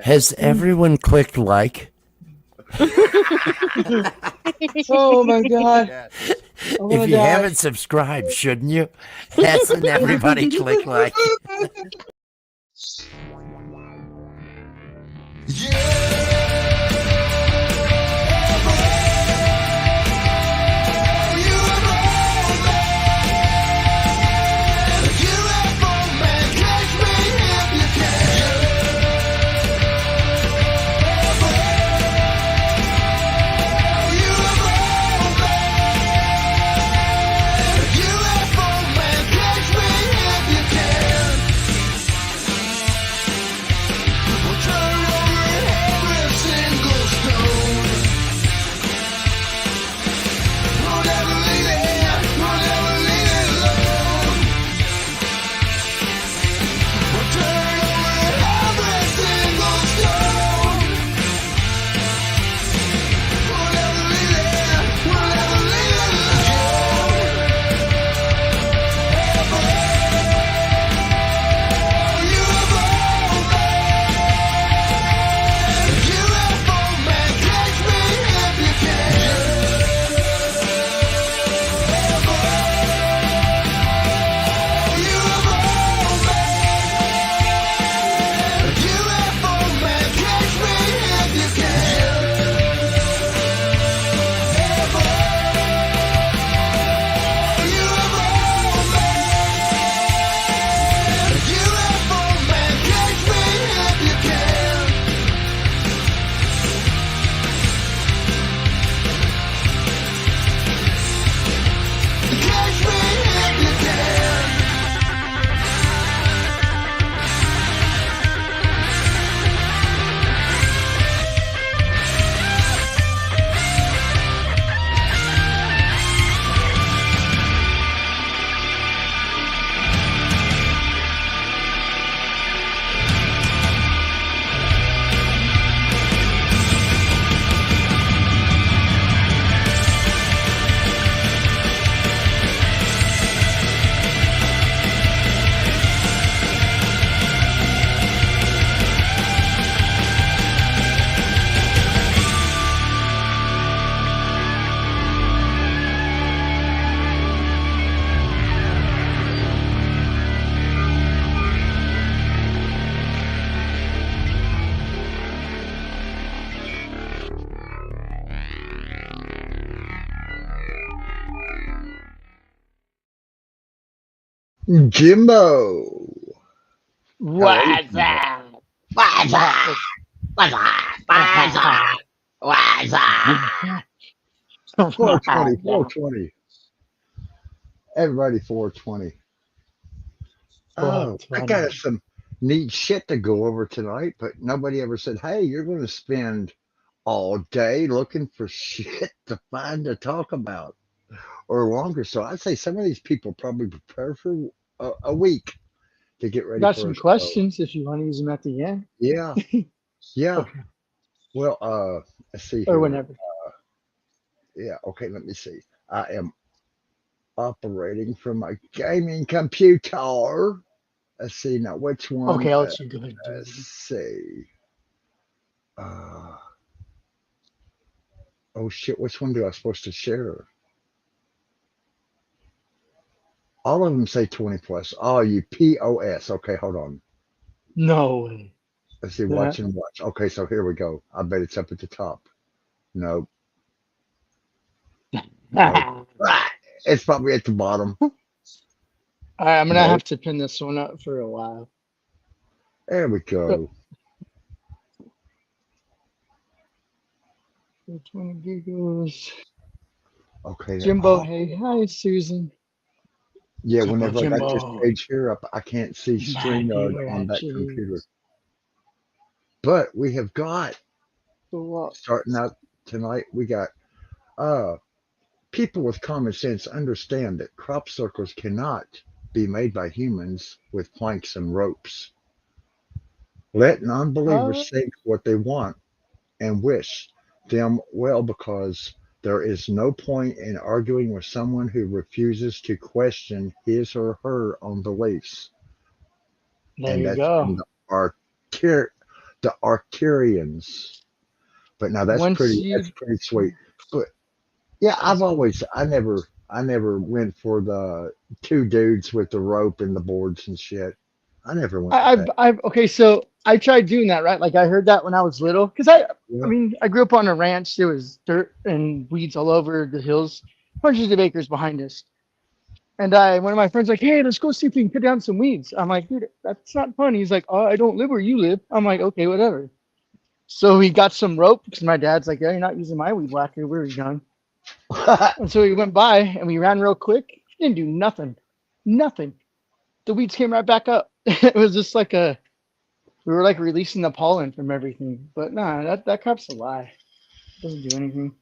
Has everyone clicked like? Oh my God. If you haven't subscribed, shouldn't you? Hasn't everybody clicked like? Jimbo. What's up? What's up? What's up? What's up? What's up? 420, 420. Everybody 420. Oh, I got some neat shit to go over tonight, but nobody ever said, hey, you're going to spend all day looking for shit to find to talk about or longer. So I'd say some of these people probably prepare for a week to get ready. Got for some a show. questions if you want to use them at the end. Yeah. Yeah. Okay. Well, let's see here. Or whenever. Yeah. Okay. Let me see. I am operating from a gaming computer. Let's see now which one. Okay, I'll let you go ahead and do it. Let's see. Oh shit! Which one do I supposed to share? All of them say 20 plus. Oh, you POS. Okay, hold on. No way. Let's see. Watch and watch. Okay, so here we go. I bet it's up at the top. Nope. Nope. It's probably at the bottom. All right, I'm gonna have to pin this one up for a while. There we go. 20 giggles. Okay. Jimbo, hey, hi, Susan. Yeah, whenever I got this Jimbo. page here up, I can't see StreamYard on that computer. But we have got, starting out tonight, we got people with common sense understand that crop circles cannot be made by humans with planks and ropes. Let non-believers think what they want and wish them well, because there is no point in arguing with someone who refuses to question his or her own beliefs. There and you that's go. from the the Arcturians. But now that's Once pretty you, sweet. But yeah, I never went for the two dudes with the rope and the boards and shit. I never went with that. Okay, so I tried doing that, right? Like I heard that when I was little, because I Yeah. mean, I grew up on a ranch. There was dirt and weeds all over the hills, hundreds of acres behind us. And one of my friends like, hey, let's go see if we can cut down some weeds. I'm like, dude, that's not fun. He's like, oh, I don't live where you live. I'm like, okay, whatever. So he got some rope because my dad's like, yeah, you're not using my weed whacker. Where are you going? And so we went by and we ran real quick. Didn't do nothing. Nothing. The weeds came right back up. It was just like we were like releasing the pollen from everything. But nah, that crap's a lie. It doesn't do anything.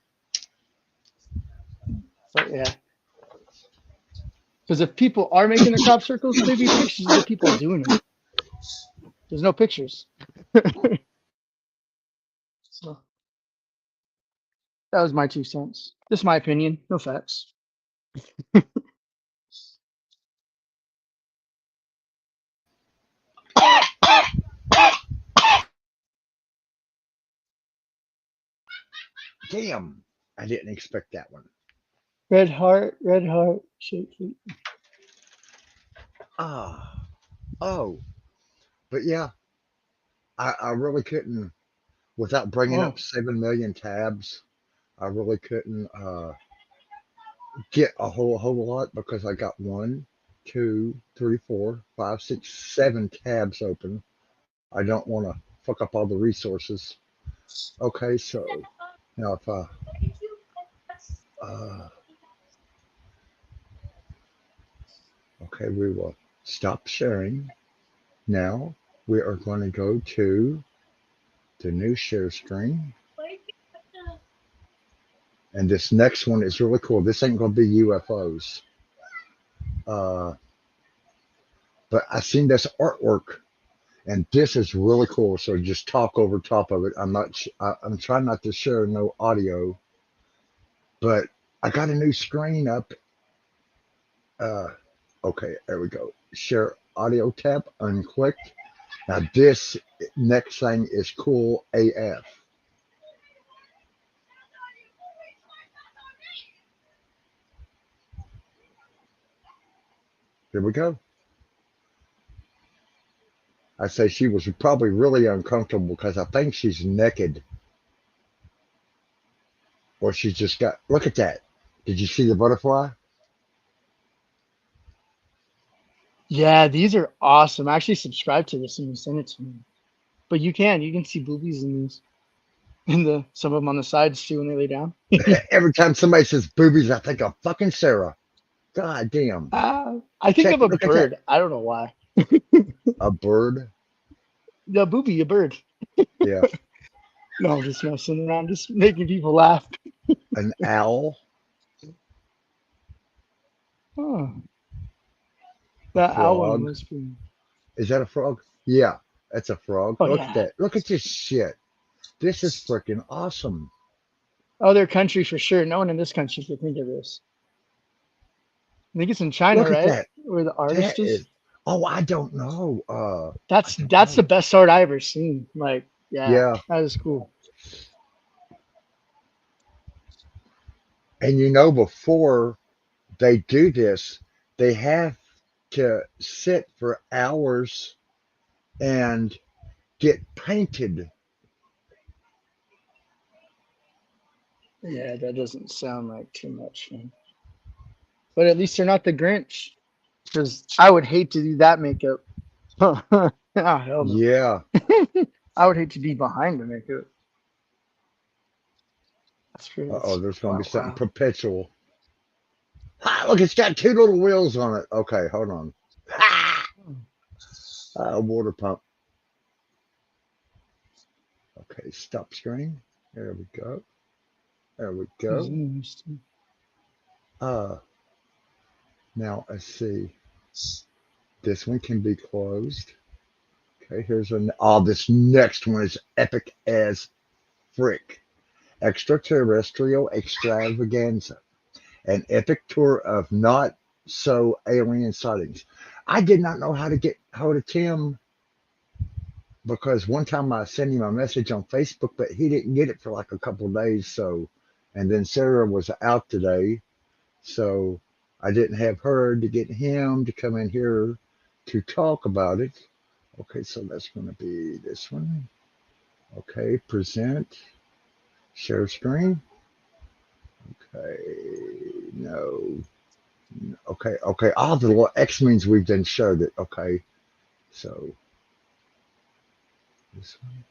But yeah. Because if people are making the crop circles, there'd be pictures of the people doing it. There's no pictures. So that was my 2 cents. Just my opinion, no facts. Damn, I didn't expect that one. Red heart, shake feet. Ah, oh, but yeah, I really couldn't without bringing Oh, up 7 million tabs. I really couldn't get a whole lot because I got 1, 2, 3, 4, 5, 6, 7 tabs open. I don't want to fuck up all the resources. Okay, so now if uh, okay, we will stop sharing. Now we are going to go to the new share screen. And this next one is really cool. This ain't going to be UFOs. Uh, but I seen this artwork and this is really cool. So just talk over top of it. I'm trying not to share no audio, but I got a new screen up. Uh, okay, there we go. Share audio tab, unclick. Now this next thing is cool AF. Here we go. I say she was probably really uncomfortable because I think she's naked. Or she's just got, look at that. Did you see the butterfly? yeah, these are awesome. I actually subscribed to this and you sent it to me. But you can see boobies in these, in some of them on the sides too when they lay down. Every time somebody says boobies, I think of fucking Sarah. God damn. I think Check, of a look at that. bird. I don't know why. A bird? The booby, a bird. Yeah. No, I'm just messing around, just making people laugh. An owl? Oh, A that owl one frog? was pretty. Is that a frog? Yeah, that's a frog. Oh Look at yeah. that. Look at this shit. This is freaking awesome. Other country for sure. No one in this country could think of this. I think it's in China, Look at right? that. Where the That artist is. is, oh, I don't know. I don't That's know. the best art I ever seen. Like, yeah, Yeah. that is cool. And you know, before they do this, they have to sit for hours and get painted. Yeah, that doesn't sound like too much, man. But at least they're not the Grinch, because I would hate to do that makeup. Ah, hell no. Yeah. I would hate to be behind the makeup. That's true. Oh, there's going to be something Wow. perpetual. Ah, look, it's got two little wheels on it. Okay, hold on. Ah, a water pump. Okay, stop screen. There we go. There we go. Now let's see. This one can be closed. Okay, here's an. Oh, this next one is epic as frick. Extraterrestrial extravaganza. An epic tour of not so alien sightings. I did not know how to get hold of Tim because one time I sent him a message on Facebook, but he didn't get it for like a couple of days. So, and then Sarah was out today, so I didn't have her to get him to come in here to talk about it. Okay, so that's going to be this one. Okay, present, share screen. Okay, no. Okay, okay. All the little X means we've done showed it. Okay, so this one.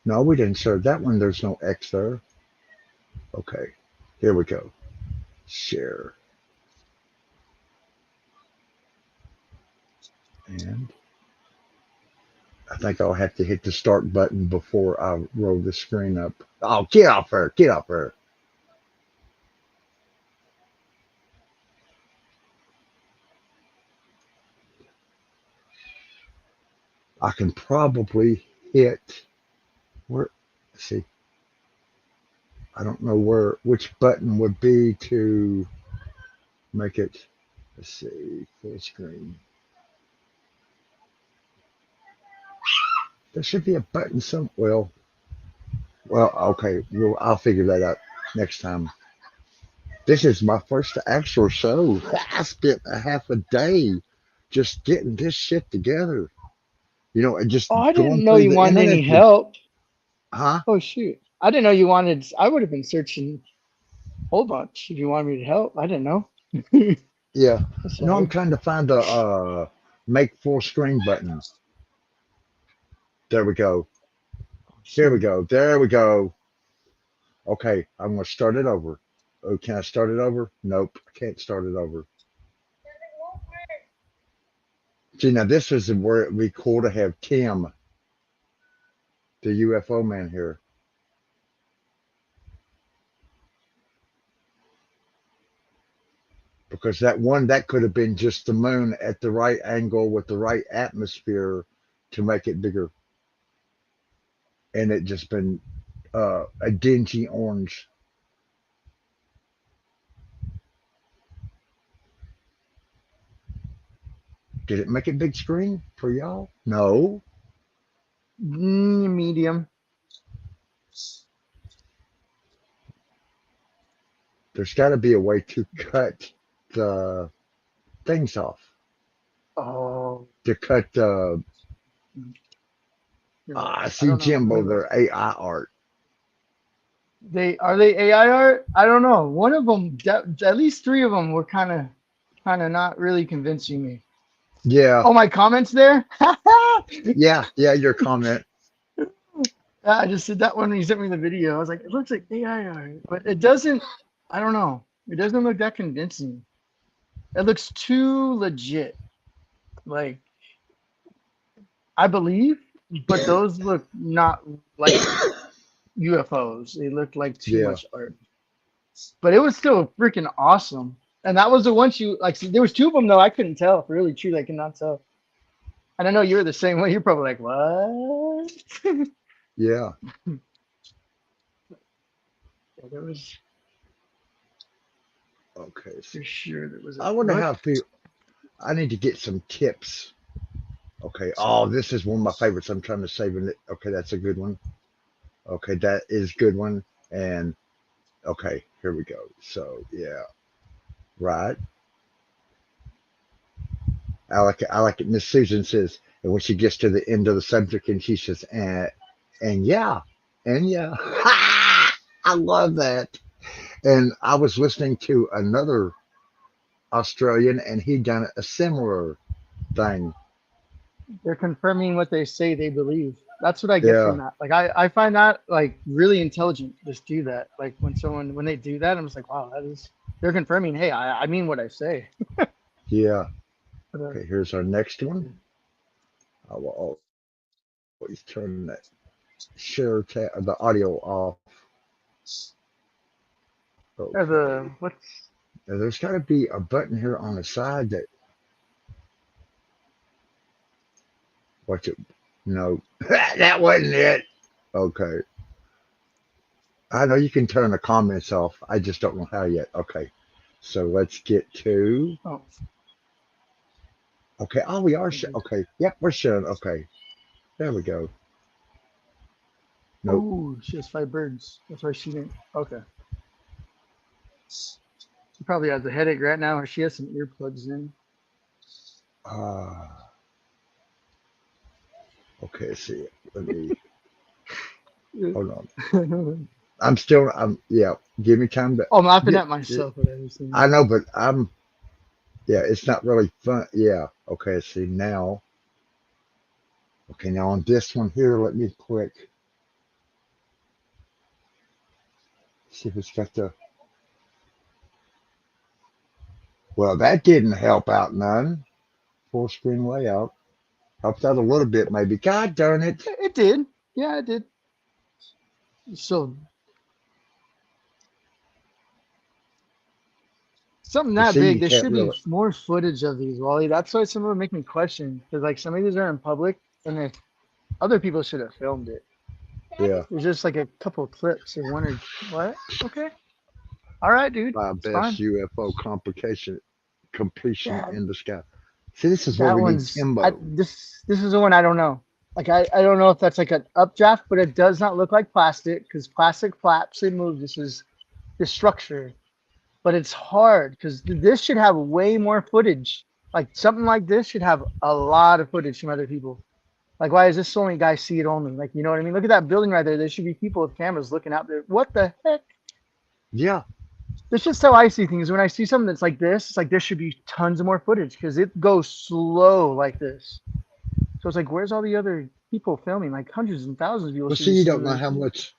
No, we didn't show that one. There's no X there. Okay, here we go. Share. And I think I'll have to hit the start button before I roll the screen up. Oh, get off her. Get off her. I can probably hit where, let's see. I don't know which button would be to make it, let's see, full screen. There should be a button well, okay, well, I'll figure that out next time. This is my first actual show. I spent a half a day just getting this shit together. You know, and just Oh, I going didn't know through you the wanted internet. any help. Huh? Oh shoot. I didn't know you wanted, I would have been searching a whole bunch if you wanted me to help. I didn't know. Yeah. That's No, I'm sorry. trying to find the make full screen button. There we go. Here we go. There we go. Okay, I'm gonna start it over. Oh, can I start it over? Nope, I can't start it over. See, now this is where it'd be cool to have Tim, the UFO man, here. Because that could have been just the moon at the right angle with the right atmosphere to make it bigger. And it just been a dingy orange. Did it make it big screen for y'all? No. Medium. There's got to be a way to cut the things off. Oh, To cut you're right. I I see don't know. Jimbo, their AI art. Are they AI art? I don't know. One of them, at least three of them, were kind of not really convincing me. Yeah, Oh, my comments there. yeah, your comment. Yeah, I just did that when you sent me the video. I was like, it looks like AI art, but it doesn't. I don't know. It doesn't look that convincing. It looks too legit. Like I believe, but those look not like UFOs. They look like too Yeah, much art. But it was still freaking awesome. And that was the one you like. See, there was two of them though. I couldn't tell. Really, truly, I could not tell. And I know you're the same way. You're probably like, what? yeah. Yeah, there was Okay. So for sure. There was a I wonder what? how people. I need to get some tips. Okay. Oh, this is one of my favorites. I'm trying to save it. Okay, that's a good one. Okay, that is a good one. And okay, here we go. So yeah, right. I like it. Miss Susan says, and when she gets to the end of the subject, and she says, and yeah, and yeah. I love that. And I was listening to another Australian, and he done a similar thing. They're confirming what they say they believe. That's what I get from Yeah, that. Like I find that like really intelligent. Just do that. Like when they do that, I'm just like, wow, that is they're confirming. Hey, I mean what I say. yeah. But, Okay, here's our next one. I will always turn that the audio off. Okay. what's Now, there's got to be a button here on the side that watch it. No, that wasn't it. Okay. I know you can turn the comments off. I just don't know how yet. Okay. So let's get to. oh Okay. Oh, we are. Okay. Yep, we're showing. Okay. There we go. Nope. Oh, she has 5 birds. That's why she didn't. Okay. She probably has a headache right now, or she has some earplugs in. Okay, see it. Let me Yeah. hold on. Oh, Yeah, give me time to I'm laughing get, at myself when I was saying I know, but yeah, it's not really fun. Yeah, okay, see now. Okay, now on this one here, let me quick see if it's got the, well, that didn't help out none. Full screen layout. Helped out a little bit, maybe. God darn it. it did. Yeah, it did. So something You that see, big, you there can't should be really, more footage of these, Wally. That's why some of them make me question, because like some of these are in public, and if other people should have filmed it. yeah. There's just like a couple of clips or one or what? Okay, all right, dude, My it's best fine. UFO completion Yeah, in the sky. See, this is where that we need one's I, Timbo. this is the one I don't know. Like I don't know if that's like an updraft, but it does not look like plastic because plastic flaps and moves. This is the structure, but it's hard because this should have way more footage. Like something like this should have a lot of footage from other people. Like why is this only guy see it only? Like you know what I mean? Look at that building right there. There should be people with cameras looking out there. What the heck? Yeah. That's just how I see things. When I see something that's like this, it's like there should be tons of more footage because it goes slow like this. So it's like, where's all the other people filming? Like hundreds and thousands of people Well, should see, be seeing this.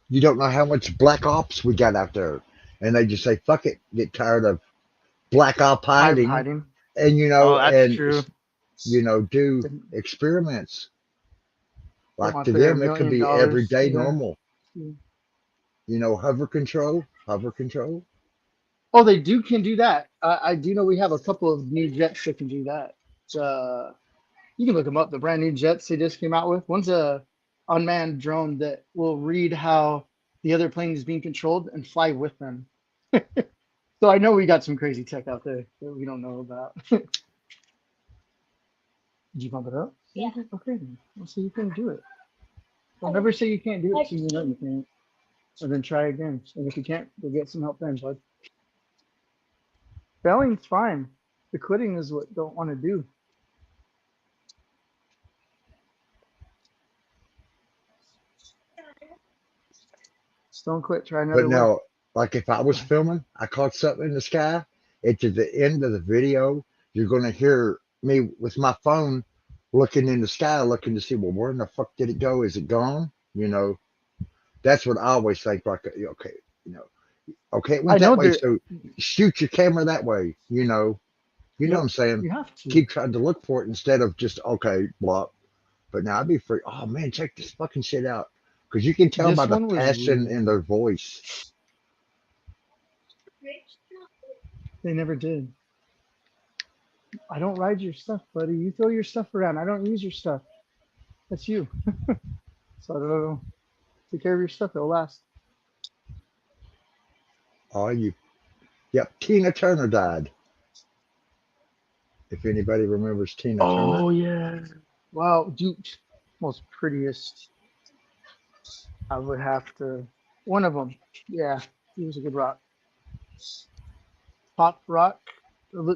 you don't know how much black ops we got out there. And they just say, fuck it, get tired of black op Tired of hiding hiding. and, Oh, that's true. do They experiments. Like want to their them, it could million be dollars. everyday Yeah. normal. Hover control. Oh, they can do that. I do know we have a couple of new jets that can do that. You can look them up. The brand new jets they just came out with. One's a unmanned drone that will read how the other plane is being controlled and fly with them. So I know we got some crazy tech out there that we don't know about. Did you pump it up? Yeah. Okay. Well, so you can do it. Don't never say you can't do it till you know you can't. And then try again. And if you can't, we'll get some help then, bud. Failing's fine. The quitting is what don't want to do. Just don't quit. Try But another way. now, like if I was filming, I caught something in the sky, and to the end of the video, you're going to hear me with my phone looking in the sky, looking to see, well, where in the fuck did it go? Is it gone? That's what I always think. Like, okay, okay, it I went know that way, there. so shoot your camera that way. What Yep. I'm saying? You have to. Keep trying to look for it instead of just okay, block. But now I'd be free. Oh man, check this fucking shit out, because you can tell by This the one was passion weird. in their voice. They never did. I don't ride your stuff, buddy. You throw your stuff around. I don't use your stuff. That's you. So I don't know. Take care of your stuff. It'll last. Oh, yep. Tina Turner died. If anybody remembers Tina Turner. Oh yeah. Wow, dude. Most prettiest. I would have to. One of them. Yeah, he was a good rock. Pop rock.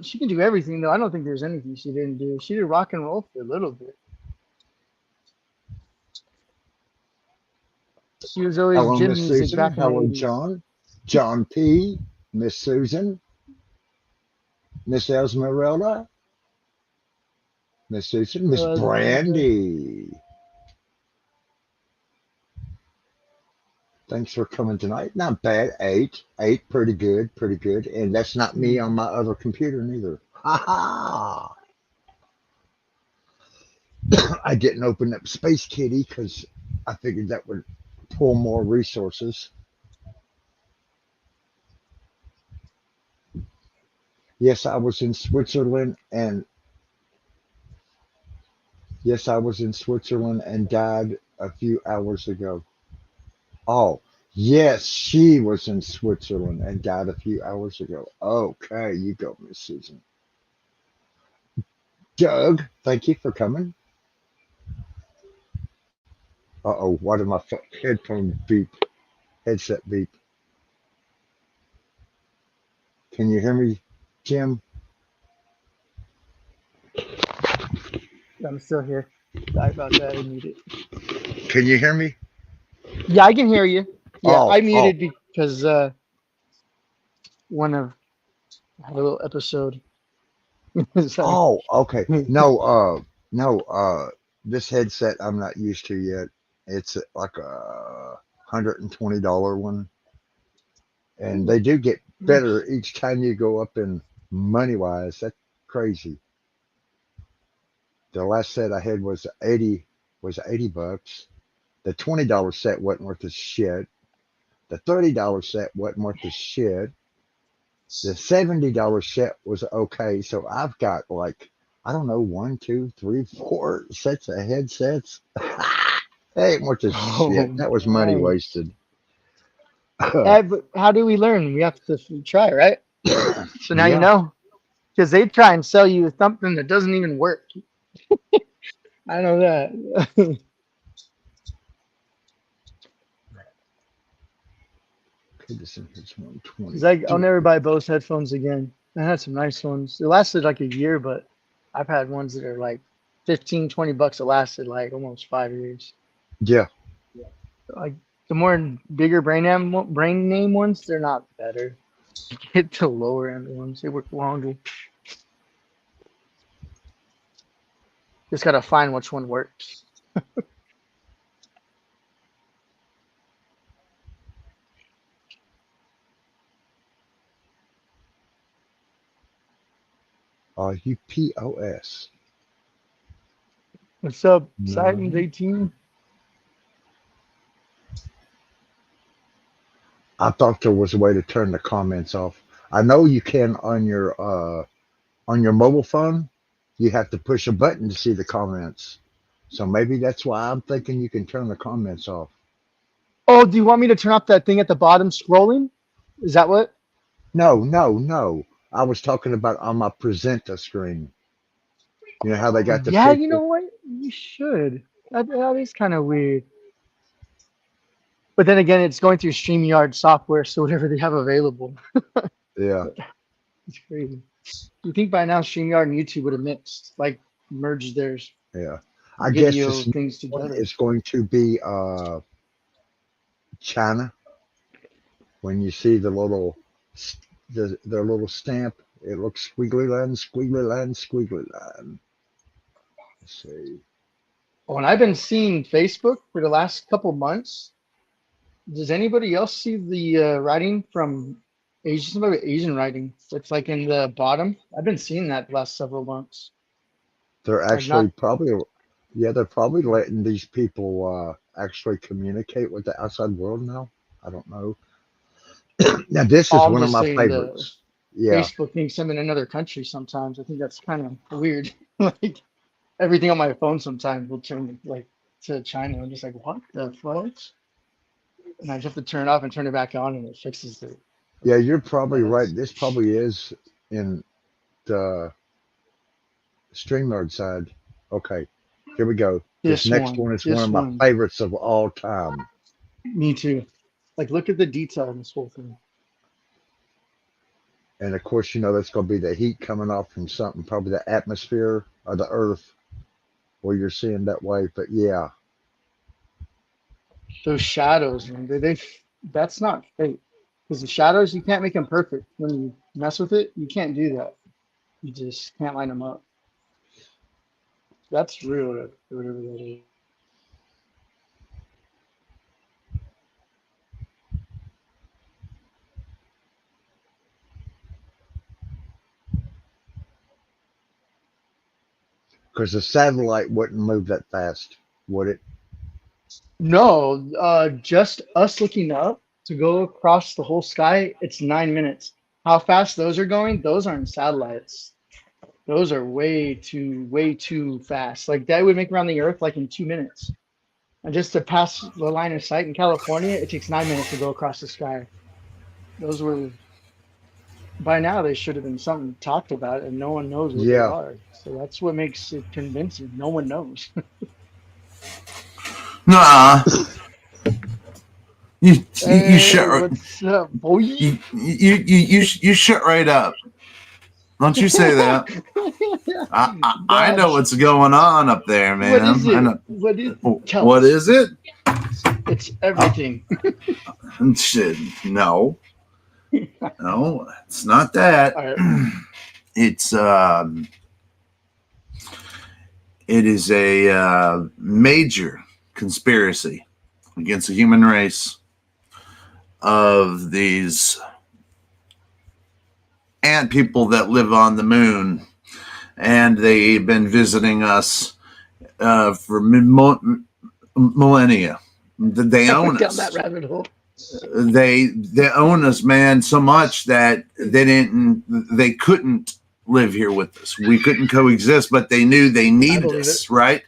She can do everything though. I don't think there's anything she didn't do. She did rock and roll for a little bit. She was always Hello, gym Miss music Susan. back in the Hello, 80s. John. John P. Miss Susan. Miss Esmeralda. Miss Susan. Miss Brandy. Thanks for coming tonight. Not bad. Eight. Pretty good. Pretty good. And that's not me on my other computer neither. Ha ha. I didn't open up Space Kitty because I figured that would pull more resources. Yes, I was in Switzerland and died a few hours ago. Oh, yes, she was in Switzerland and died a few hours ago. Okay, you go, Miss Susan. Doug, thank you for coming. Uh-oh, why did my headphone beep? Headset beep. Can you hear me, Jim? I'm still here. Sorry about that. I muted. Can you hear me? Yeah, I can hear you. Yeah, Oh, I oh, muted because one of I had a little episode. Sorry. oh, okay. No, this headset I'm not used to yet. It's like a $120 one, and they do get better Nice. each time you go up in money wise. That's crazy. The last set I had was 80 bucks. The $20 set wasn't worth a shit. The $30 set wasn't worth a shit. The $70 set was okay. So I've got like, I don't know, one, two, three, four sets of headsets. That ain't worth a shit. Oh, That was money nice. wasted. But how do we learn? We have to try, right? So now you Yeah. know. Because they try and sell you something that doesn't even work. I know that. Okay, this is Because I'll 123. never buy Bose headphones again. I had some nice ones. It lasted like a year, but I've had ones that are like 15, 20 bucks. It lasted like almost 5 years. Yeah. Like the more bigger brain name ones, they're not better. Get the lower end ones. They work longer. Just gotta find which one works. UPOS. What's up, Sitans No. 18? I thought there was a way to turn the comments off. I know you can on your mobile phone. You have to push a button to see the comments. So maybe that's why I'm thinking you can turn the comments off. Oh, do you want me to turn off that thing at the bottom scrolling? Is that what? No, no, no. I was talking about on my presenter screen. You know how they Oh, got the yeah, you picture? know what? You should. That is kind of weird. But then again, it's going through StreamYard software, so whatever they have available. Yeah, It's crazy. You think by now StreamYard and YouTube would have mixed, like merged their yeah. I guess video this next things one together? is going to be China. When you see the little the little stamp, it looks squiggly line, squiggly line, squiggly line. Let's see. Oh, and I've been seeing Facebook for the last couple months. Does anybody else see the writing from Asian, somebody with Asian writing? It's like in the bottom. I've been seeing that the last several months. They're Like actually not probably, yeah, they're probably letting these people actually communicate with the outside world now. I don't know. Now, this is all. I'm one of just my saying the favorites. Yeah, Facebook thinks I'm in another country sometimes. I think that's kind of weird. Like everything on my phone sometimes will turn like to China. I'm just like, what the fuck? And I just have to turn it off and turn it back on, and it fixes it. yeah, you're probably right. That's This probably is in the StreamYard side. Okay, here we go. This this next one. one is one of This my one. favorites of all time. Me too. Like, look at the detail in this whole thing. And of course, you know that's going to be the heat coming off from something, probably the atmosphere or the earth where you're seeing that way. But yeah, Those shadows, man. That's not fake. Because the shadows, you can't make them perfect. When you mess with it, you can't do that. You just can't line them up. That's real, whatever that is. because the satellite wouldn't move that fast, would it? No, just us looking up to go across the whole sky, it's 9 minutes. How fast those are going, those aren't satellites. Those are way too fast. Like that would make around the Earth like in 2 minutes. And just to pass the line of sight in California, it takes 9 minutes to go across the sky. Those were by now they should have been something talked about, and no one knows what they Yeah. are. So that's what makes it convincing. No one knows. Nah. You shut. What's up, boy? You shut right up. Don't you say that. I know what's going on up there, man. What is it? I know. What is? What is it? It's everything. Shit. No, it's not that. Right. It is a major conspiracy against the human race of these ant people that live on the moon, and they've been visiting us for millennia. They own us. Down that rabbit hole. They own us, man, so much that they couldn't live here with us. We couldn't coexist, but they knew they needed us, right?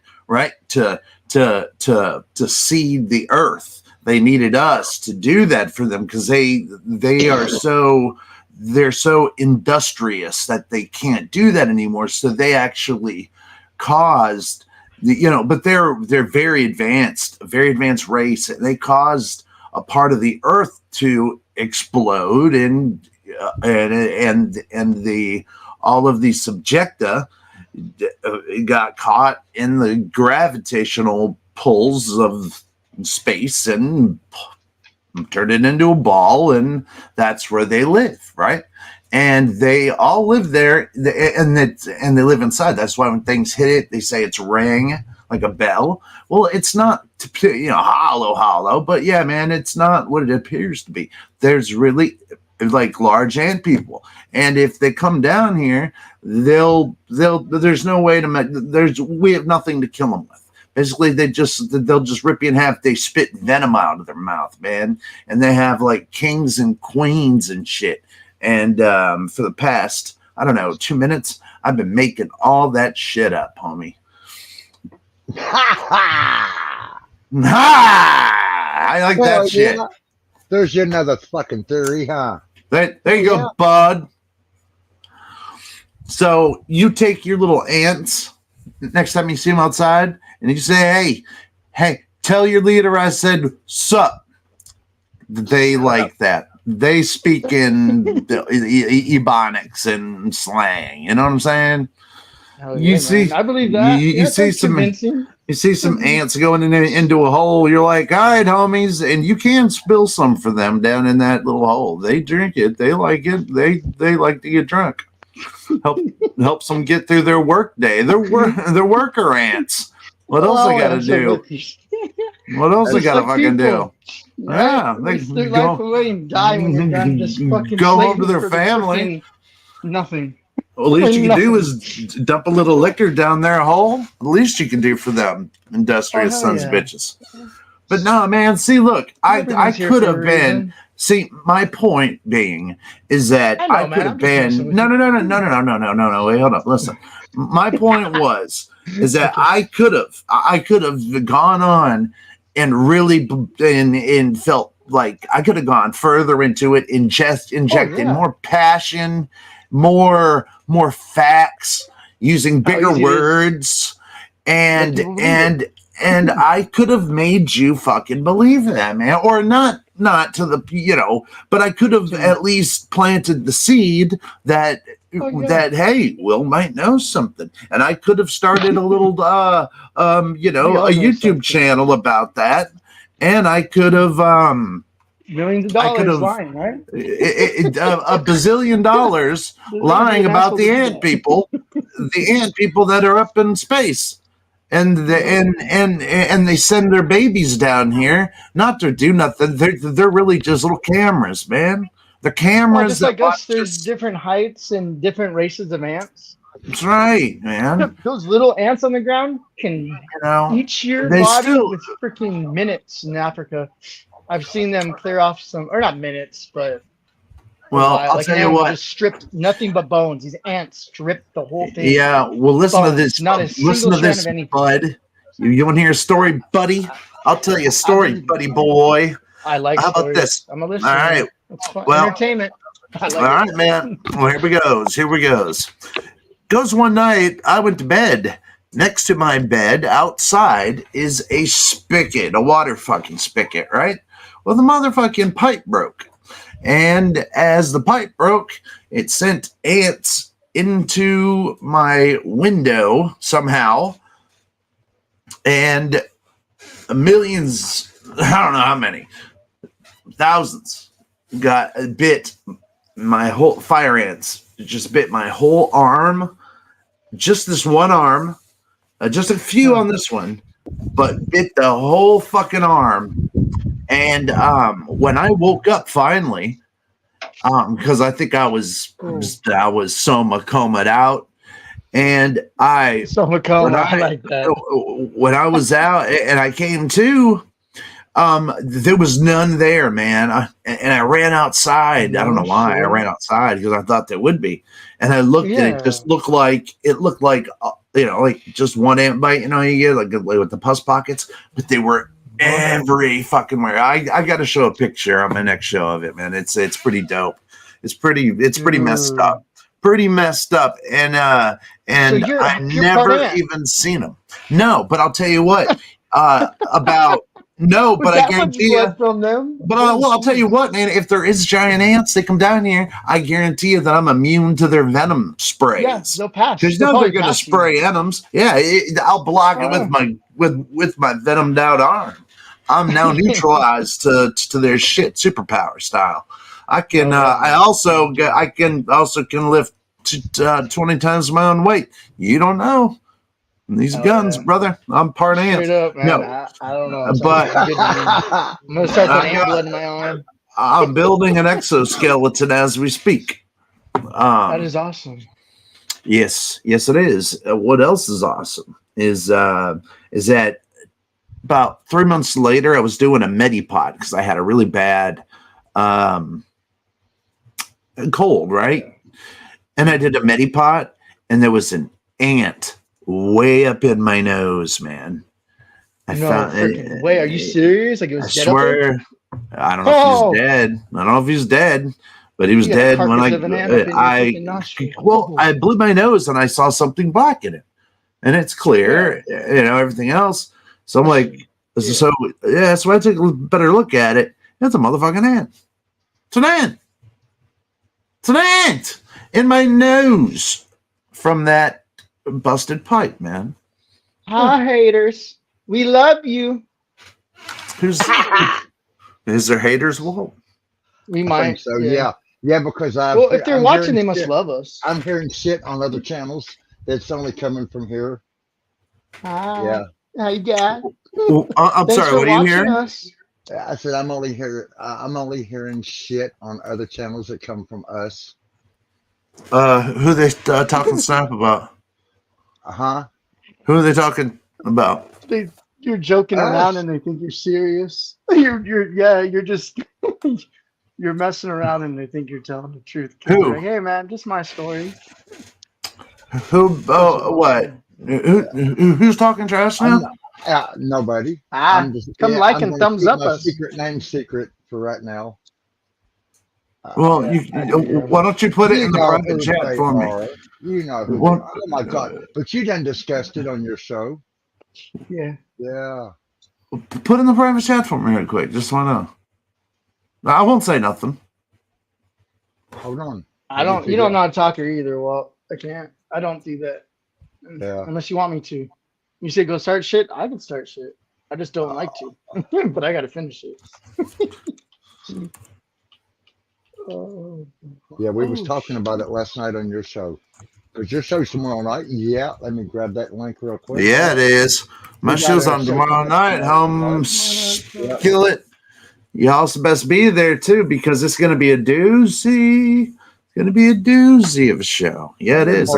To seed the earth. They needed us to do that for them because they're so industrious that they can't do that anymore. So they actually caused but they're very advanced race. They caused a part of the earth to explode, and the all of the subjecta got caught in the gravitational pulls of space and turned it into a ball, and that's where they live, right? And they all live there, and they live inside. That's why when things hit it, they say it's rang like a bell. Well, it's not, hollow, but yeah, man, it's not what it appears to be. There's really like large ant people, and if they come down here, they'll there's no way to we have nothing to kill them with. Basically, they'll just rip you in half. They spit venom out of their mouth, man, and they have like kings and queens and shit. And for the past, 2 minutes, I've been making all that shit up, homie. Ha! I like that shit. Yeah. There's another fucking theory, huh? There you go, bud. So you take your little ants next time you see them outside, and you say, hey, tell your leader I said, sup. They like that. They speak in ebonics and slang. You know what I'm saying? You see, I believe that. You see some ants going into a hole. You're like, all right, homies, and you can spill some for them down in that little hole. They drink it. They like it. They like to get drunk. Helps them get through their work day. They're worker ants. What else they got to do? What else they got to fucking do? Yeah, they their life away and die when they're done. Just fucking go home to their family. Nothing. Well, at least you can do is dump a little liquor down their hole. The least you can do for them, industrious sons of bitches. But no, man. See, look, I could have been. See, my point being is that I could have been. No. Wait, hold up. Listen. My point is that I could have gone on and really and felt like I could have gone further into it, injected more passion, more facts, using bigger words, and I could have made you fucking believe that, man, or not to the but I could have at least planted the seed that hey, Will might know something, and I could have started a little a YouTube channel about that, and I could have millions of dollars lying, right? A bazillion dollars lying about the ant people that are up in space. And they send their babies down here not to do nothing. They're really just little cameras, man. The cameras. Just like us, there's different heights and different races of ants. That's right, man. Those little ants on the ground can eat your body with freaking minutes in Africa. I've seen them clear off or not minutes, but I'll tell you what. Just stripped nothing but bones. These ants stripped the whole thing. Yeah, well, listen to this. Listen to this, bud. You want to hear a story, buddy? I'll tell you a story, buddy boy. I like. How about this? I'm a listener. All right. It's fun. Entertainment. All right, man. Well, here we goes. Goes one night. I went to bed, next to my bed outside is a spigot, a water fucking spigot, right? Well, the motherfucking pipe broke. And as the pipe broke, it sent ants into my window somehow. And millions, I don't know how many, thousands got bit my whole fire ants. Just bit my whole arm. Just this one arm. Just a few on this one, but bit the whole fucking arm. And when I woke up finally, because I think I was soma-comed out, and I like that. When I was out and I came to, there was none there, man. And I ran outside. I don't know why I ran outside, because I thought there would be. And I looked, and it just looked like like just one ant bite. You know, you get like with the pus pockets, but they were every fucking where. I got to show a picture on my next show of it, man. It's pretty dope. It's pretty messed up. Pretty messed up. And so I've never even seen them. No, but I'll tell you what. But I guarantee you from them. But I'll tell you what, man. If there is giant ants, they come down here. I guarantee you that I'm immune to their venom sprays. Yeah, they'll pass. Because they're going to spray venoms. Yeah, I'll block it with my venomed out arm. I'm now neutralized to their shit, superpower style. I can can lift 20 times my own weight. You don't know. These guns, brother. I'm part ant. Up, man. No, I don't know. But I'm gonna start putting ant blood in my arm. I'm building an exoskeleton as we speak. That is awesome. Yes, it is. What else is awesome is that about 3 months later, I was doing a Medipod because I had a really bad cold, right? And I did a Medipod, and there was an ant way up in my nose, man. Wait, are you serious? Like it was I dead swear. I don't know if he's dead. I don't know if he's dead, but he was dead when I blew my nose and I saw something black in it, and it's clear, everything else. So I'm like, so I took a better look at it. It's a motherfucking ant. It's an ant. It's an ant in my nose from that busted pipe, man. Hi, haters. We love you. Is there haters? Well, we might. I think so, yeah, because if they're watching, they must love us. I'm hearing shit on other channels that's only coming from here. Hi. Yeah. How you got? I'm sorry. What are you hearing? I said I'm only hearing shit on other channels that come from us. Who they talking snap about? Who are they talking about? You're joking around and they think you're serious. You're just you're messing around and they think you're telling the truth. Who? Like, hey man, just my story. Who? Oh, what? Who's talking trash now? Nobody. Come like and thumbs up us. Secret name secret for right now. Well, why don't you put it in the private chat for me? You know who? Oh my God! But you done discussed it on your show. Yeah. Yeah. Put in the private chat for me real quick. Just want to know. I won't say nothing. Hold on. You don't know how to talk her either. Well, I can't. I don't do that. Yeah. Unless you want me to. You say go start shit. I can start shit. I just don't like to. But I got to finish it. Yeah, we was talking about it last night on your show. Is your show tomorrow night? Yeah, let me grab that link real quick. Yeah, it is. My show's on tomorrow night. Kill it. Y'all's best be there too, because it's going to be a doozy. It's going to be a doozy of a show. Yeah, it is.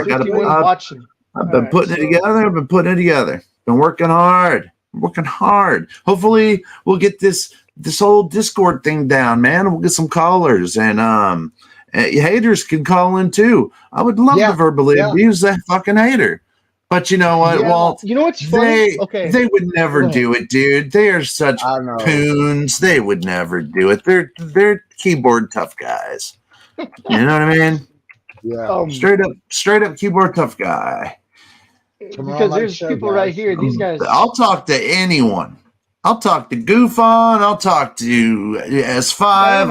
I've been putting it together. Been working hard. Hopefully, we'll get this whole Discord thing down, man. We'll get some callers, and haters can call in too. I would love to verbally abuse that fucking hater. But you know what, Walt? You know what's funny? They would never do it, dude. They are such poons. They would never do it. They're keyboard tough guys. You know what I mean? Yeah. Straight up keyboard tough guy. Come on because my there's show, people right guys. here. These guys. I'll talk to anyone. I'll talk to Goofon. I'll talk to S5.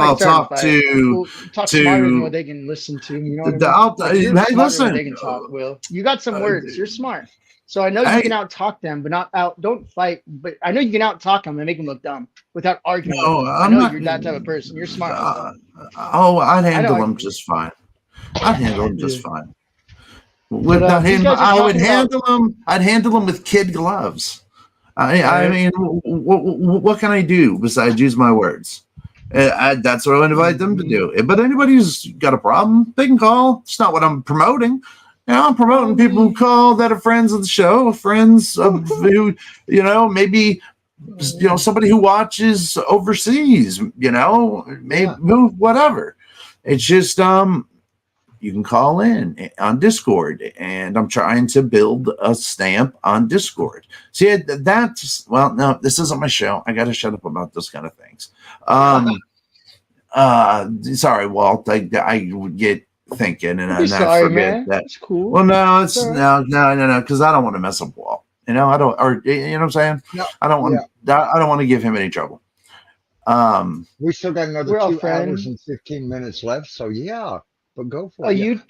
I'll talk to talk smarter than what they can listen to. You know what I mean? Like, you're hey, smarter listen. than they can talk. Will, you got some words. You're smart. So I know you Hey. can out talk them, but not out. Don't fight. But I know you can out talk them and make them look dumb without arguing. No, with them. I I'm know not- you're that type of person. You're smart. I'd handle I them can- just fine. I'd handle them just Yeah. fine. Without these him, guys are I would talking about- handle them. I'd handle them with kid gloves. I Right. mean, what can I do besides use my words? That's what I invite them to do. But anybody who's got a problem, they can call. It's not what I'm promoting. You know, I'm promoting people who call that are friends of the show, friends of who, you know, maybe, you know, somebody who watches overseas, you know, maybe move, whatever. It's just, you can call in on Discord, and I'm trying to build a stamp on Discord. See, that's, well, no, this isn't my show. I got to shut up about those kind of things. Sorry, Walt. I get thinking, and I forget man. that. It's cool. Well, no, it's right. no, because I don't want to mess up Walt. You know, I don't, or you know what I'm saying? No, I don't want, I don't want to give him any trouble. We still got another We're all 2 friends. hours and 15 minutes left. So yeah, but go for it.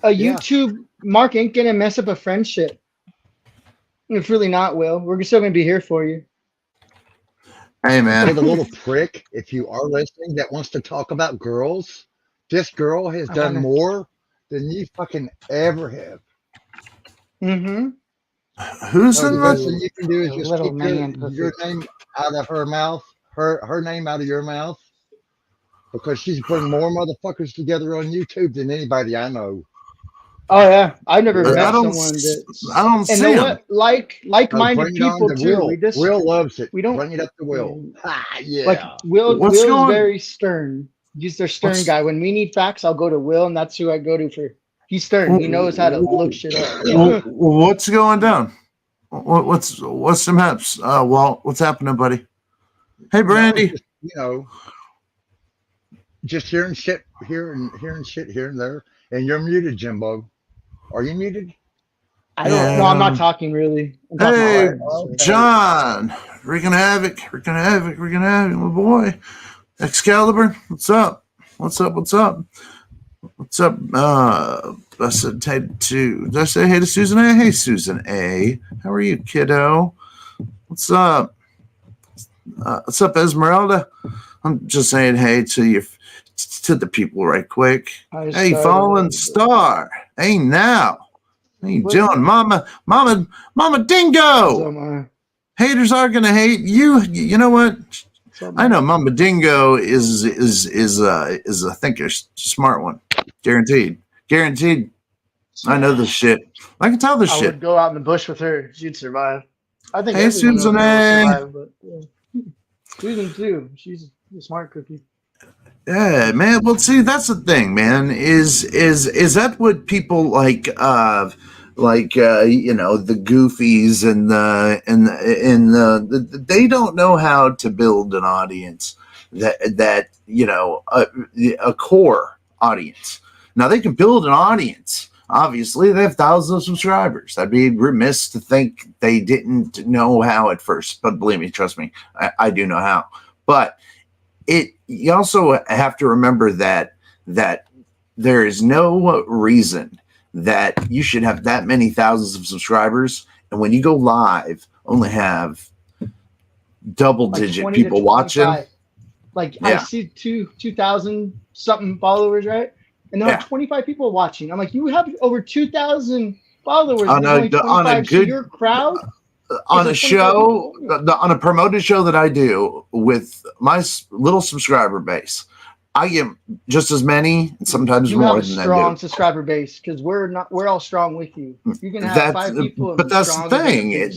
A YouTube mark ain't gonna mess up a friendship. It's really not, Will. We're still gonna be here for you. Hey, man. Hey, the little prick, if you are listening, that wants to talk about girls, this girl has done more than you fucking ever have. Mm-hmm. Who's So in the best the thing you can do is just Little keep man your name out of her mouth, her name out of your mouth, because she's putting more motherfuckers together on YouTube than anybody I know. Oh yeah, I've never Yeah. met I don't someone that. I don't And see know him. what? Like-minded Bring it on people to too. Will. We just Will loves it. we don't- Bring it up to Will. Yeah. like Will. What's Will's going- very stern. He's their stern What's- guy. When we need facts, I'll go to Will, and that's who I go to for. He's stern. He knows how to look shit up. What's going down? What's some haps? Walt, what's happening, buddy? Hey, Brandy. No, just, you know, just hearing shit here and there. And you're muted, Jimbo. Are you muted? I don't know. I'm not talking really. I'm talking Hey, about art. John. Wreaking havoc, my boy. Excalibur, what's up? What's up? I said hey to. Did I say hey to Susan A? Hey, Susan A. How are you, kiddo? What's up? What's up, Esmeralda? I'm just saying hey to you, to the people right quick. Hey, Fallen Star. Hey, now. How you doing, Mama Dingo? Haters are gonna hate you. You know what? I know Mama Dingo is I think a smart one. Guaranteed. I know this shit. I can tell this I shit. would go out in the bush with her. She'd survive. I think. Hey, everyone Susan will A. survive, but, yeah. Susan too. She's a smart cookie. Yeah, man. Well, see, that's the thing, man. Is that what people like? You know, the goofies and the they don't know how to build an audience that you know a core audience. Now they can build an audience. Obviously, they have thousands of subscribers. I'd be remiss to think they didn't know how at first. But believe me, trust me, I do know how. But you also have to remember that there is no reason that you should have that many thousands of subscribers, and when you go live, only have double-digit like 20 people to watching. 25. Like I see 2,000 something followers, right? And there are 25 people watching. I'm like, you have over 2,000 followers. On a good, so your crowd on a show, on a promoted show that I do with my little subscriber base, I get just as many, and sometimes you more have a than strong that. subscriber base because we're all strong with you. You can have 5 people, but that's the thing.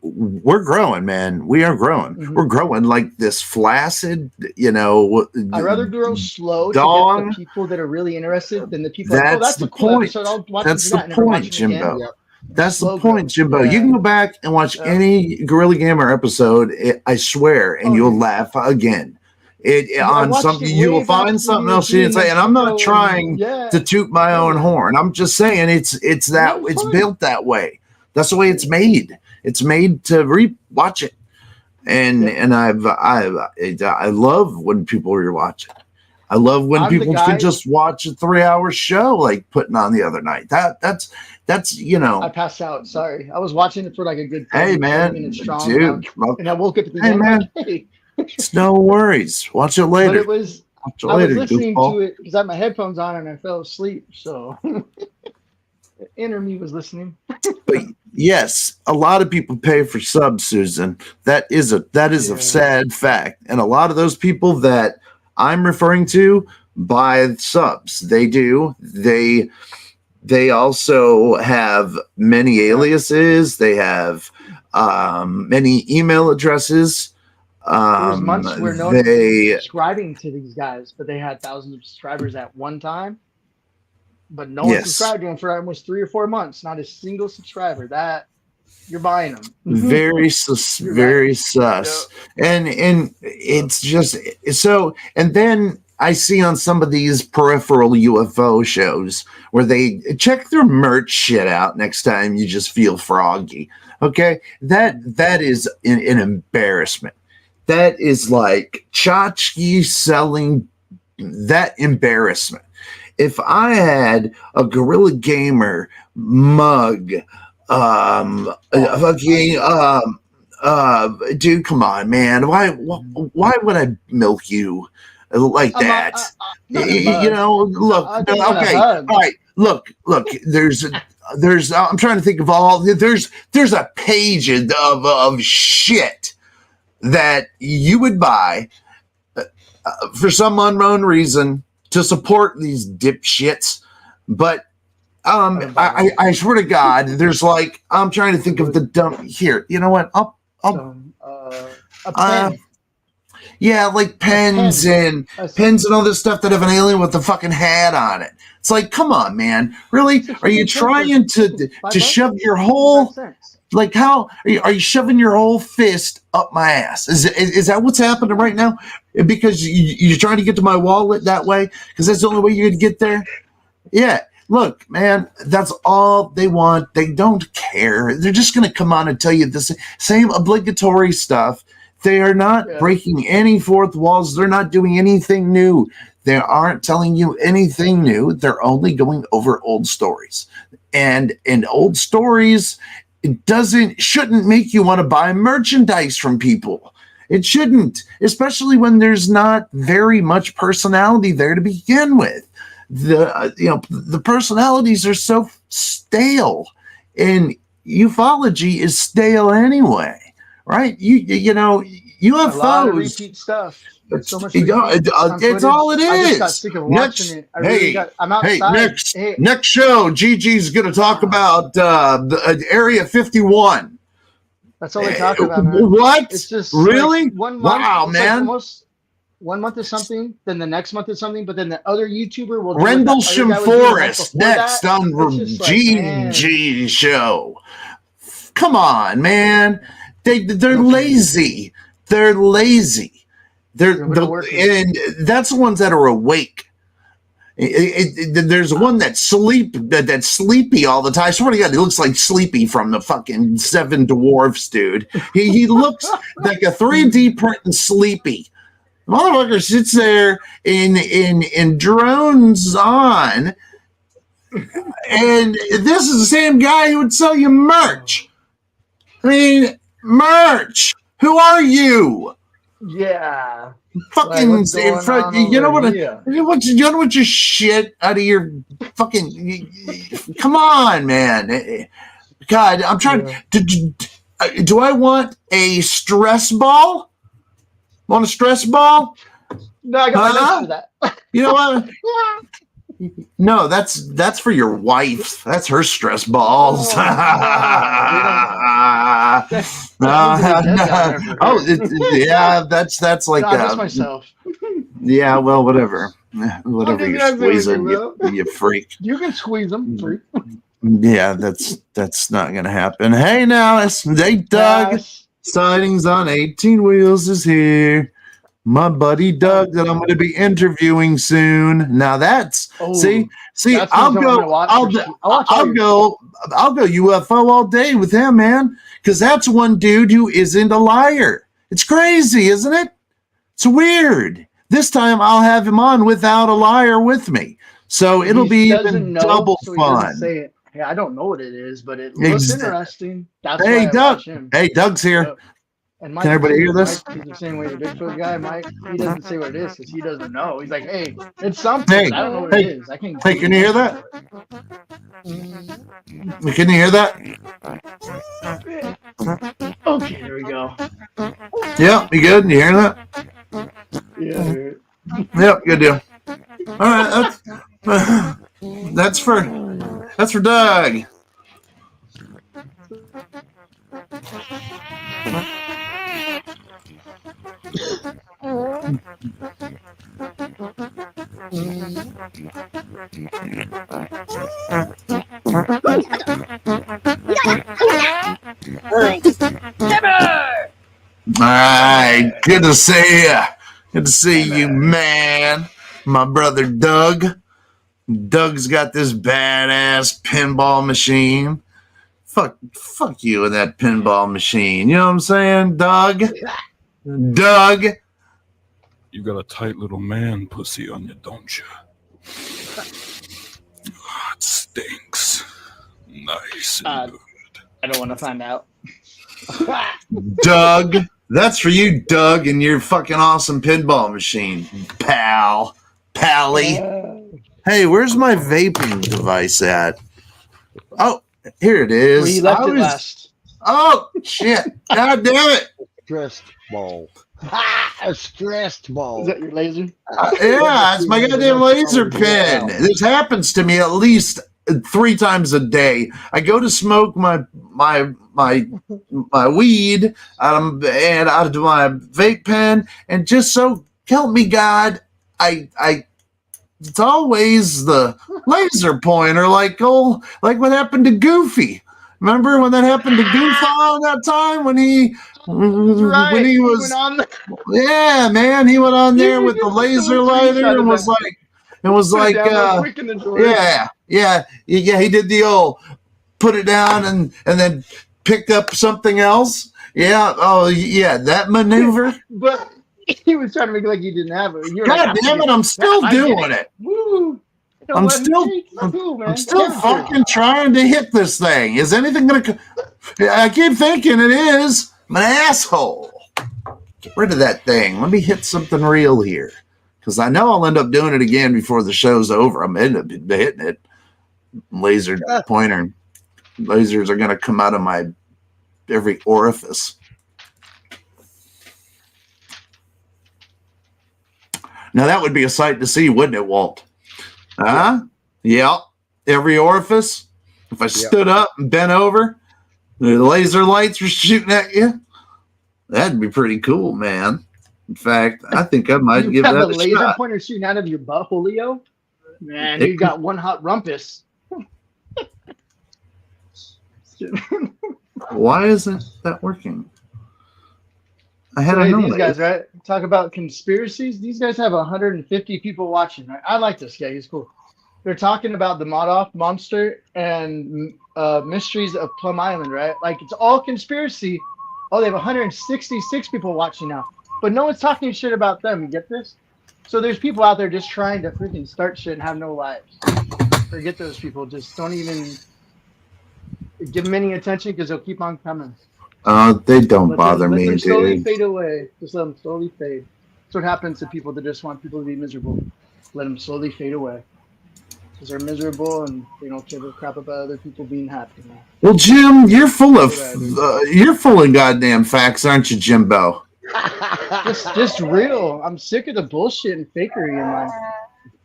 We're growing, man. We are growing. Mm-hmm. We're growing like this flaccid, you know. I'd rather grow slow to get the people that are really interested than the people. That's the point. I'll watch that's the point, Jimbo. Yep. That's the point, Jimbo. You can go back and watch any Guerrilla Gamer episode, I swear, and you'll laugh again. I on watched something it you will way back find when something you were else you didn't doing say. And I'm not Mexico trying yeah. to toot my own horn. I'm just saying it's No, it's fine. built that way. That's the way it's made. It's made to watch it. And I love when people rewatch it. I love when I'm the people guy- can just watch a 3-hour show like putting on the other night. That's I passed out. Sorry, I was watching it for like a good 30, hey man, 40 minutes strong, dude, and I woke up at the hey end. man, Like, hey. it's no worries. Watch it later. But it was. Watch it I later, was listening goofball. to it because I had my headphones on and I fell asleep. So the inner me was listening. But yes, a lot of people pay for subs, Susan. That is a sad fact. And a lot of those people that I'm referring to buy subs. They do. They also have many aliases. They have many email addresses. There was months where no one was they subscribing to these guys, but they had thousands of subscribers at one time. But no one Yes. subscribed to them for almost 3 or 4 months. Not a single subscriber. That you're buying them. very sus, You're very right. sus, and it's just so. And then I see on some of these peripheral UFO shows where they check their merch shit out next time you just feel froggy. Okay, that is an embarrassment. That is like tchotchke selling. That embarrassment. If I had a Gorilla Gamer mug, dude, come on, man. Why would I milk you like that? You know, look, okay, all right, look, there's I'm trying to think of all, there's a page of shit that you would buy for some unknown reason to support these dipshits, but I swear to God, there's like, I'm trying to think of the dumb here. You know what? I'll a pen. Yeah, like pens and all this stuff that have an alien with a fucking hat on it. It's like, come on, man. Really? Are you trying to shove your whole, like, how are you shoving your whole fist up my ass? Is that what's happening right now? Because you're trying to get to my wallet that way? Because that's the only way you could get there? Yeah. Look, man, that's all they want. They don't care. They're just going to come on and tell you the same obligatory stuff. They are not breaking any fourth walls. They're not doing anything new. They aren't telling you anything new. They're only going over old stories. And old stories shouldn't make you want to buy merchandise from people. It shouldn't, especially when there's not very much personality there to begin with. The personalities are so stale, and ufology is stale anyway, right? You know, UFOs. A lot of repeat stuff. It's so much. It's all it is. I just got sick of watching it. I'm outside. Next show, Gigi's going to talk about the Area 51. That's all they talk about, man. What? It's just really? like 1 month. Wow, man. Like 1 month is something, then the next month is something, but then the other YouTuber will Rendlesham Forest next on Gigi show. Come on, man. They're lazy. They're lazy. And that's the ones that are awake. There's one that's sleepy all the time. I swear to God, he looks like Sleepy from the fucking Seven Dwarfs, dude. He looks like a 3D print and Sleepy. Motherfucker sits there in drones on, and this is the same guy who would sell you merch. I mean, merch. Who are you? Yeah. Fucking, you know what? You know what? Your shit out of your fucking. Come on, man. God, I'm trying. Do I want a stress ball? Want a stress ball? No, I got my notes for that. You know what? No, that's for your wife. That's her stress balls. Yeah, that's like just myself. Yeah, well, whatever you're squeezing, you freak. You can squeeze them, freak. Yeah, that's not gonna happen. Hey, now, they dug. Sightings on 18 Wheels is here. my buddy Doug that I'm going to be interviewing soon. Now that's see, that's I'll what I'm go, gonna watch I'll, for- I'll go, I'll go UFO all day with him, man, because that's one dude who isn't a liar. It's crazy, isn't it? It's weird. This time I'll have him on without a liar with me, so it'll be even double so he fun. doesn't say it. Hey, I don't know what it is, but it looks interesting. That's Hey, why I Doug. watch him. Hey, Doug's here. Yep. And Mike, Can everybody hear this? Mike, he's the same way the Bigfoot guy. Mike, he doesn't say what it is because he doesn't know. He's like, hey, it's something. Hey, I don't know what it is. I can't. Hey, can you hear that? Can you hear that? Okay, there we go. Yeah, you good? You hear that? Yeah. Yep, good deal. All right, that's for Doug. All right, good to see you. Good to see you, man. My brother Doug. Doug's got this badass pinball machine. Fuck you and that pinball machine. You know what I'm saying, Doug? Doug. You got a tight little man pussy on you, don't you? Oh, it stinks. Nice. And good. I don't want to find out. Doug. That's for you, Doug, and your fucking awesome pinball machine, pal. Pally. Hey, where's my vaping device at? Oh, here it is. Where you left it last. Oh, shit. God damn it. Stressed ball. A stressed ball. Is that your laser? Yeah, it's my goddamn laser pen. This happens to me at least 3 times a day. I go to smoke my weed out of my vape pen, and just so help me God, I it's always the laser pointer, like what happened to Goofy. Remember when that happened to Goofy all that time when he was yeah, man, he went on there with the laser lighter and was like yeah, he did the old put it down and then pick up something else. Yeah, oh yeah, that maneuver. But he was trying to make it like you didn't have it. God damn it, I'm still doing it. Woo. I'm still fucking trying to hit this thing. Is anything gonna? I keep thinking it is. I'm an asshole. Get rid of that thing. Let me hit something real here, because I know I'll end up doing it again before the show's over. I'm end up hitting it. Laser pointer. Lasers are gonna come out of my every orifice. Now that would be a sight to see, wouldn't it, Walt? Huh? Yeah. Every orifice. If I stood up and bent over, the laser lights were shooting at you. That'd be pretty cool, man. In fact, I think I might give that a laser shot. Pointer shooting out of your butthole, Leo? Man, you got one hot rumpus. Why isn't that working? I had these guys, right? Talk about conspiracies. These guys have 150 people watching. Right? I like this guy. He's cool. They're talking about the Madoff monster and mysteries of Plum Island, right? Like, it's all conspiracy. Oh, they have 166 people watching now. But no one's talking shit about them. You get this? So there's people out there just trying to freaking start shit and have no lives. Forget those people. Just don't even give them any attention because they'll keep on coming. They don't bother me, let them slowly dude. fade away. Just let them slowly fade. That's what happens to people that just want people to be miserable. Let them slowly fade away. Because they're miserable and they don't give a crap about other people being happy. Well, Jim, you're full of goddamn facts, aren't you, Jimbo? just real. I'm sick of the bullshit and fakery in life.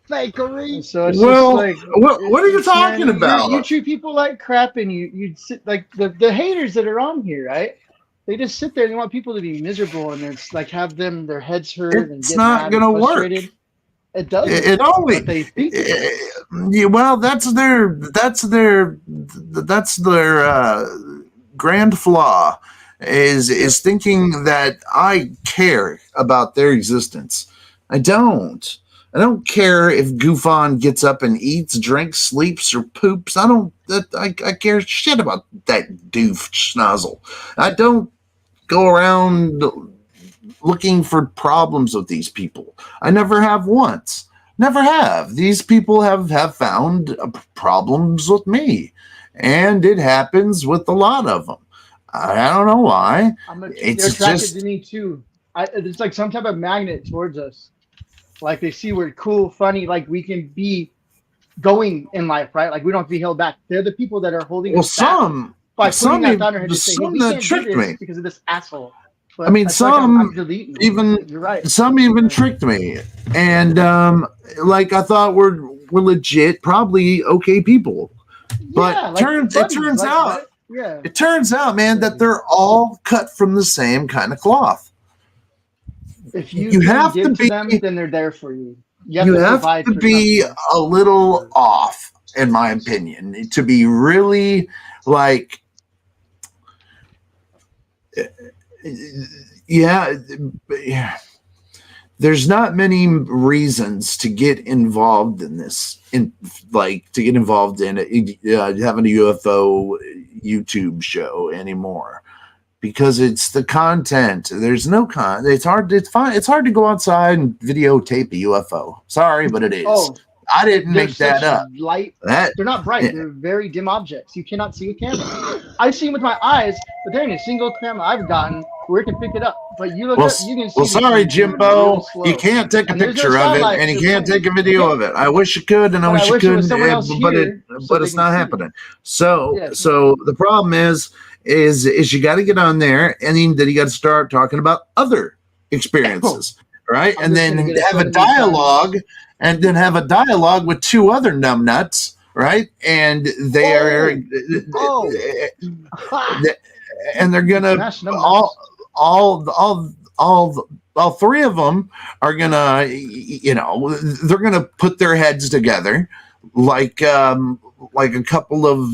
Fakery. So it's well, just like, what are you talking about? You treat people like crap, and you sit like the haters that are on here, right? They just sit there and they want people to be miserable, and it's like have them their heads hurt and It's get not mad gonna and work. frustrated. It doesn't. It only. But they think Yeah, well, that's their grand flaw, is thinking that I care about their existence. I don't. I don't care if Goofon gets up and eats, drinks, sleeps, or poops. I care shit about that doof schnozzle. I don't go around looking for problems with these people. I never have once. Never have. These people have found problems with me. And it happens with a lot of them. I don't know why. They're attracted to me too. It's like some type of magnet towards us. Like they see we're cool, funny, like we can be going in life, right? Like we don't have to be held back. They're the people that are holding us back by putting that thought in our head to say, hey, we can't do this because of this asshole. But I mean, some even you're right. Some even tricked me, and like I thought we're legit, probably okay people, but Yeah, like it turns like, out. right? Yeah. It turns out, man, that they're all cut from the same kind of cloth. If you have give to be, them, then they're there for you. You have to be a little off, in my opinion, to be really like, yeah. There's not many reasons to get involved in this, to get involved in having a UFO YouTube show anymore, because it's the content. There's no It's hard to go outside and videotape a UFO. Sorry, but it is. Oh, I didn't make that up. They're not bright. They're very dim objects. You cannot see a camera. I've seen with my eyes, but there ain't a single camera I've gotten where it can pick it up. But you look up, you can see. Well, sorry, Jimbo, you can't take a picture of it, and you can't take a video of it. I wish you could, and I wish you could, but it's not happening. So the problem is you got to get on there, and then you got to start talking about other experiences, right? And then have a dialogue. And then have a dialogue with two other numbnuts, right? And they are, and they're gonna all three of them are gonna, they're gonna put their heads together like a couple of,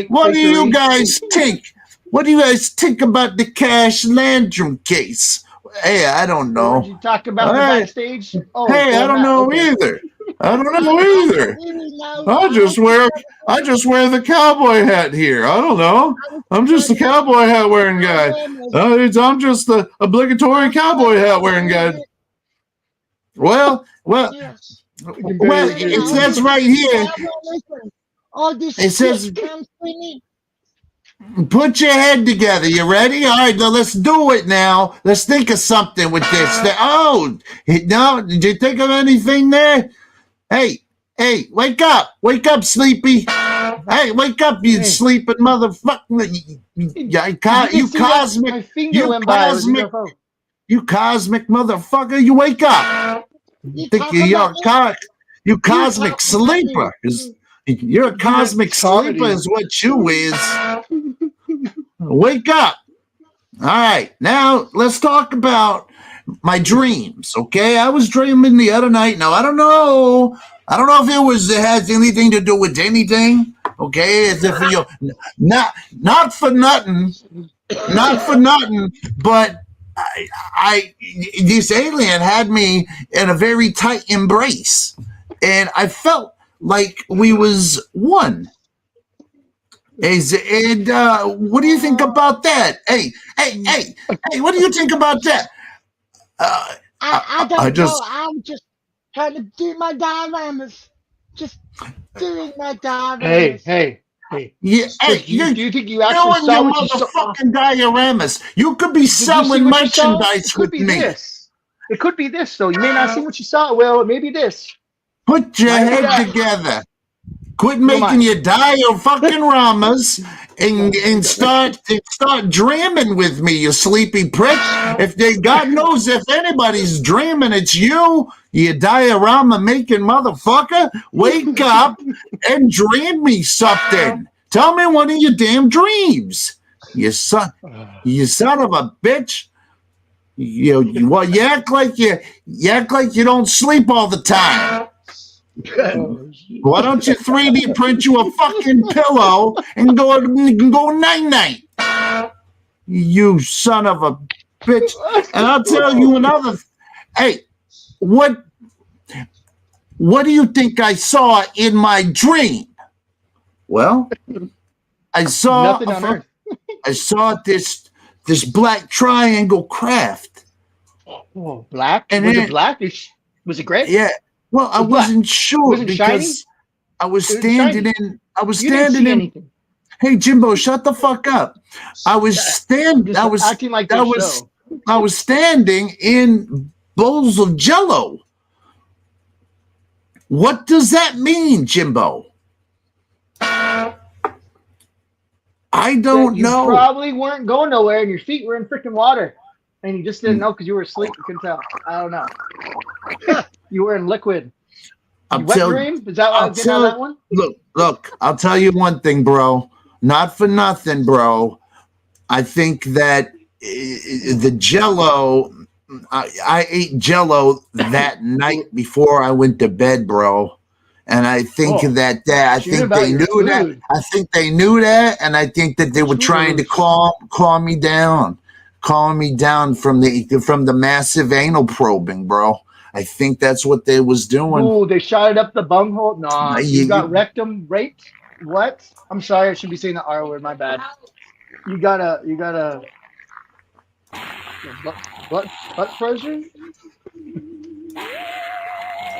what do you guys think? What do you guys think about the Cash Landrum case? Hey, I don't know. What did you talk about the backstage? I don't know either. I don't know either. I just wear the cowboy hat here. I don't know. I'm just the cowboy hat wearing guy. I'm just the obligatory cowboy hat wearing guy. Well, it says right here. It says. Put your head together. You ready? All right, now let's do it now. Let's think of something with this. No, did you think of anything there? Hey, wake up. Wake up, Sleepy. Hey, wake up, you sleeping motherfucker. You cosmic motherfucker. You wake up. You cosmic sleeper. You're a cosmic sleeper is what you is. Wake up. All right. Now let's talk about my dreams. Okay. I was dreaming the other night. Now I don't know if it has anything to do with anything. Okay. As if not for nothing, but this alien had me in a very tight embrace, and I felt like we was one. And what do you think about that? Hey, what do you think about that? I don't know. I'm just trying to do my dioramas. Just doing my dioramas. Hey. Yeah, do you think you actually saw what you saw? Motherfucking dioramas. You could be selling merchandise with me. It could be this, though. You may not see what you saw. Well, maybe this. Put your head together. Quit making your dioramas and start dreaming with me, you sleepy prick. God knows if anybody's dreaming, it's you diorama making motherfucker. Wake up and dream me something. Tell me one of your damn dreams. You son of a bitch. You act like you don't sleep all the time. Oh, shit. Why don't you 3D print you a fucking pillow and go night night? You son of a bitch! And I'll tell you another. Hey, what do you think I saw in my dream? Well, I saw Nothing on Earth. I saw this black triangle craft. Oh, black? And was then- it black? Was it gray? Yeah. Well, I Was black. wasn't sure Was it shiny? because I was It was standing shiny. in. I was You didn't standing see in. anything. Hey, Jimbo, shut the fuck up. I was standing. Just I was acting like I this was show. I was standing in bowls of Jello. What does that mean, Jimbo? I don't You know. probably weren't going nowhere and your feet were in freaking water. And you just didn't know because you were asleep. You couldn't tell. I don't know. You were in liquid. I'll Wet tell- dream? Is that why I'll I getting on tell- that one? Look, I'll tell you one thing, bro. Not for nothing, bro. I think that the Jello, I ate Jello that night before I went to bed, bro. And I think Oh, I shit think about they your knew that. food. I think they knew that, and I think that they were trying to calm me down from the massive anal probing, bro. I think that's what they was doing. Oh, they shot it up the bunghole? Nah, you you- got rectum raped? What? I'm sorry, I should be saying the R word, my bad. You got a butt pressure?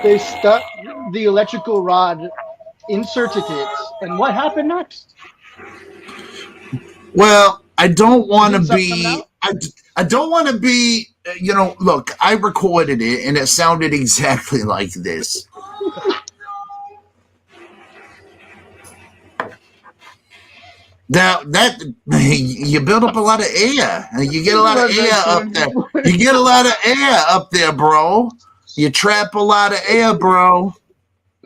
They stuck the electrical rod, inserted it, and what happened next? Well, I don't want to Did something come be. out? I don't want to be. Look, I recorded it, and it sounded exactly like this. Now that you build up a lot of air, you get a lot of air up there. You get a lot of air up there, bro. You trap a lot of air, bro.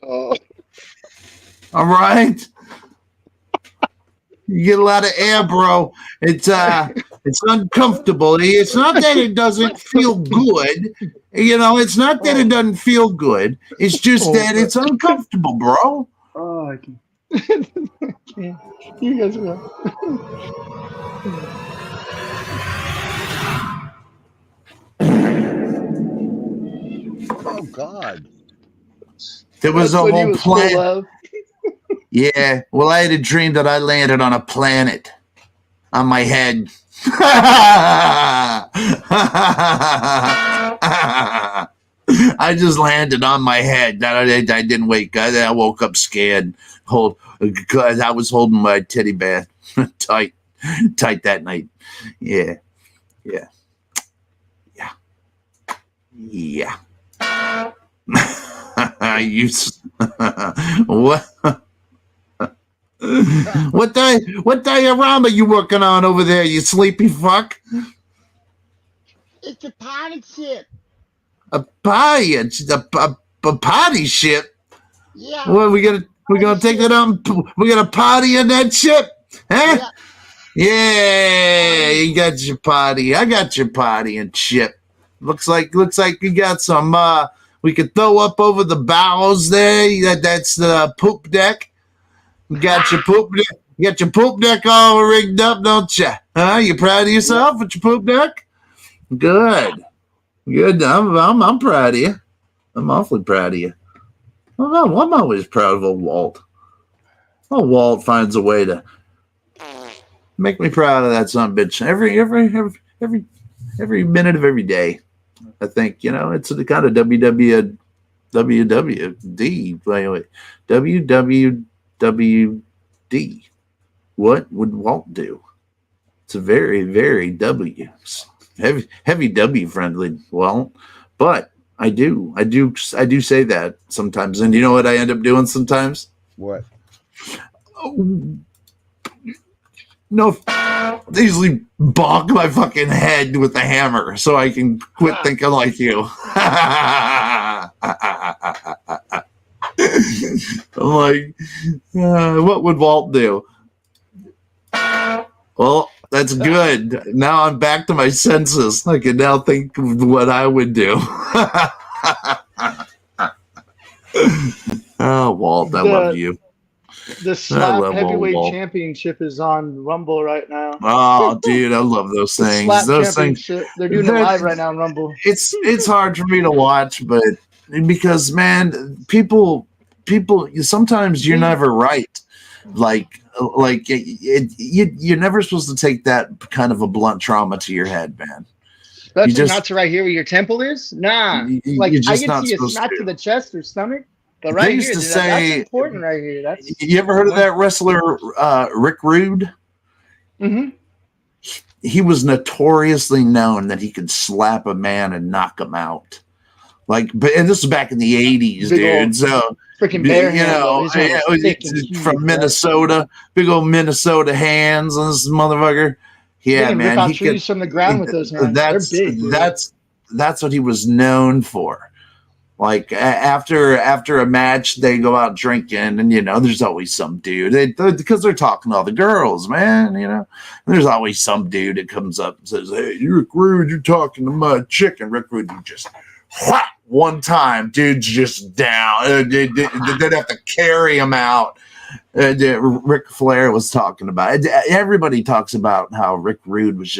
Oh, All right. You get a lot of air, bro. It's uncomfortable. It's not that it doesn't feel good. It's not that it doesn't feel good. It's just that it's uncomfortable, bro. oh, I can't. I can't. You guys are. Oh God. There was That's a what he whole was full plan. of. Yeah. Well, I had a dream that I landed on a planet on my head. I just landed on my head. I didn't wake up. I woke up scared. Because I was holding my teddy bear tight that night. Yeah. What? What diorama you working on over there, you sleepy fuck? It's a pirate ship. A pie? It's a potty ship? Yeah. What, we gonna take that out? We gonna potty in that ship? Huh? Yeah, you got your potty. I got your potty and ship. Looks like you got some. We could throw up over the bows there. That's the poop deck. You got your poop deck. You got your poop deck all rigged up, don't you? Huh? You proud of yourself with your poop deck? Good. I'm proud of you. I'm awfully proud of you. I'm always proud of old Walt. Oh, Walt finds a way to make me proud of that son of a bitch every minute of every day. I think, it's the kind of WWD, by the way. WWWD. What would Walt do? It's a very, very heavy W friendly Walt. But I do say that sometimes. And you know what I end up doing sometimes? What? No, I usually bonk my fucking head with a hammer so I can quit thinking like you. I'm like, what would Walt do? Well, that's good. Now I'm back to my senses. I can now think of what I would do. Oh, Walt, I love you. The I slap love heavyweight Walt. championship is on Rumble right now. Oh, dude, I love those The things. slap Those things. championship. They're doing it live right now on Rumble. It's hard for me to watch, but because man, people, sometimes you're never right. You're never supposed to take that kind of a blunt trauma to your head, man. Especially not to right here where your temple is. Nah, like I can see a smack to the chest or stomach, but right here, that's important right here. That's. You ever heard of that wrestler Rick Rude? Mm-hmm. He was notoriously known that he could slap a man and knock him out. And this was back in the 80s, dude. So freaking bare from Minnesota, big old Minnesota hands on this motherfucker. Yeah, man, rip out trees from the ground with those hands. They're big. That's what he was known for. Like after a match, they go out drinking, and there's always some dude because they're talking to all the girls, man. And there's always some dude that comes up and says, "Hey, Rick Rude, you're talking to my chick," and Rick Rude just whack one time, dude's just down. They'd have to carry him out. Ric Flair was talking about it. Everybody talks about how Rick Rude was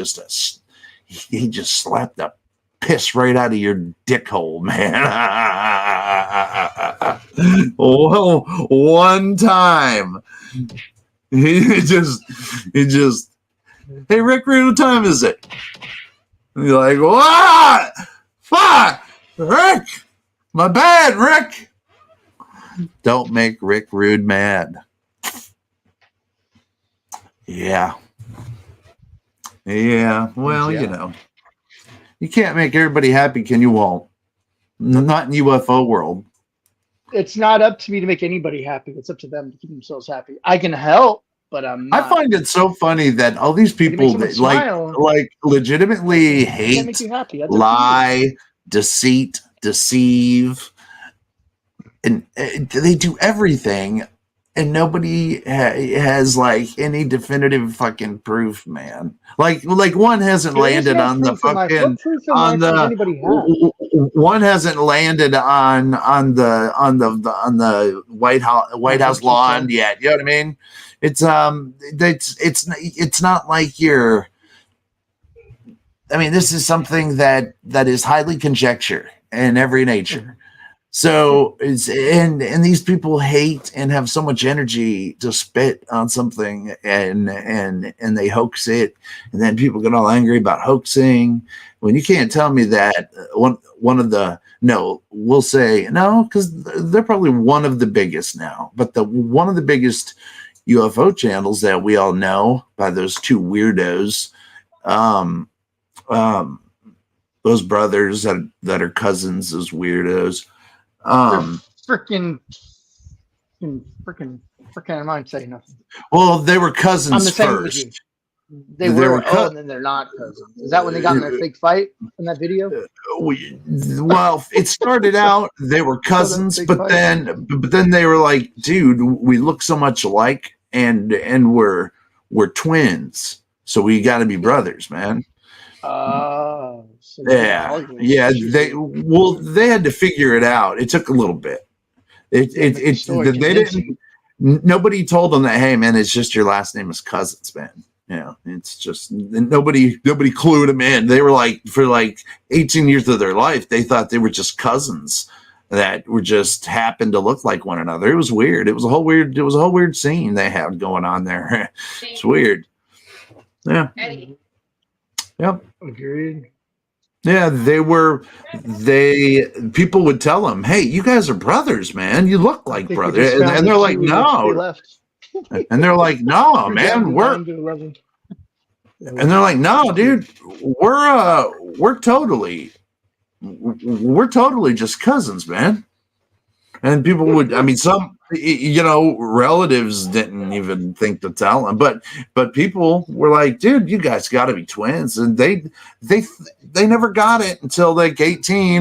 he just slapped the piss right out of your dick hole, man. Well, one time he just hey, Rick Rude, what time is it? And you're like, what? Fuck, Rick, my bad, Rick. Don't make Rick Rude mad. Yeah. Well, you can't make everybody happy, can you, Walt? Not in UFO world. It's not up to me to make anybody happy. It's up to them to keep themselves happy. I can help, but I'm not. I find it so funny that all these people that like legitimately hate, lie, deceit, deceive, and they do everything, and nobody has like any definitive fucking proof, man. Like one hasn't landed on the fucking one hasn't landed on the White House lawn yet. You know what I mean? It's not like you're. I mean, this is something that is highly conjecture in every nature. So and these people hate and have so much energy to spit on something and they hoax it, and then people get all angry about hoaxing when you can't tell me that one of the we'll say no, because they're probably one of the biggest now, but one of the biggest UFO channels that we all know by those two weirdos, those brothers that are cousins, those weirdos. Freaking, I'm not saying nothing. Well, they were cousins I'm the same first. with you. They were and then they're not cousins. Is that when they got in their fake fight in that video? Well, it started out they were cousins, but then they were like, dude, we look so much alike, and we're twins, so we got to be brothers, man. They had to figure it out. It took a little bit. They didn't. Nobody told them that. Hey, man, it's just your last name is Cousins, man. It's just nobody clued them in. They were like, for like 18 years of their life, they thought they were just cousins that were just happened to look like one another. It was weird. It was a whole weird scene they had going on there. It's weird. Yeah. Yep. Agreed. Yeah, people would tell them, hey, you guys are brothers, man. You look like brothers. And they're like, no. And they're like, no, man, and they're like, no, dude, we're totally just cousins, man. And people would, I mean, some, relatives didn't even think to tell them, but people were like, dude, you guys got to be twins. And they never got it until like 18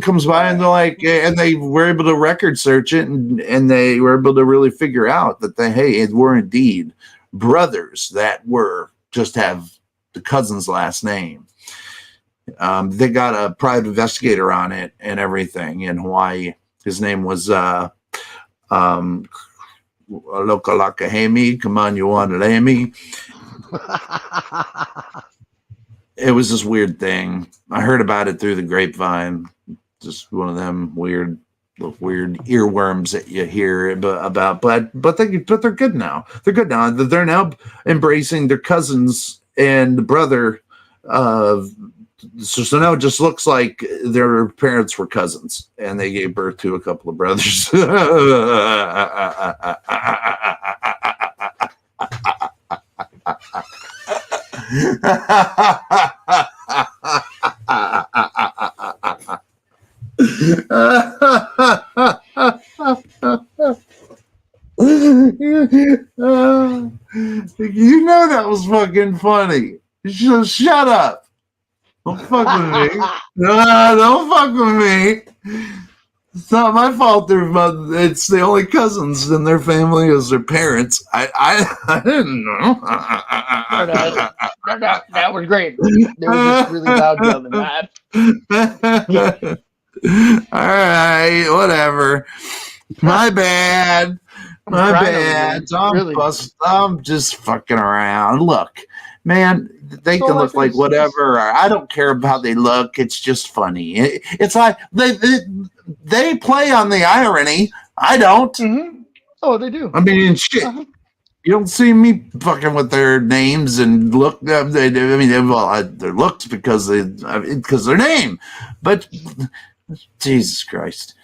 comes by, and they're like, and they were able to record search it, and they were able to really figure out that we're indeed brothers that were just have the cousin's last name. They got a private investigator on it and everything in Hawaii. His name was Lokalakahemi. Come on, you want to lay me? It was this weird thing. I heard about it through the grapevine. Just one of them weird earworms that you hear about. But they're good now. They're good now. They're now embracing their cousins and the brother. So now it just looks like their parents were cousins, and they gave birth to a couple of brothers. You know that was fucking funny. Shut up. Don't fuck with me. No, don't fuck with me. It's not my fault. It's the only cousins in their family as their parents. I didn't know. That was great. There was this really loud dub in that. All right, whatever. My bad. My bad. I'm just fucking around. Look, man, they can look like whatever. I don't care about how they look. It's just funny. It's like they play on the irony. I don't. Mm-hmm. Oh, they do. I mean, shit. Uh-huh. You don't see me fucking with their names and look. Their looks because their name, but Jesus Christ,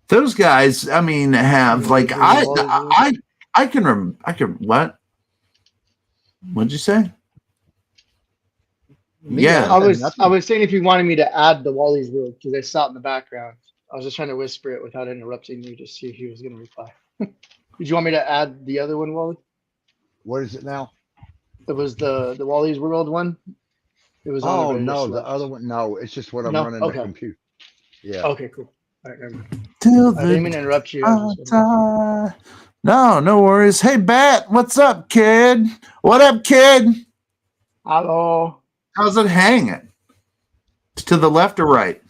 those guys. I mean, have like I can what? What'd you say? Yeah, I was saying if you wanted me to add the Wally's World because I saw it in the background. I was just trying to whisper it without interrupting you to see if he was going to reply. Did you want me to add the other one, Wally? What is it now? It was the Wally's World one. It was. Oh no, the other one. No, it's just what I'm running the computer. Yeah. Okay, cool. All right, never mind. I didn't mean to interrupt you. No worries. Hey, Bat, what's up, kid? What up, kid? Hello. How's it hanging? To the left or right?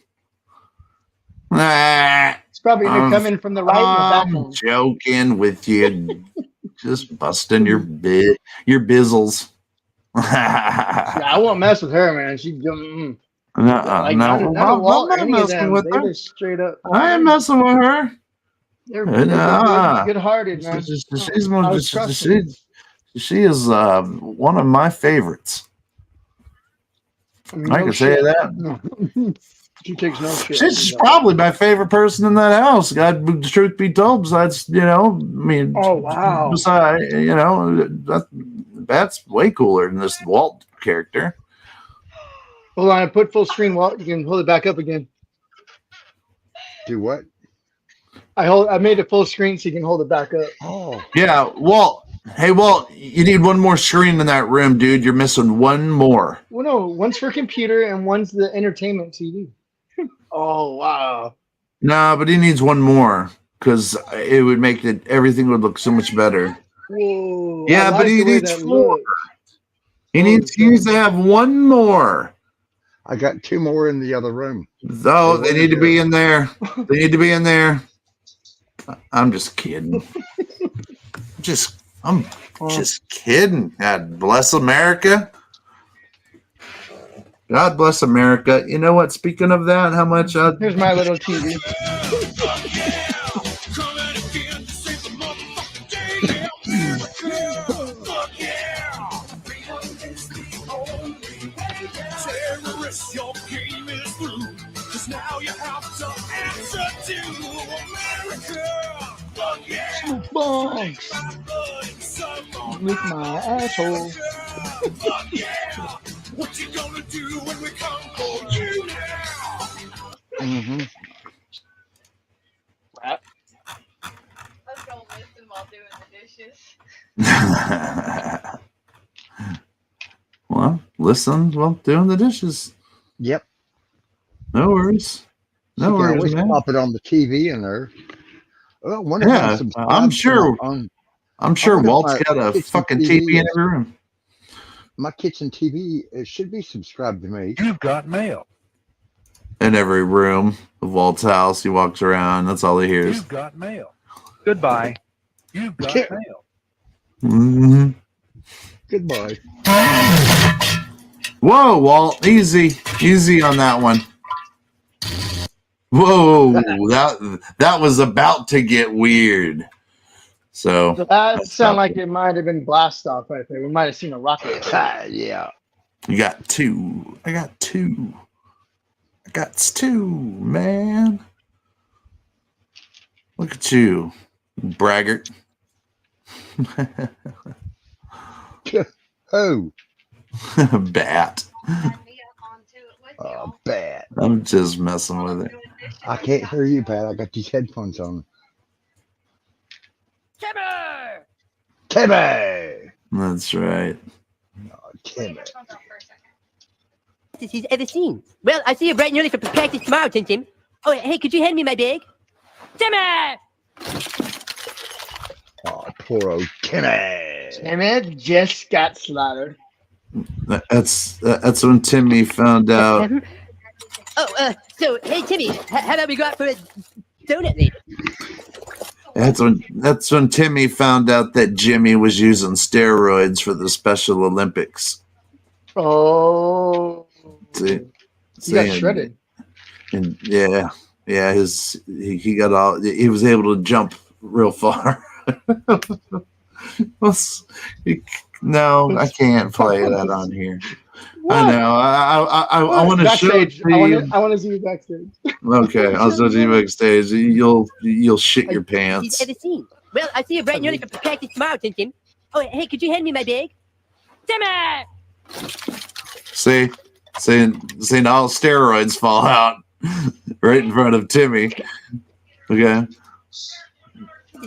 It's probably either coming from the right or the back. I'm joking with you. Just busting your bizzles. Yeah, I won't mess with her, man. She's no, I'm not messing with her. Straight up. I ain't messing with her. They're good-hearted, man. She is one of my favorites. I can say that. She takes no shit. She's probably my favorite person in that house. God, truth be told, besides, I mean, oh wow, besides, that's way cooler than this Walt character. Hold on, I put full screen, Walt. You can hold it back up again. Do what? I made it full screen so you can hold it back up. Oh yeah, Walt. Hey, Walt, you need one more screen in that room, dude. You're missing one more. Well, no, one's for computer and one's the entertainment TV. Oh, wow. Nah, but he needs one more because it would make everything would look so much better. Whoa, yeah, but he needs four. He needs to have one more. I got two more in the other room. Oh, they need to be in there. They need to be in there. I'm just kidding. I'm just kidding. God bless America. God bless America. You know what? Speaking of that, how much? Here's my little TV. Your game is through. 'Cause now you have to answer to America. Fuck yeah. Bonks. With my asshole. Fuck yeah. What you gonna do when we come for you now? Mm-hmm. Rap. Let's go listen while doing the dishes. Well, listen while doing the dishes. Yep. No worries. No worries, man. Pop it on the TV in there. Well, yeah, I'm sure. I'm sure Walt's got a fucking TV in every room. My kitchen TV, it should be subscribed to me. You've got mail. in every room of Walt's house. He walks around. That's all he hears. You've got mail. Goodbye. You've got mail. Mm-hmm. Goodbye. Whoa, Walt. Easy on that one. Whoa, that was about to get weird. So That sounded like it might have been blast off right there. We might have seen a rocket. Yeah. you got two. I got two. Man. Look at you, braggart. Oh. Bat. Oh, bad. I'm just messing with it. I can't hear you, Pat. I got these headphones on. Timmy! That's right. Oh, Timmy. He's ever seen. Well, I see you're bright and early for practice tomorrow, Tim Tim. Oh, hey, could you hand me my bag? Timmy! Oh, poor old Timmy. Timmy just got slaughtered. That's when Timmy found out. So, hey, Timmy, how about we go out for a donut later? That's when Timmy found out that Jimmy was using steroids for the Special Olympics. Oh. See, He got shredded. And yeah, he got all. He was able to jump real far. No, I can't play that on here. What? I know. I want to show it to you. I want to see you backstage. Okay, I'll show you backstage. You'll shit your pants. He's ever seen. Well, I see you're bright and early for practice tomorrow, Tim Tim. Oh, hey, could you hand me my bag? Timmy! See, all steroids fall out right in front of Timmy. Okay.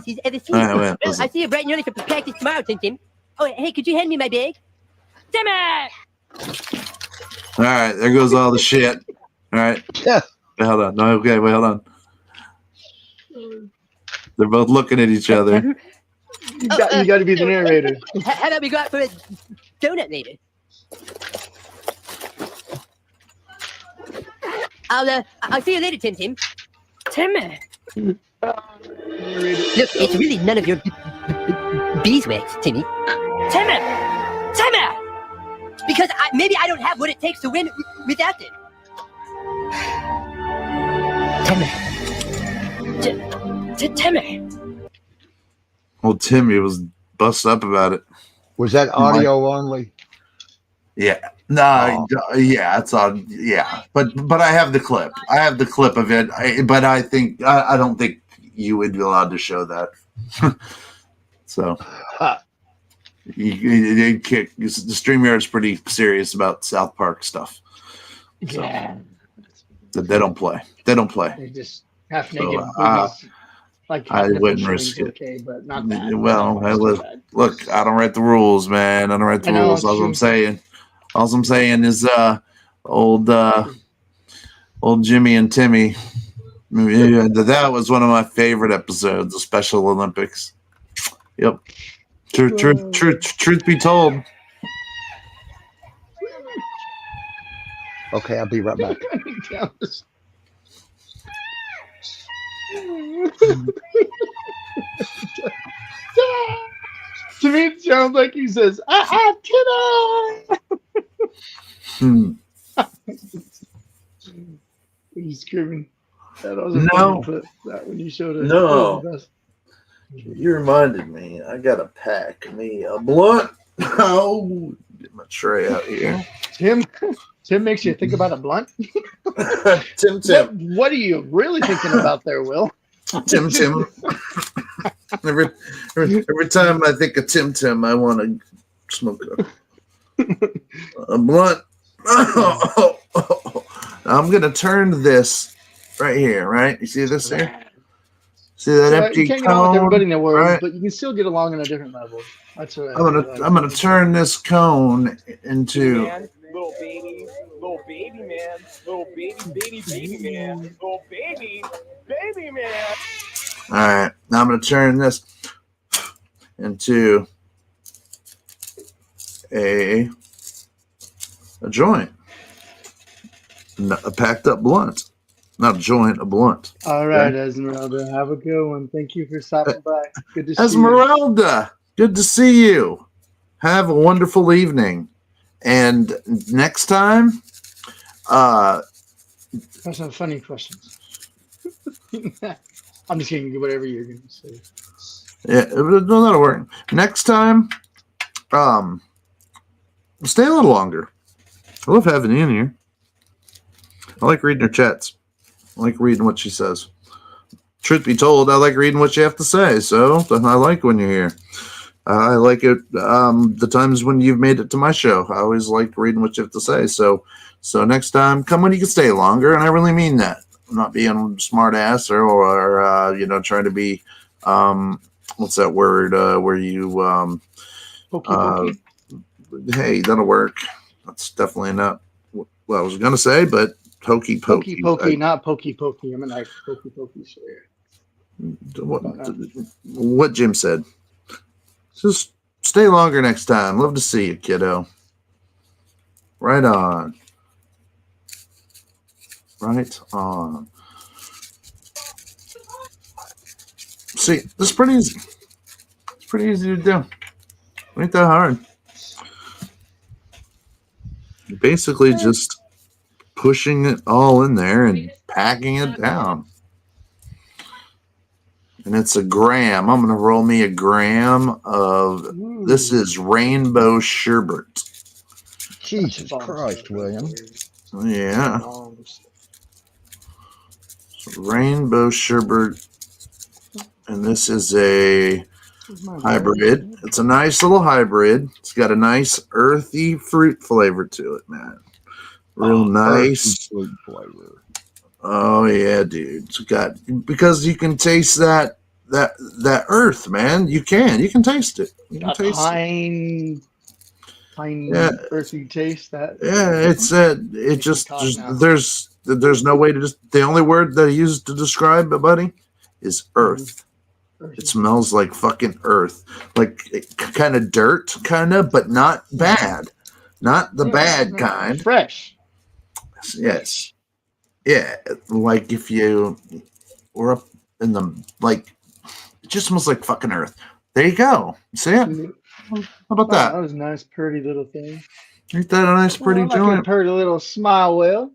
He's ever seen. All right, Well, listen. I see you're bright and early for practice tomorrow, Tim Tim. Oh, hey, could you hand me my bag? Timmy! All right, there goes all the shit. All right. Yeah. Wait, hold on. No, okay, wait, hold on. They're both looking at each other. You got to be the narrator. How about we go out for a donut later? I'll see you later, Tim Tim. Timmy! Look, it's really none of your beeswax, Timmy. Timmy! Because maybe I don't have what it takes to win without them. Timmy. Well, Timmy was busted up about it. Was that audio only? Yeah. No, yeah, it's on. Yeah, but I have the clip. I have the clip of it. But I think I don't think you would be allowed to show that. So, the StreamYard's pretty serious about South Park stuff. So, Yeah. they don't play. They don't play. They just half naked. So, like I wouldn't risk it. okay, but not bad. Well, Not so bad. look, I don't write the rules, man. I don't write the I know, rules. All I'm saying is, old Jimmy and Timmy. That was one of my favorite episodes of Special Olympics. Yep. Truth be told. Okay, I'll be right back. To me, it sounds like he says, He's screaming. That was a funny clip, that when you showed it. No. You reminded me. I got to pack me a blunt. Oh, get my tray out here. Tim makes you think about a blunt. Tim. What are you really thinking about there, Will? Tim. Every time I think of Tim, I want to smoke a blunt. I'm gonna turn this right here. Right? You see this here? See that empty you can't get along with everybody in the world, right? but you can still get along on a different level. That's what I'm gonna turn this cone into. Little baby man, little baby man, little baby man. All right, now I'm gonna turn this into a joint. A packed up blunt. Not a joint, a blunt. All right, Esmeralda. Have a good one. Thank you for stopping by. Good to see you. Esmeralda, good to see you. Have a wonderful evening. And next time, Have some funny questions. I'm just kidding. Whatever you're going to say. yeah, no, that'll work. Next time, stay a little longer. I love having you in here. I like reading her chats. I like reading what she says. Truth be told, I like reading what you have to say. So I like when you're here. I like it. The times when you've made it to my show, I always like reading what you have to say. So next time, come when you can stay longer, and I really mean that. I'm not being smart ass or trying to be what's that word where you Pokey. hey, that'll work. That's definitely not what I was gonna say, but hokey pokey. Not pokey. I mean like pokey. So what Jim said. Just stay longer next time. Love to see you, kiddo. Right on. Right on. See, this is pretty easy. It's pretty easy to do. It ain't that hard. You're basically just pushing it all in there and packing it down. And it's a gram. I'm going to roll me a gram of, this is rainbow sherbet. Jesus Christ, William. Yeah. So rainbow sherbet. And this is a hybrid. It's a nice little hybrid. It's got a nice earthy fruit flavor to it, man. Real nice. Fruit flavor. Oh yeah, dude. It's got, because you can taste that earth, man. You can taste it. You can taste it. Fine earthy taste. That there's no way to just, the only word that he used to describe it, buddy, is earth. It smells like fucking earth, like kind of dirt, but not bad, not the bad kind. Fresh. Yes. Yeah, like if you were up in the, like, it just smells like fucking earth. There you go. See it? How about that? That was a nice, pretty little thing. Ain't that a nice, pretty joint? A pretty little smile, Will.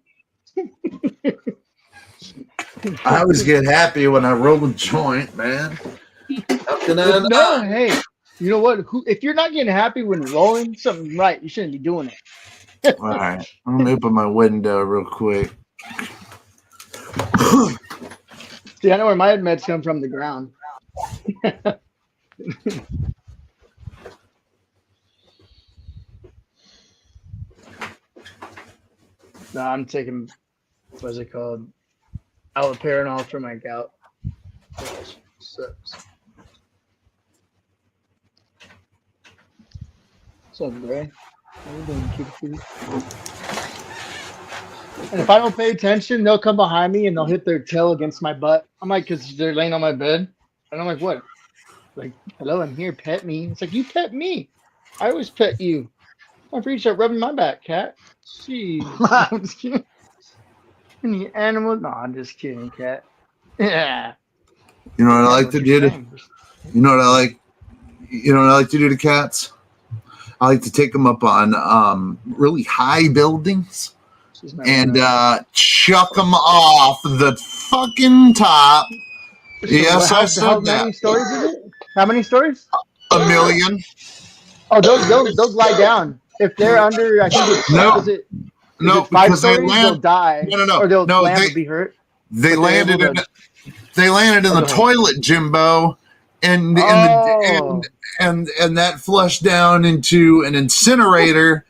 I always get happy when I roll a joint, man. How can I not? No, hey, you know what? If you're not getting happy when rolling, something's right. You shouldn't be doing it. All right, I'm gonna open my window real quick. See, I know where my meds come from, the ground. No, I'm taking, what's it called? Allopurinol for my gout. Sucks. What's up, Gray? How you doing, cutie? And if I don't pay attention, they'll come behind me and they'll hit their tail against my butt. I'm like, because they're laying on my bed. And I'm like, what? Like, hello, I'm here, pet me. It's like, you pet me. I always pet you. Time for you to start rubbing my back, cat. Jeez. I'm just kidding. Any animal? No, I'm just kidding, cat. Yeah. You know what I like to do to, you know what I like to do to cats? I like to take them up on really high buildings and chuck them off the fucking top. So yes, I said that. How many stories is it? How many stories? A million. Oh, they'll glide down. If they're under, I think it's because they land, they'll die. No. Or they'll land and be hurt. They landed in the toilet, Jimbo, and that flushed down into an incinerator.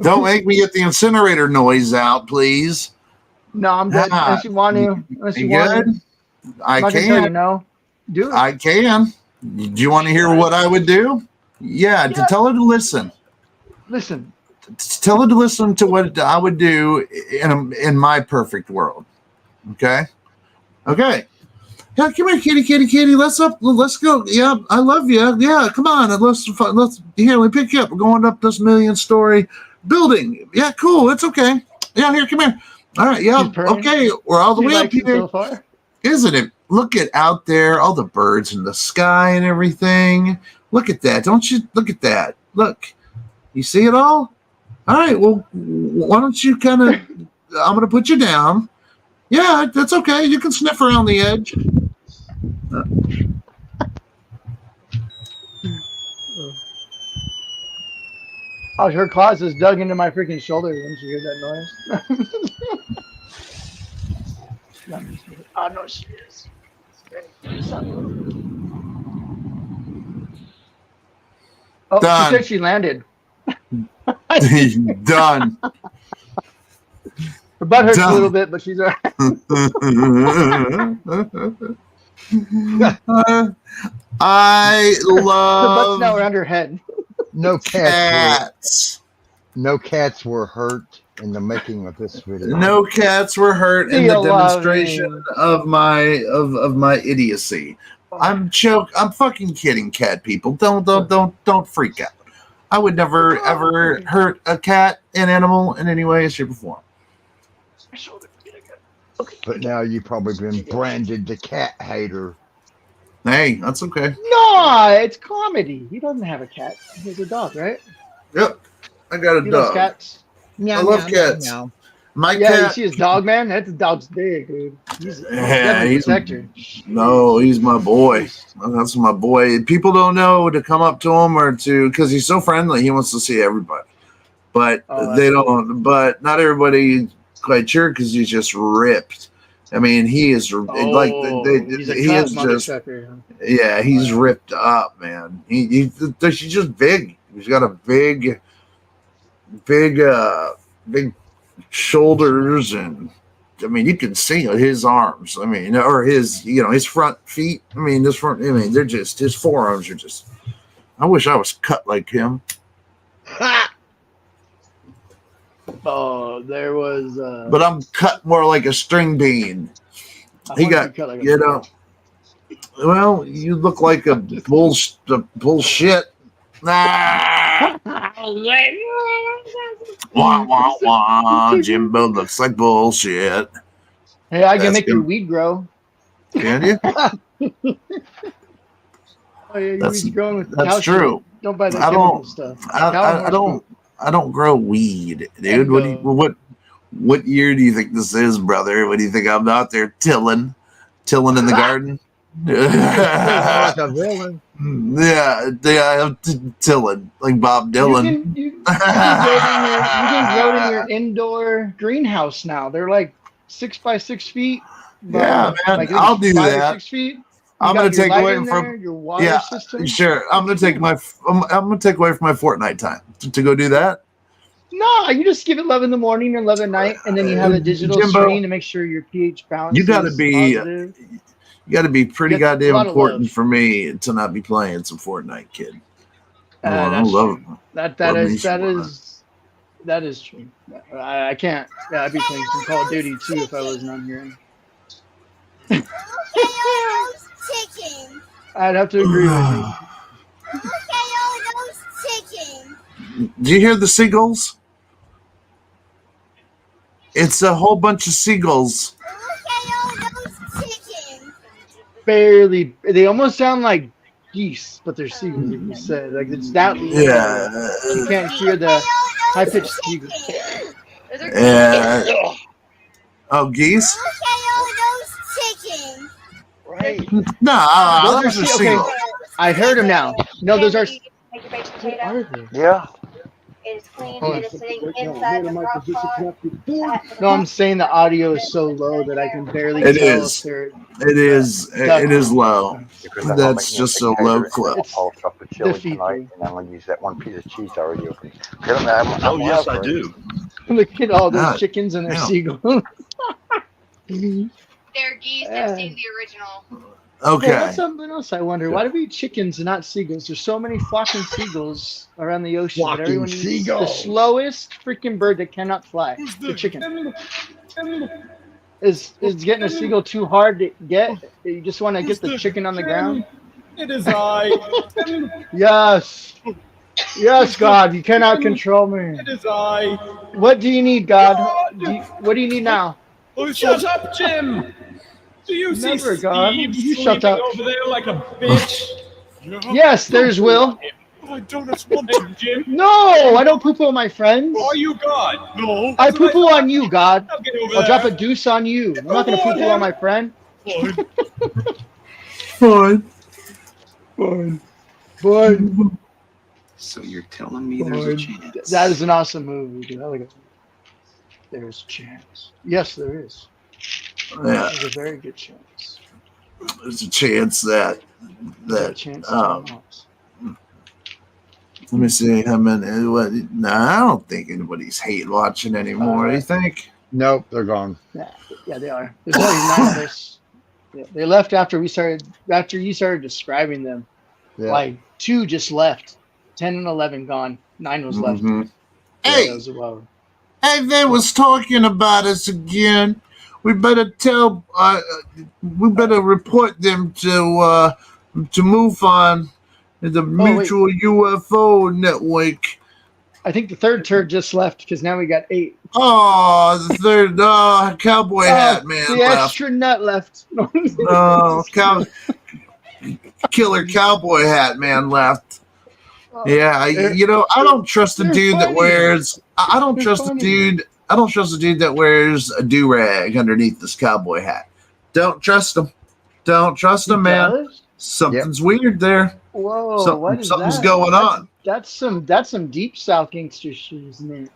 Don't make me get the incinerator noise out, please. No, I'm good. Unless you want to. Unless you good? I can. No. Do it. I can. Do you want to hear what I would do? Yeah, to tell her to listen. Listen. Tell her to listen to what I would do in my perfect world. Okay. Yeah, come here, kitty. Let's go. Yeah, I love you. Yeah, come on. Let's here. Let me pick you up. We're going up this 1,000,000-story building. Yeah, cool. It's okay. Yeah, here, come here. All right, yeah, okay, we're all the way up here. So far. Isn't it? Look at out there, all the birds in the sky and everything. Look at that. Don't you look at that? Look. You see it all? All right, well, why don't you kind of, I'm going to put you down. Yeah, that's okay. You can sniff around the edge. Oh, her claws is dug into my freaking shoulder. Didn't you hear that noise? Oh, no, she is. Oh, Done. she said she landed. Done. Her butt hurts a little bit, but she's all right. I love. Her butt's now around her head. No cats. No cats were hurt in the making of this video. No cats were hurt in the demonstration of my idiocy. I'm fucking kidding, cat people. Don't freak out. I would never ever hurt a cat, an animal, in any way, shape, or form. But now you've probably been branded the cat hater. Hey, that's okay. No, it's comedy. He doesn't have a cat. He has a dog, right? Yep, I got a He dog. loves cats. I love cats. My Yeah, cat. you see his dog, man? That dog's big, dude. He's a protector. No, he's my boy. That's my boy. People don't know to come up to him or to, because he's so friendly. He wants to see everybody, but they don't. But not everybody quite sure because he's just ripped. I mean, he is like he is just yeah. He's ripped up, man. He's just big. He's got a big shoulders, and I mean you can see his arms. I mean, or his his front feet. I mean, they're just, his forearms are just. I wish I was cut like him. Oh, there was. But I'm cut more like a string bean. He got like well, you look like a bullshit. Nah. Wah, wah, wah. Jimbo looks like bullshit. Hey, I can make your weed grow. Can you? Oh yeah, your weed's growing with that's true. Shit. Don't buy the chemical stuff. I don't grow weed, dude. What year do you think this is, brother? What do you think I'm out there tilling in the garden? Yeah, I'm tilling like Bob Dylan. You can grow it in your indoor greenhouse now. They're like 6 by 6 feet. Yeah, man, like I'll do that. 6 feet. I'm gonna take away from your water system. Sure. I'm gonna take away from my Fortnite time to go do that. No, you just give it love in the morning and love at night, and then you have a digital screen to make sure your pH balance. You gotta be pretty goddamn important for me to not be playing some Fortnite, kid. I love it. That is true. I can't. Yeah, I'd be playing some Call of Duty too if I wasn't on here. I'd have to agree with you. Do you hear the seagulls? It's a whole bunch of seagulls. Barely. They almost sound like geese, but they're seagulls. Like you said, like it's that. Yeah. You can't hear the high pitched seagulls. Yeah. Oh, geese. Right. No, those are seagulls. I heard them now. No, those are. What are they? Yeah. It's clean. It is sitting inside the rock pod. No, I'm saying the audio is so low that I can barely It tell is. if they're. It is low. That's just a low clip. I'll chop the chili tonight, and I'm going to use that one piece of cheese already opened. Oh, yes, I do. Look at all those chickens and their seagulls. They're geese. They've seen the original. Okay. Hey, that's something else I wonder. Why do we eat chickens and not seagulls? There's so many flocking seagulls around the ocean. But everyone eats the slowest freaking bird that cannot fly. The chicken. Is getting a seagull too hard to get? You just want to get the chicken on the ground? It is I. Yes. Yes, God, you cannot control me. It is I. What do you need, God? What do you need now? Oh, shut up, Jim. Do you see Never, God. Steve You shut sleeping up. over there like a bitch? Yes, there's Will. I don't want him, Jim. No, I don't poo-poo on my friends. Are you God? No. I poo-poo on you, God. I'll get over I'll drop a there. deuce on you. I'm not gonna poo-poo on my friend. Fine. Fine. So you're telling me there's a chance? That is an awesome movie, dude. I like it. There's a chance. Yes, there is. Yeah. There's a very good chance. There's a chance that There's a chance let me see how many. What? No, I don't think anybody's hate watching anymore. You think? Nope, they're gone. Yeah, they are. There's only 9 of us. Yeah, they left after we started. After you started describing them, Yeah. like 2 just left. 10 and 11 gone. 9 was left. Mhm. Yeah, Hey, that was well. hey, they was talking about us again. We better tell. We better report them to MUFON, the Mutual UFO Network. I think the third turd just left because now we got 8. Oh, the third cowboy hat man The left. extra nut left. Oh, killer cowboy hat man left. Yeah, I don't trust a dude that wears. I don't trust a dude. I don't trust a dude that wears a do-rag underneath this cowboy hat. Don't trust him. Don't trust him, man. Something's weird there. Whoa, what is something's that? going on. That's some deep South gangster shoes, man.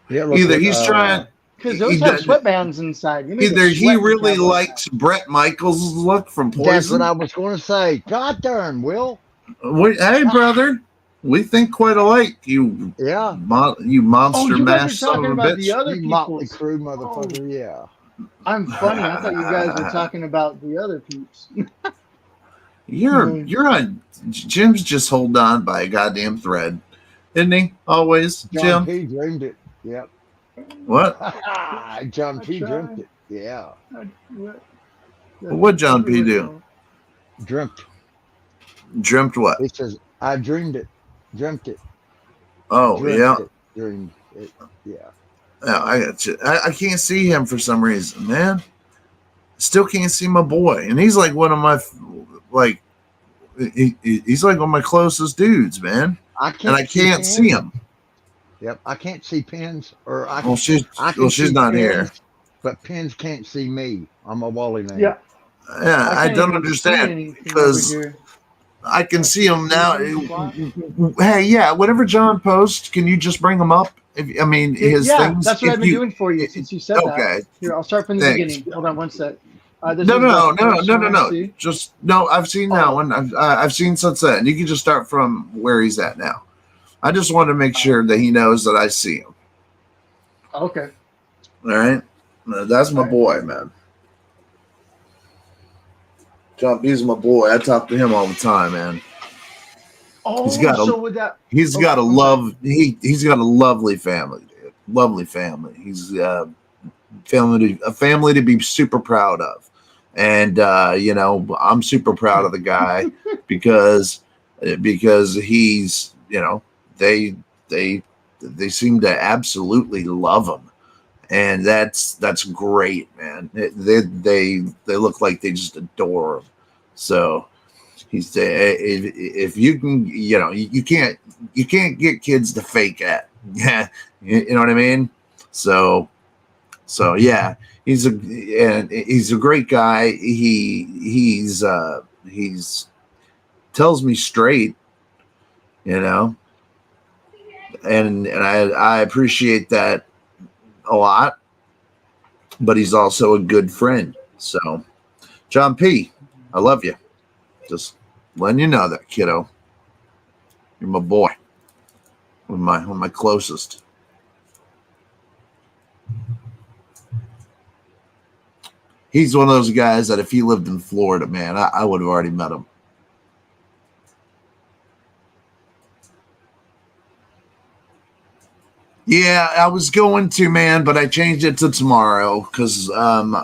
Yeah, Either he's trying. Because those have sweatbands inside. You need Either to he sweat the really cowboy likes Brett Michaels' look from Poison. That's what I was going to say. God darn, Will. Hey, brother, we think quite alike. You, Yeah. You monster you guys mash are son talking of a about bitch. the other You people. Motley Crue motherfucker, yeah. I'm funny. I thought you guys were talking about the other peeps. You're on. Jim's just hold on by a goddamn thread, isn't he? Always, John Jim. P. dreamed it. Yep. What? John P. dreamt it. Yeah. What'd John P. do? Dreamt. Dreamt what? He says, I dreamed it. Dreamt it. Oh, Dreamt yeah. It. Dreamed it. Yeah. Yeah, I got you. I can't see him for some reason, man. Still can't see my boy, and he's like one of my he's like one of my closest dudes, man. I can't see him. Yep, I can't see Pins, or I. Well, she's see not Pins, here. But Pins can't see me. I'm a Wally man. Yeah. Yeah, I don't understand because I can see him now. Hey, yeah, whatever John posts, can you just bring him up? His things. That's what I've been doing for you since you said that. Okay. Here, I'll start from the Thanks. beginning. Hold on one sec. No. Just no. I've seen that one. I've seen Sunset. You can just start from where he's at now. I just want to make sure that he knows that I see him. Okay. All right. That's my boy, man. John P's my boy. I talk to him all the time, man. Oh, he's got a lovely family, dude. Lovely family. He's a family to be super proud of. And I'm super proud of the guy because he's, they seem to absolutely love him. And that's great, man. They look like they just adore him. So he's if you can, you can't get kids to fake it. Yeah, you know what I mean. So yeah, he's a great guy. He's tells me straight, and I appreciate that a lot, but he's also a good friend. So John P., I love you. Just letting you know that, kiddo. You're my boy. One of my closest. He's one of those guys that if he lived in Florida, man, I would have already met him. Yeah, I was going to, man, but I changed it to tomorrow because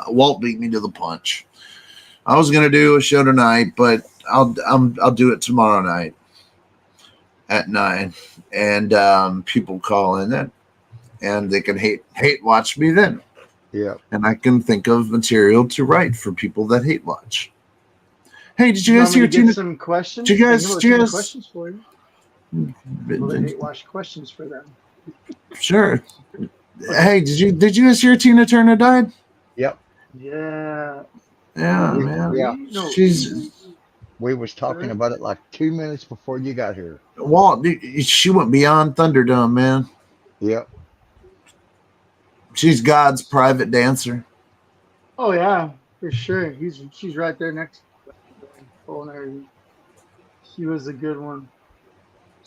Walt beat me to the punch. I was gonna do a show tonight, but I'll do it tomorrow night. at 9, and people call in then, and they can hate watch me then. Yeah. And I can think of material to write for people that hate watch. Hey, did you guys hear Tina? Some questions. Did you guys? Questions for you? Well, they hate watch questions for them. Sure. Hey, did you guys hear Tina Turner died? Yep. Yeah. Yeah, man. Yeah. We was Right. talking about it like 2 minutes before you got here. Walt, she went beyond Thunderdome, man. Yep. She's God's private dancer. Oh yeah, for sure. She's right there next to him. She was a good one.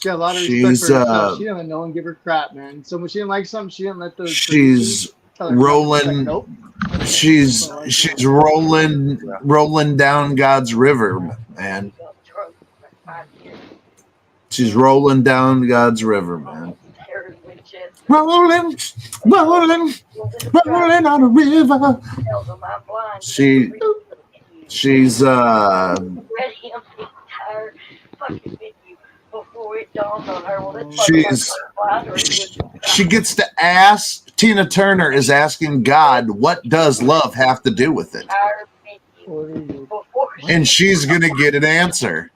She had a lot of respect for herself. She didn't let no one give her crap, man. So when she didn't like something, she didn't let those. She's rolling. Nope. She's rolling down God's river, man. She's rolling down God's river, man. Rolling on a river. She's she gets to ask. Tina Turner is asking God, what does love have to do with it? And she's gonna get an answer.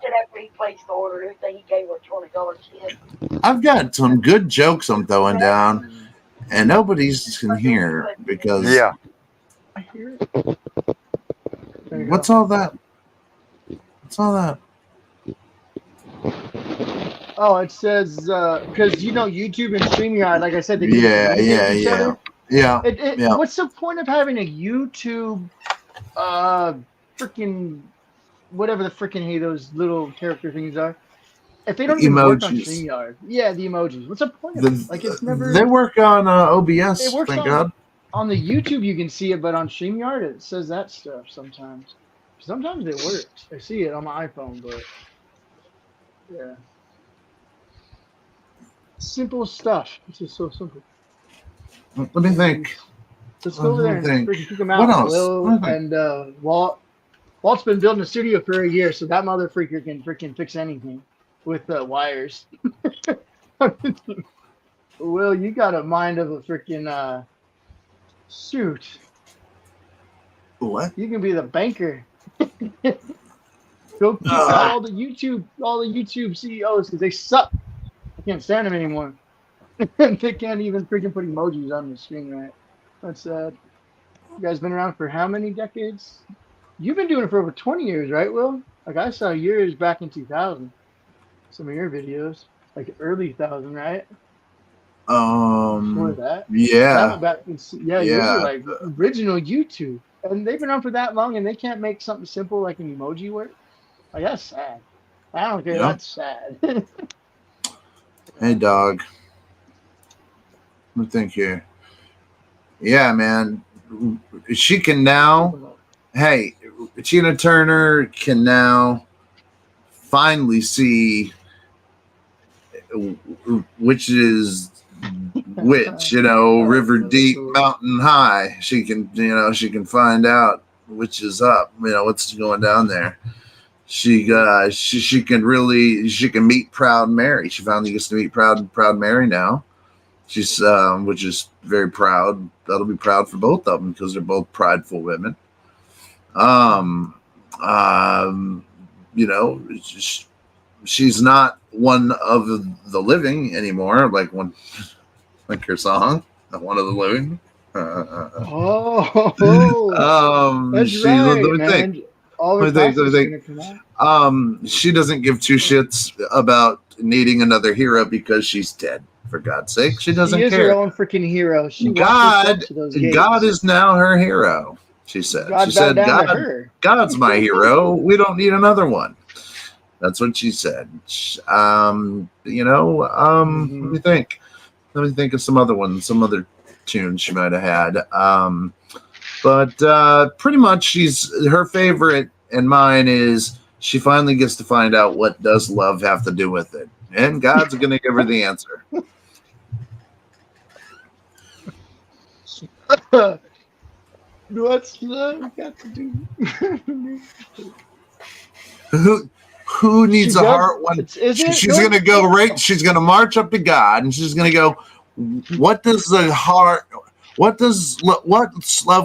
I've got some good jokes I'm throwing down, and nobody's can hear because I hear it. What's all that? What's all that? Oh, it says because YouTube and StreamYard, like I said, they Yeah. What's the point of having a YouTube, freaking whatever the freaking those little character things are? If they don't even work on StreamYard, the emojis. What's the point of it? Like it's never. They work on OBS. Thank God. On the YouTube, you can see it, but on StreamYard, it says that stuff sometimes. Sometimes it works. I see it on my iPhone, but yeah. Simple stuff. It's just so simple. Let me think. Let's go over there and freaking kick them out. What else? Will and Walt's been building a studio for a year, so that mother freaker can freaking fix anything with wires. Will, you got a mind of a freaking shoot. What? You can be the banker. Go kick out all the YouTube CEOs because they suck. I can't stand them anymore. They can't even freaking put emojis on the screen right. That's sad. You guys been around for how many decades? You've been doing it for over 20 years, right, Will? Like I saw yours back in 2000. Some of your videos, like early 2000, right? Before that. Yeah. Yours are like original YouTube. And they've been on for that long and they can't make something simple like an emoji work? Like that's sad. I don't care, that's sad. Hey dog. Let me think here. Yeah, man. She can now Tina Turner can now finally see which is which, river deep, mountain high. She can find out which is up, what's going down there. She can meet Proud Mary. She finally gets to meet Proud Mary now. She's which is very proud. That'll be proud for both of them because they're both prideful women. She's not one of the living anymore, like her song, One of the Living. That's right, man. She doesn't give two shits about needing another hero because she's dead. For God's sake, she doesn't care. She is her own freaking hero. God is now her hero. She said. God's my hero. We don't need another one. That's what she said. Let me think. Let me think of some other ones, some other tunes she might have had. But pretty much her favorite and mine is she finally gets to find out what does love have to do with it. And God's going to give her the answer. What's love got to do? who needs She a does. heart when Isn't it? she's going to go right? She's going to march up to God and she's going to go, what's love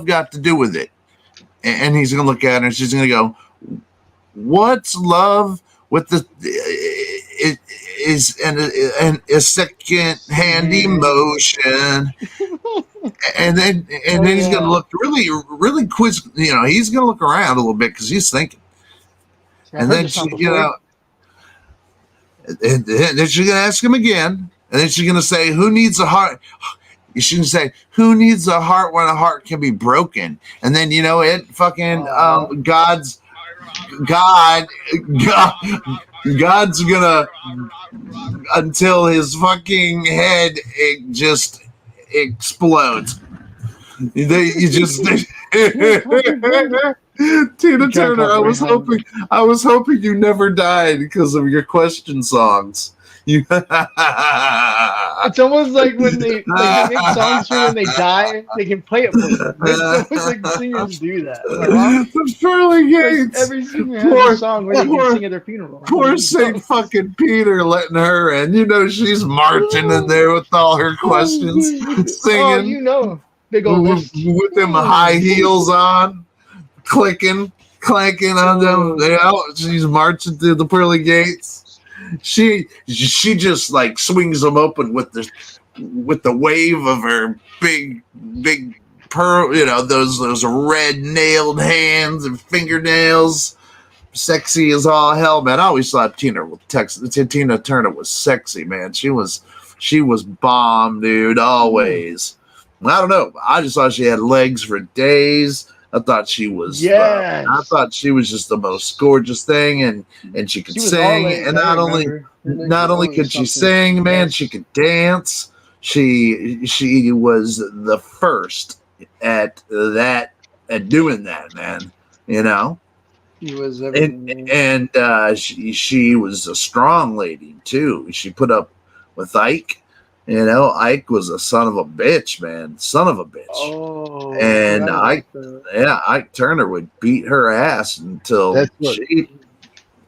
got to do with it? And he's going to look at her and she's going to go, what's love with the it is a second hand emotion. And then he's going to look really quiz. You know, he's going to look around a little bit because he's thinking. And then she, you know, and then she's going to ask him again, and then she's going to say, "Who needs a heart?" You shouldn't say, "Who needs a heart when a heart can be broken?" And then you know it, fucking God's gonna until his fucking head just explodes. You just Tina Turner. I was hoping you never died because of your question songs. It's almost like when they make songs for when they die, they can play it for you. It's almost like singers do that. Like, the Pearly Gates. Every singer has a song where they can sing at their funeral. Poor Saint fucking Peter letting her in. You know she's marching in there with all her questions, singing. Oh, you know, big old with them high heels on, clanking on them. She's marching through the Pearly Gates. She just like swings them open with the wave of her big pearl, you know, those red nailed hands and fingernails, sexy as all hell, man. I always thought Tina Turner was sexy, man. She was bomb, dude, always. I don't know. I just thought she had legs for days. I thought she was. Yes. I thought she was just the most gorgeous thing, and she could sing, and not only could she sing, man, she could dance. She was the first at doing that, man. You know. She was everything. And she was a strong lady too. She put up with Ike. You know, Ike was a son of a bitch, man. Son of a bitch. Oh, and Ike Turner would beat her ass until That's cool.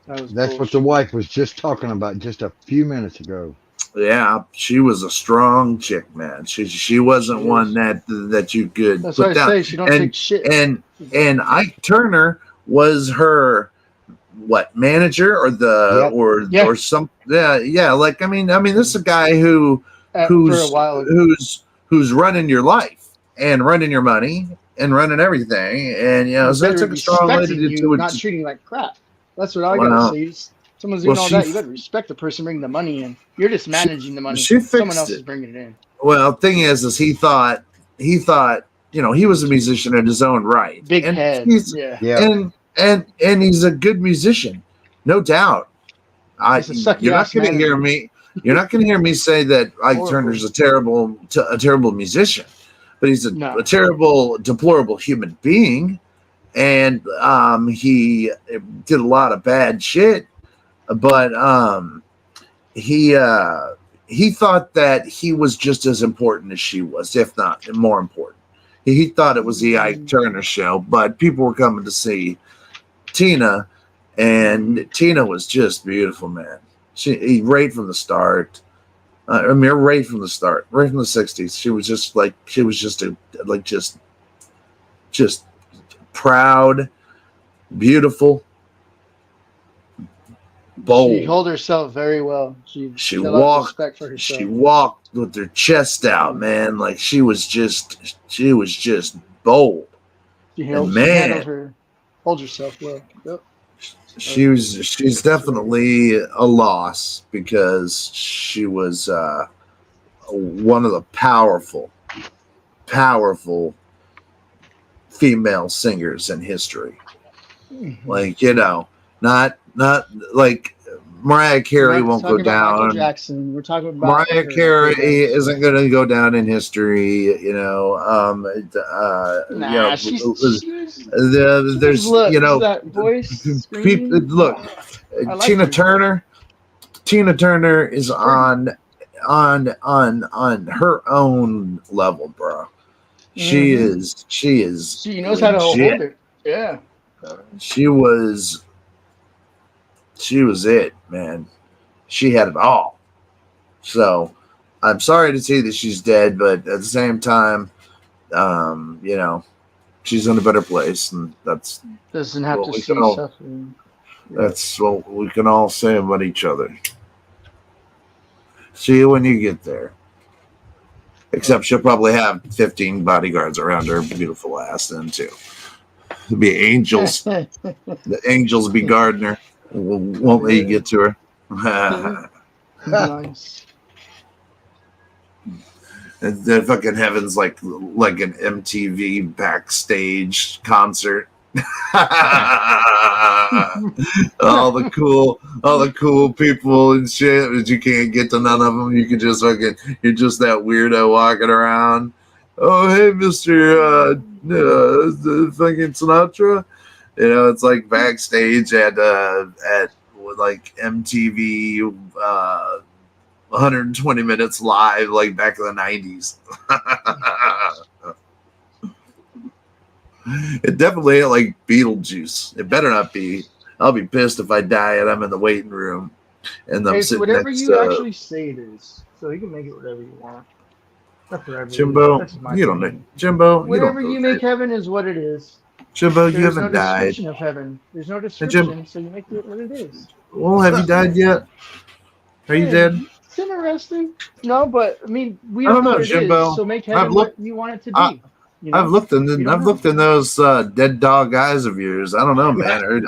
what the wife was just talking about just a few minutes ago. Yeah, she was a strong chick, man. She wasn't one that you could That's put what down. I say. She don't take shit. And Ike Turner was her manager or some like I mean this is a guy who's running your life and running your money and running everything, and you know, so it took a strong lady to not treating like crap. That's what I gotta say. Someone's doing all that. You gotta respect the person bringing the money in. You're just managing the money. Someone else is bringing it in. Well, the thing is he thought, you know, he was a musician in his own right. Big and head. And he's a good musician, no doubt. You're not going to hear me. You're not going to hear me say that Ike Turner's a terrible musician, but he's a terrible, deplorable human being, and he did a lot of bad shit. But he thought that he was just as important as she was, if not more important. He thought it was the Ike Turner show, but people were coming to see Tina, and Tina was just beautiful, man. Right from the start. Right from the 60s. She was just proud, beautiful, bold. She held herself very well. She walked. Respect for herself. She walked with her chest out, man. Like she was just bold. Hold herself well. Yep. She's definitely a loss because she was one of the powerful female singers in history. Like, you know, not like Mariah Carey won't go down. Michael Jackson. We're talking about Mariah Carey isn't going to go down in history. You know, there's you know, that voice people look. Tina Turner. Tina Turner is on her own level, bro. She is. She knows how to hold it. Yeah. she was it, man. She had it all. So I'm sorry to see that she's dead, but at the same time, you know, she's in a better place, and that's Doesn't have what to we see can all, suffering. that's what we can all say about each other. See you when you get there. Except she'll probably have 15 bodyguards around her beautiful ass then too. It'll be angels. The angels be guarding her. Won't let you get to her. Nice. And the fucking heaven's like an MTV backstage concert. all the cool people and shit, but you can't get to none of them. You can just you're just that weirdo walking around. Oh, hey, Mr. Fucking Sinatra. You know, it's like backstage at like MTV 120 minutes live, like back in the 90s. It definitely ain't like Beetlejuice. It better not be. I'll be pissed if I die and I'm in the waiting room. And I'm sitting whatever next you to actually say it is, so you can make it whatever you want. Not forever. Jimbo. You don't know. Jimbo. Whatever you make heaven is what it is. Jimbo, you There's haven't no died. description of heaven. There's no description, so you make it what it is. Well, have you died yet? Are you dead? It's interesting. No, but I mean, we I don't don't know, know what it Jimbo. is, so make heaven what you want it to be. You know? I've looked in those dead dog eyes of yours. I don't know, man.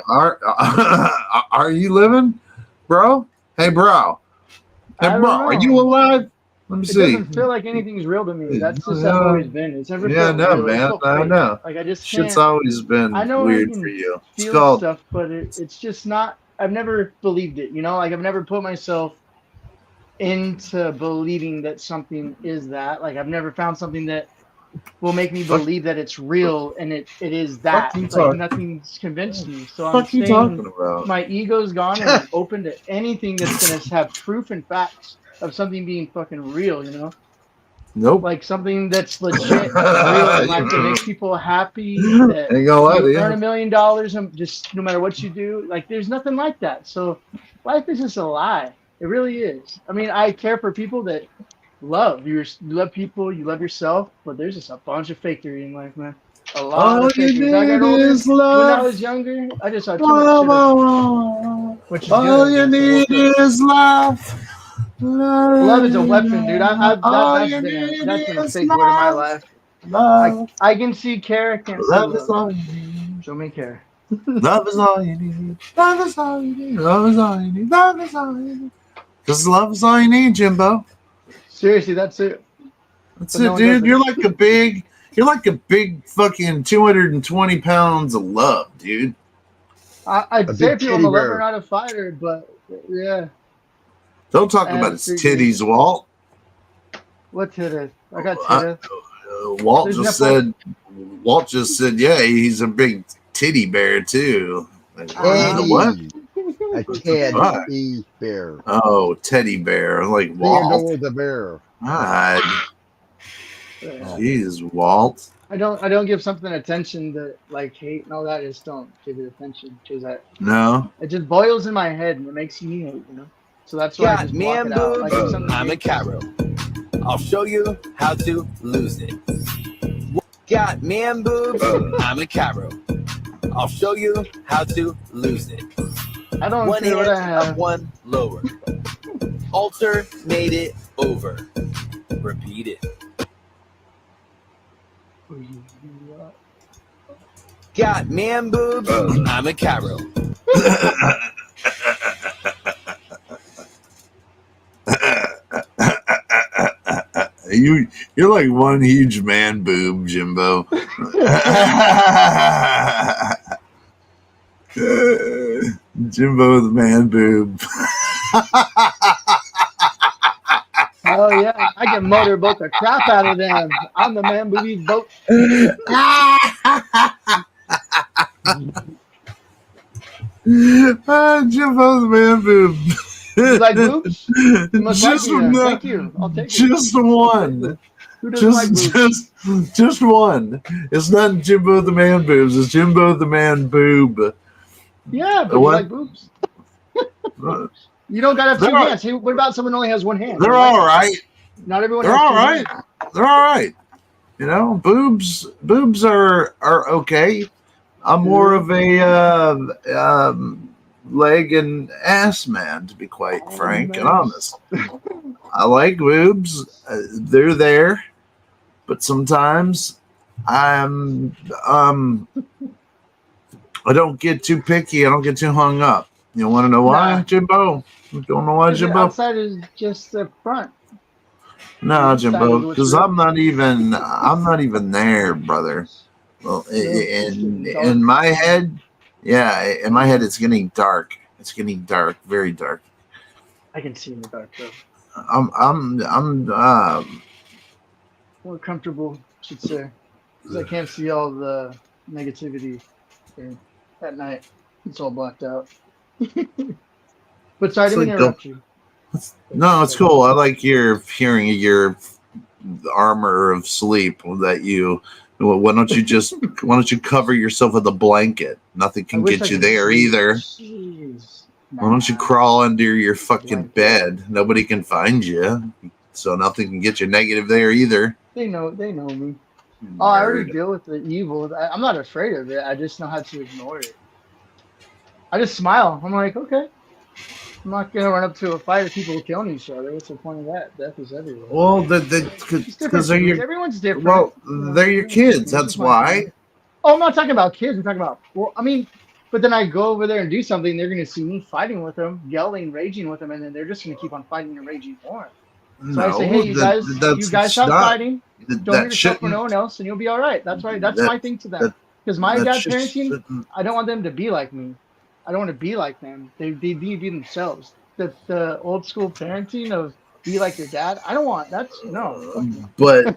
Are you living, bro? Hey, bro. Hey, bro. Are you alive? Let me see. It doesn't feel like anything's real to me. That's just how it's always been. It's never felt no, real. man. I know. Like I just shit's can't, always been weird for you. It's feel called stuff, but it's just not. I've never believed it. You know, like I've never put myself into believing that something is that. Like I've never found something that will make me believe that it's real and it is that. Like nothing's convinced me. So I'm saying my ego's gone and I'm open to anything that's gonna have proof and facts of something being fucking real, you know? Nope. Like something that's legit real and like to make people happy that you earn $1 million and just no matter what you do, like there's nothing like that. So life is just a lie. It really is. I mean, I care for people that you love people, you love yourself, but there's just a bunch of fakery in life, man. A lot of fakery. As I got older, when I was younger, I just saw too much shit. Which is all you need is love. Love is a weapon, dude. That's been a fake word in my life. I can see care, I can't see love. Is all you need. Show me care. Love is all you need. Love is all you need. Love is all you need. Love is all you need. Because love is all you need, Jimbo. Seriously, that's it. That's it, dude. You're like a big fucking 220 pounds of love, dude. I'd say people I'm a lover, not a fighter, but yeah. Don't talk about his titties, Walt. What titties? I got titties. Walt just said, yeah, he's a big titty bear too. What? A teddy bear. Oh, teddy bear, like Walt. Theodore the bear. God. Jeez, Walt. I don't give something attention that like hate and all that. I just don't give it attention because it just boils in my head and it makes me hate, you know. So that's why I just block it out. Like, I'm a Caro. I'll show you how to lose it. Got man boobs. I'm a Caro. I'll show you how to lose it. I don't one care what I have. Up, one lower. Alternate it over. Repeat it. Got man boobs. I'm a Caro. You're like one huge man boob, Jimbo. Jimbo the man boob. Oh yeah, I can motorboat the crap out of them. I'm the man boobies boat. Jimbo the man boob. You like boobs? You must just like me, thank you. I'll take just it. One. Who doesn't like boobs? Just one. It's not Jimbo the man boobs. It's Jimbo the man boob. Yeah, but you like boobs. You don't got to have two They're- hands. Hey, what about someone who only has one hand? They're all right. Not everyone They're has all two right. hands. They're all right. You know, boobs are okay. I'm more of a leg and ass man, to be quite frank and honest. I like boobs. They're there, but sometimes I don't get too picky. I don't get too hung up. You want to know why, Jimbo? You don't know why, The Jimbo? outside is just the front. No, Jimbo, what's because real. I'm not even there, brother. Well, in my head, in my head, it's getting dark. It's getting dark, very dark. I can see in the dark though. I'm More comfortable, I should say, because I can't see all the negativity at night. It's all blacked out. But sorry, I didn't interrupt you. No, it's cool. I like your hearing your armor of sleep that you. Why don't you cover yourself with a blanket? Nothing can get you there either. Jeez. Why don't you crawl under your fucking bed? Nobody can find you, so nothing can get you negative there either. They know me. Oh, I already deal with the evil. I'm not afraid of it. I just know how to ignore it. I just smile. I'm like, okay. I'm not gonna run up to a fight if people killing each other. What's the point of that? Death is everywhere. Well, because they're your everyone's different. Well, they're your kids. That's why. Oh, I'm not talking about kids. I'm talking about. Well, I mean, but then I go over there and do something. They're gonna see me fighting with them, yelling, raging with them, and then they're just gonna keep on fighting and raging more. So I say, hey, you guys stop fighting. Don't hurt yourself for no one else, and you'll be all right. That's right. That's my thing to them. Because my dad's parenting, I don't want them to be like me. I don't want to be like them. They need to be themselves. The old school parenting of be like your dad. I don't want that's no. But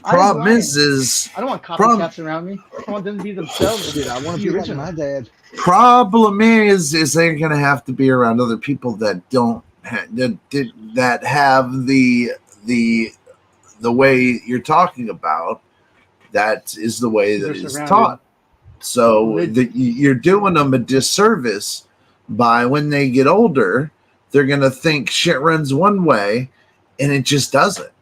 problem is I don't want copycats around me. I want them to be themselves. Dude, I want to be like my dad. Problem is they're gonna have to be around other people that don't that have the way you're talking about. That is the way that is taught. So you're doing them a disservice by when they get older, they're going to think shit runs one way and it just doesn't.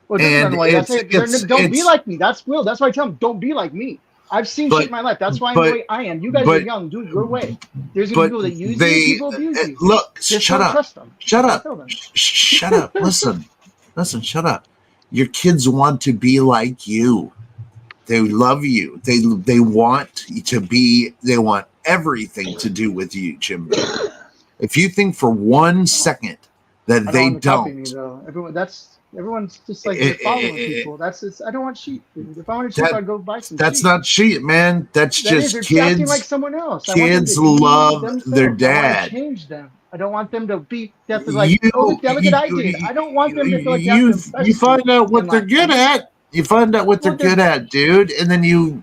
Well, don't be like me. That's Will. That's why I tell them, don't be like me. I've seen shit in my life. That's why I'm the way I am. You guys are young. Do it your way. There's going to be people that use you, people abuse you. Look, just shut up. Shut up. Shut up. Listen, shut up. Your kids want to be like you. They love you. They want to be. They want everything to do with you, Jimbo. If you think for 1 second that they don't, everyone's just like they're following people. That's just, I don't want sheep. If I want to sheep, I'd go buy some. That's sheep. not sheep, man. That's just kids. Acting like someone else. Kids love their dad. I want to change them. I don't want them to be like, look what I did. I don't want them to feel like you find out what they're good at. You find out what they're good at, dude, and then you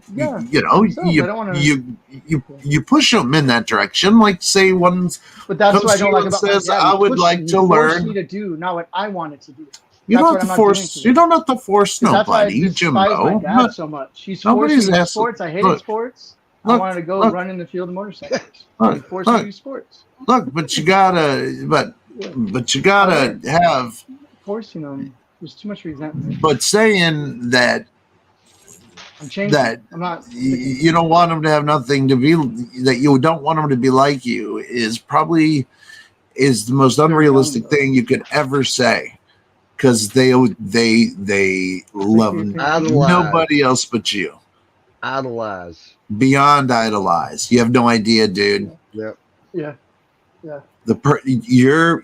push them in that direction. Like, say one's. But that's what I don't like about says, my dad. I would like to learn. Force me to do not what I wanted to do. You don't have to force. You don't have to force nobody, Jimbo. That's why I despise my dad so much. He's forced me to sports. I hated sports. I wanted to go run in the field of motorcycles. He forced me to do sports. Look, but you gotta, but you gotta have. Forcing them. There's too much resentment. But saying that I'm not. You don't want them to have nothing to be, that you don't want them to be like you is probably the most unrealistic thing you could ever say, because they love nobody else but you. Idolize. Beyond idolize. You have no idea, dude. Yep. Yeah. Your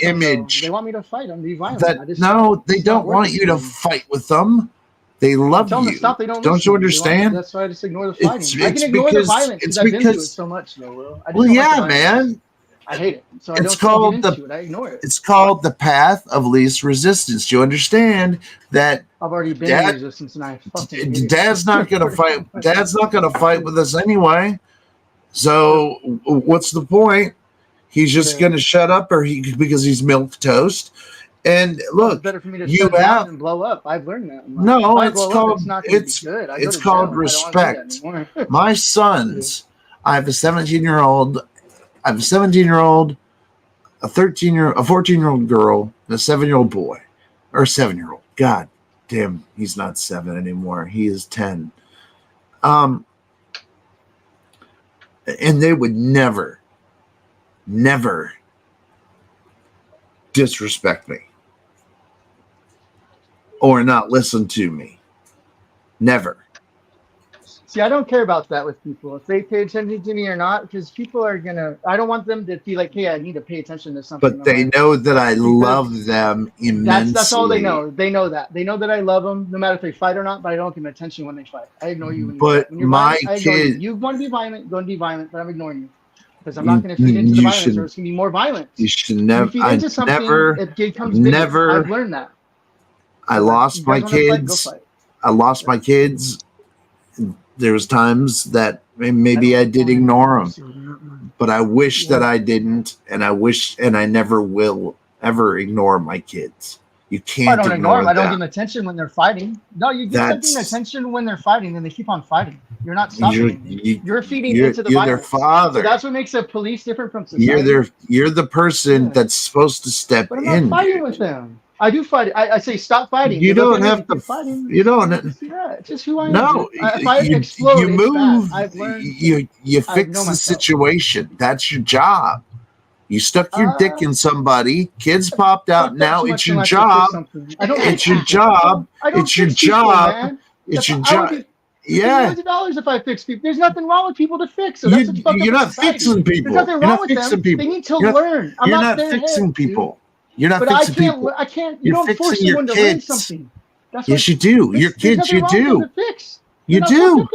image. They want me to fight them, be violent. No, they don't want you to fight with them. They love you. Stop, they don't you understand? That's why I just ignore the fighting. I can ignore the violence because I've been through it so much, though. Well, yeah, man. I hate it. So I don't get into it. I ignore it. It's called the path of least resistance. Do you understand that? I've already been in resistance, and I fucking hate it. Dad's not gonna fight. Dad's not gonna fight with us anyway. So what's the point? He's just going to shut up, because he's milk toast. And look, it's better for me to shut down and blow up. I've learned that. No, it's called respect. My sons, I have a 17-year-old I have a 17-year-old, a 14-year-old girl, and a 7-year-old boy, or 7-year-old. God damn, he's not 7 anymore. He is 10. And they would never disrespect me or not listen to me. Never. See, I don't care about that with people. If they pay attention to me or not, because people are gonna. I don't want them to be like, "Hey, I need to pay attention to something." But they know that I love them immensely. That's all they know. They know that. They know that I love them, no matter if they fight or not. But I don't give them attention when they fight. I ignore you when you fight. When you're my violent, I ignore kid, you want to be violent, go and be violent. But I'm ignoring you because I'm not going to feed into the violence, or it's going to be more violence. You should never. Feed into something, it becomes bigger. I've learned that. I lost my kids. I lost my kids. There was times that maybe I did ignore them, but I wish that I didn't, and I never will ever ignore my kids. You can't. I don't ignore them. I don't give them attention when they're fighting. No, you give something attention when they're fighting, and they keep on fighting. You're not stopping. You're feeding into the violence. Their father. So that's what makes a police different from society. You're the person that's supposed to step in. But I'm not fighting with them. I do fight. I say stop fighting. You don't have to. You don't. Yeah, it's just who I am. No, if I explode, you move. I've learned. You fix the situation. That's your job. You stuck your dick in somebody. Kids popped out. Now it's your job. It's your job. It's your job. It's your job. Yeah. $1,000 if I fix people. There's nothing wrong with people to fix. So you're not fixing people. There's nothing wrong with them. They need to learn. I'm not fixing people. You're not fixing people. I can't. You don't force someone to learn something. Yes, you do. Your kids, you do. You do.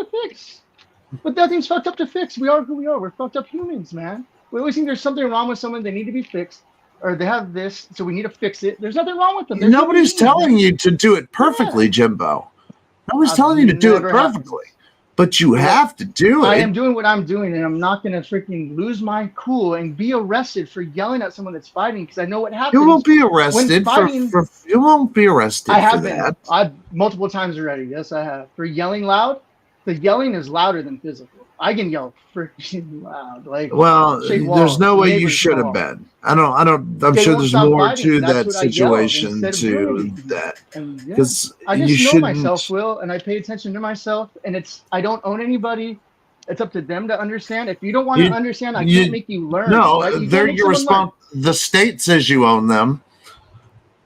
But nothing's fucked up to fix. We are who we are. We're fucked up humans, man. We always think there's something wrong with someone. They need to be fixed, or they have this, so we need to fix it. There's nothing wrong with them. Nobody's telling you to do it perfectly, Jimbo. Nobody's telling you to do it perfectly. But you have to do it. I am doing what I'm doing, and I'm not going to freaking lose my cool and be arrested for yelling at someone that's fighting, because I know what happens. You won't be arrested you won't be arrested I have for been. that. I've multiple times already. Yes, I have. For yelling loud, the yelling is louder than physical. I can yell freaking loud. There's no way you should have been. I'm sure there's more to that situation to that. Because I just know myself, Will, and I pay attention to myself, and I don't own anybody. It's up to them to understand. If you don't want to understand, I can't make you learn. No, right? they're your responsibility. The state says you own them.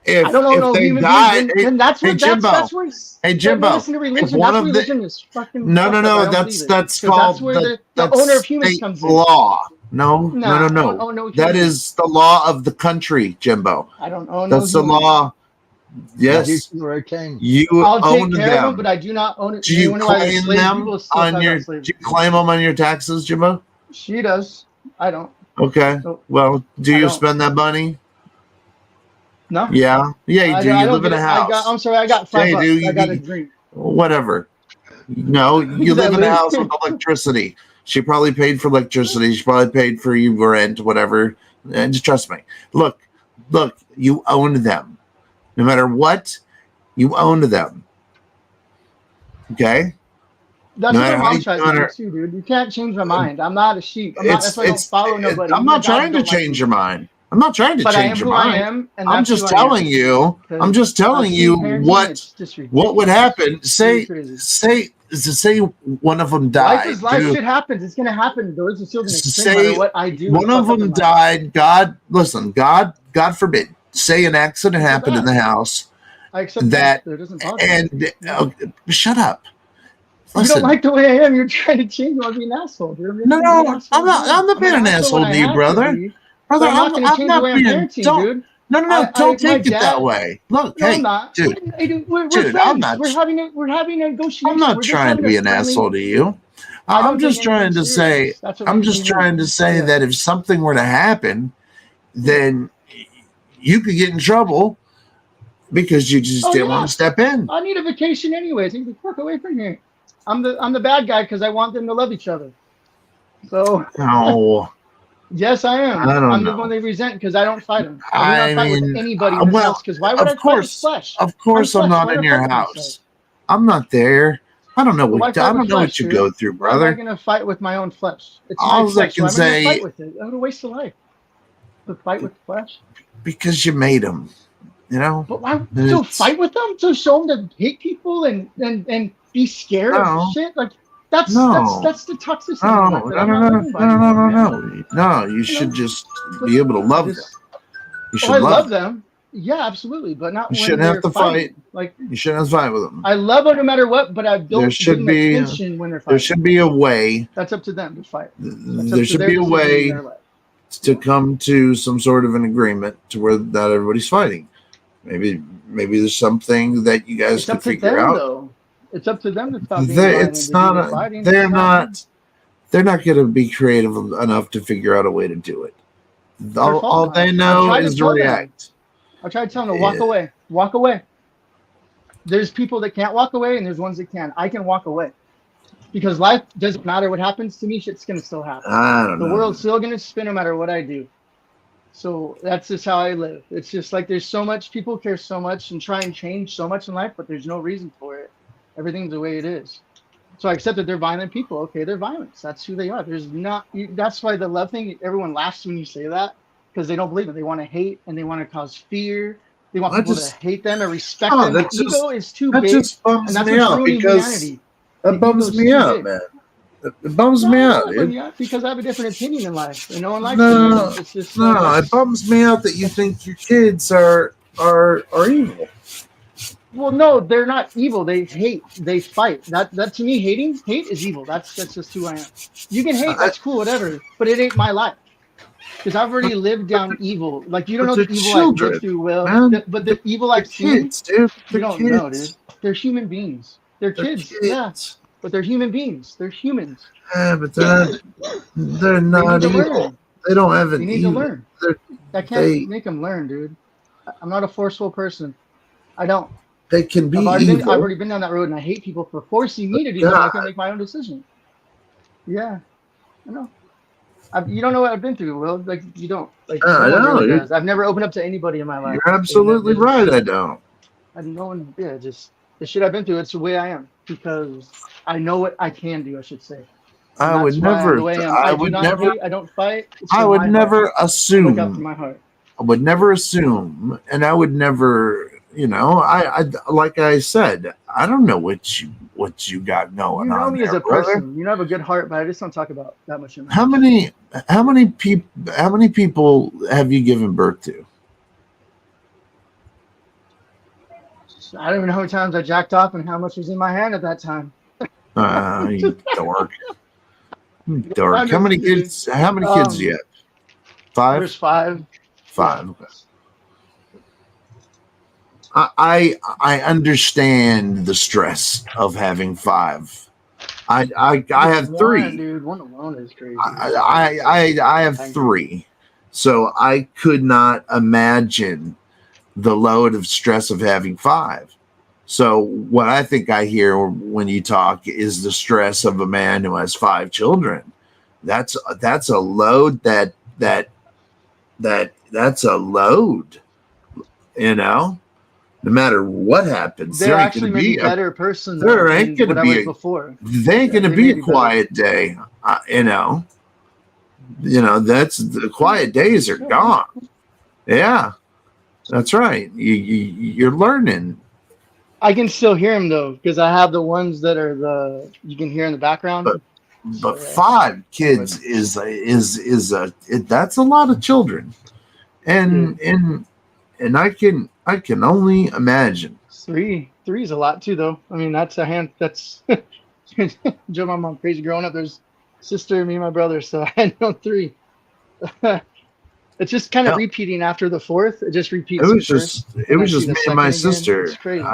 I don't know. If they die, hey Jimbo, if one of religion is fucking no, that's called the owner of humans comes in. Law. No. That is the law of the country, Jimbo. I don't own. That's the law. Yes, you I'll own take care of them. them, but I do not own it. Do you claim them on your? Do you claim them on your taxes, Jimbo? She does. I don't. Okay. Well, do you spend that money? No. Yeah, you do. You live in a house. I'm sorry, I got $5. I got a drink. Whatever. No, you live in a house with electricity. She probably paid for electricity. She probably paid for you rent, whatever. And just trust me. Look, you own them. No matter what, you own them. Okay? That's what my mom tries to do too, dude. You can't change my mind. I'm not a sheep. That's why I don't follow nobody. I'm not trying to change your mind. I'm not trying to change your mind. I'm just telling you. I'm just telling you what would happen. Say one of them died. Life is life. Shit happens. It's gonna happen. Doors are still gonna extend no matter what I do. One of them died. God forbid. Say an accident happened in the house. I accept that. It doesn't bother me. Shut up. Listen. You don't like the way I am. You're trying to change me. I'll be an asshole. No, I'm not being an asshole to you, brother. Brother, I'm not being. Don't take it that way. Look, hey, dude, we're friends. We're having a negotiation. I'm not trying to be an asshole to you. I'm just trying to say. I'm just trying to say that if something were to happen, then you could get in trouble because you just didn't want to step in. I need a vacation anyways. You can fuck away from here. I'm the bad guy because I want them to love each other. So. No. Yes, I am. I'm the one they resent because I don't fight them. I do not fight with anybody in the house because why would I fight with flesh? Of course, I'm not in your house. I'm not there. I don't know Why what fight I don't with know flesh, what you dude? go through, Why am I brother. gonna fight with my own flesh? It's All my I flesh. can Why am I gonna say- fight with it? I'm gonna waste a life. To fight with the flesh. Because you made them, you know. But why? So It's- fight with them? So show them to hate people and be scared No. of shit? Like that's No. that's the toxicity. No, in life that no, I'm no, not no, living by no, no, anymore, no, man. no. You should just be able to love them. You should I love love them. them. Yeah, absolutely, but not You when shouldn't they're have to fighting. fight. Like You shouldn't have to fight with them. I love them no matter what, but I don't There should give them be attention when they're fighting. there should be a way. That's up to them to fight. That's There up to should their be a decision in way their life. to come to some sort of an agreement to where not everybody's fighting. Maybe there's something that you guys It's could up to figure them, out. though. It's up to them to stop being They- violent it's and to do not. the fighting. They're It's not. They're not going to be creative enough to figure out a way to do it. their fault All not. they I've know tried is to to tell them. react. I try to tell them to walk Yeah. away. Walk away. There's people that can't walk away, and there's ones that can. I can walk away because life doesn't matter what happens to me. Shit's gonna still happen. I don't The know. world's still gonna spin no matter what I do. So that's just how I live. It's just like there's so much people care so much and try and change so much in life, but there's no reason for it. Everything's the way it is. So I accept that they're violent people. Okay, they're violent. That's who they are. There's not. That's why the love thing. Everyone laughs when you say that because they don't believe it. They want to hate and they want to cause fear. They want I people just- to hate them and respect Oh, them. that The ego is too that big, just bums and that's me what's out ruining because humanity. that The bums ego's me too out, big. man. It bums me out, but dude. yeah, because I have a different opinion in life, and no one likes No, it. It's just no, like, it bums me out that you think your kids are evil. well, no, they're not evil. They hate. They fight. That to me, hate is evil. That's just who I am. You can hate. That's cool, whatever. But it ain't my life. Because I've already lived down evil. Like you don't know But the they're evil children, I've lived through, Will. man. But the evil I've Kids, seen, dude. you They're don't kids. know, dude. They're human beings. They're kids. Yeah, but they're human beings. They're humans. Yeah, but they're not to evil. learn. They don't have an They need evil. to learn. I can't They- make them learn, dude. I'm not a forceful person. I don't. They can be I've evil. already been down that road, and I hate people for forcing me to do that. I can make my own decision. Yeah, I know. You don't know what I've been through, Will. Like you don't. Like I no one know, really dude. does. I've never opened up to anybody in my life. You're absolutely And right. I don't. no one. Yeah, just the shit I've been through. It's the way I am because I know what I can do. I should say. And I would that's why I'm never. the way I am. I do would not never. hate, I don't fight. It's I from would my never heart. I look out assume. for my heart. I would never assume, and I would never. You know, I like I said, I don't know what you got going You know on me there, as a brother. person. You know I have a good heart, but I just don't talk about that much. In my How many people have you given birth to? I don't even know how many times I jacked off and how much was in my hand at that time. You dork. You dork. How many kids? How many kids do you have? 5. There's 5. 5. Okay. I understand the stress of having 5. I have 3. One, dude. One alone is crazy. I have 3, so I could not imagine the load of stress of having 5. So what I think I hear when you talk is the stress of a man who has 5 children. That's a load that's a load, you know. No matter what happens, They're there ain't actually gonna maybe be a better person. there than ain't gonna what be I was a, before. there ain't gonna they be may a be better. quiet day, you know. You know, that's the quiet days are gone. Yeah, that's right. You're learning. I can still hear him though, because I have the ones that are you can hear in the background. But 5 kids is that's a lot of children, and I can only imagine. 3 is a lot too, though. I mean, that's a hand. That's Joe, my mom, crazy growing up. There's sister, me, and my brother. So I know 3. It's just kind of repeating after the 4th. It just repeats. It was just me and my sister. It's crazy.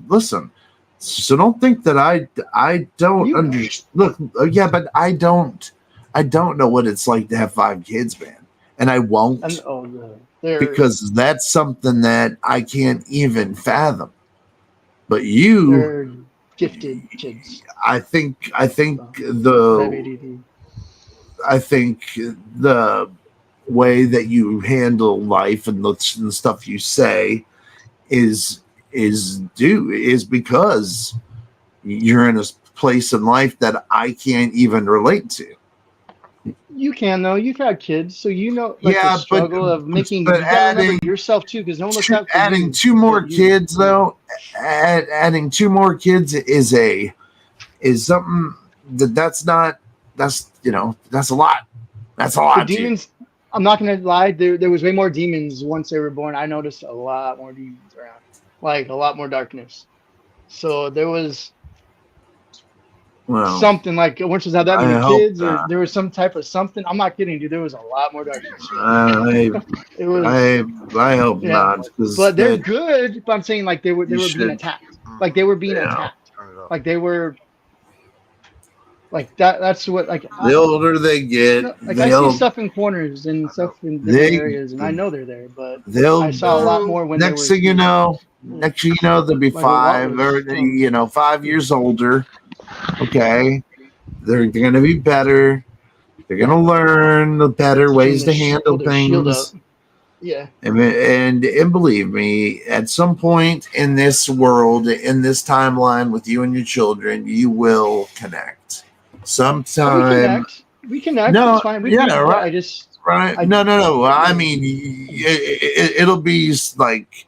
Listen. So don't think that I don't understand. Look, yeah, but I don't know what it's like to have 5 kids, man, and I won't. Because that's something that I can't even fathom. But they're gifted kids. I think the way that you handle life and the stuff you say is because you're in a place in life that I can't even relate to. You can though. You've had kids, so you know the Yeah, struggle of making. but You gotta remember yourself too, because no one looks out for adding you. two more kids though, adding two more kids is something that's not, that's that's a lot. That's a lot. The demons. I'm not gonna lie. There was way more demons once they were born. I noticed a lot more demons around, like a lot more darkness. So there was something like once you had that many kids, or there was some type of something. I'm not kidding, dude. There was a lot more darkness. It was. I hope not. But they're good. But I'm saying like they were being attacked. Like they were being attacked. Like they were. Like that. That's what like. The older they get, like I see stuff in corners and stuff in different areas, and I know they're there. But I saw a lot more when. Next thing you know, they'll be like 5 or 5 years older. Okay, they're going to be better. They're going to learn the better ways to handle things. Yeah. And believe me, at some point in this world, in this timeline with you and your children, you will connect. Sometime. We connect. No, it's fine. right. No. I mean, it'll be like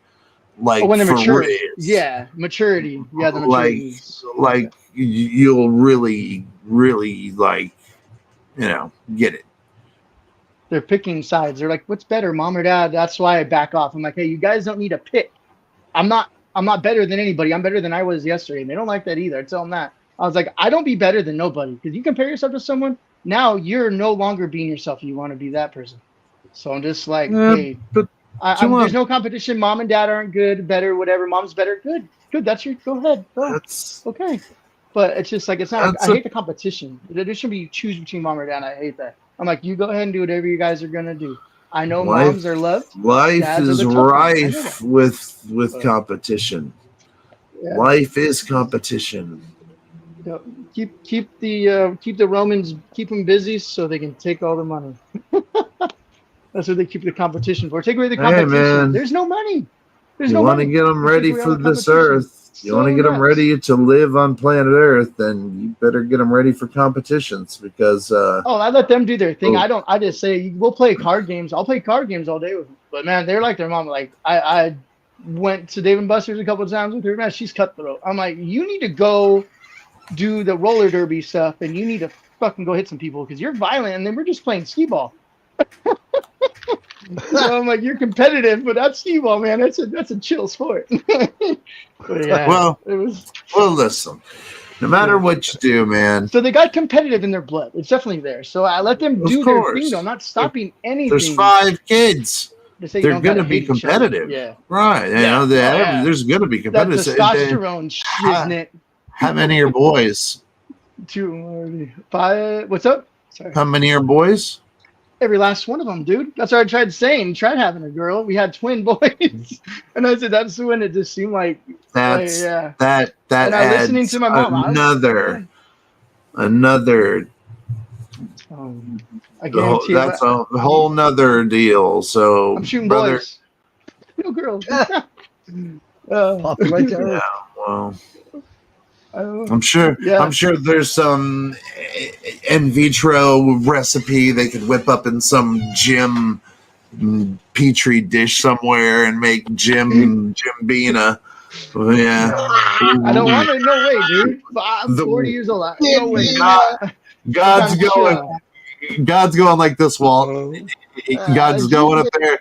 when they're mature. Yeah, maturity. Yeah, the maturity. Like you'll really get it. They're picking sides. They're like, what's better, mom or dad? That's why I back off. I'm like, hey, you guys don't need to pick. I'm not better than anybody. I'm better than I was yesterday. And they don't like that either. I tell them that. I was like, I don't be better than nobody. Because you compare yourself to someone, now you're no longer being yourself. You want to be that person. So I'm just like, hey, there's no competition. Mom and dad aren't good, better, whatever. Mom's better. Good. That's your, go ahead. Go. That's okay. But it's just like, it's not, I hate the competition. There should be choose between mom or dad. I hate that. I'm like, you go ahead and do whatever you guys are going to do. I know moms are loved. Life is rife with competition. Yeah. Life is competition. Keep the Romans, keep them busy so they can take all the money. That's what they keep the competition for. Take away the competition. Hey, man. There's no money. You want to get them ready for this earth. You want to get them ready to live on planet Earth, then you better get them ready for competitions because. I let them do their thing. I just say we'll play card games. I'll play card games all day with them. But man, they're like their mom. Like I went to Dave & Buster's a couple of times with her. Man, she's cutthroat. I'm like, you need to go do the roller derby stuff, and you need to fucking go hit some people because you're violent, and then we're just playing skee ball. So I'm like, you're competitive, but that's skee ball, man. That's a chill sport. But yeah, well, listen. No matter what you do, man. So they got competitive in their blood. It's definitely there. So I let them do their thing. I'm not stopping anything. There's 5 kids. They're going to be competitive. Yeah. Right. There's going to be competitive. That testosterone, isn't it? How many are boys? 2, 5. What's up? Sorry. How many are boys? Every last one of them, dude. That's what I tried saying. Tried having a girl. We had twin boys, and I said that's when it just seemed like that. And I was listening to my mom. Another. I guarantee you that's a whole nother deal. So I'm shooting boys. No girls. Yeah, well. I'm sure there's some in vitro recipe they could whip up in some gym petri dish somewhere and make Jim Beana. Yeah. I don't want it. No way, dude. I'm 40 years old. No way. God's going like this, Walt. God's going up there.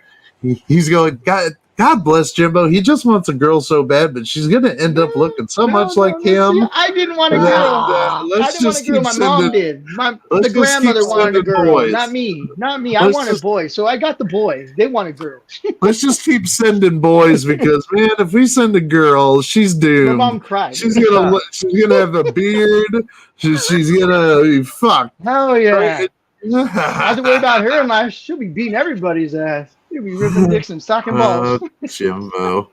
He's going, God bless Jimbo. He just wants a girl so bad, but she's going to end up looking so much like him. I didn't want a girl. I didn't want a girl. My mom did. The grandmother wanted a girl. Boys. Not me. I wanted a boy. So I got the boy. They wanted girls. Let's just keep sending boys because, man, if we send a girl, she's doomed. My mom cried. She's gonna have a beard. She's gonna be fucked. Hell yeah. Right? I have to worry about her in life. She'll be beating everybody's ass. You'll be ripping dicks and stocking balls. Jimbo.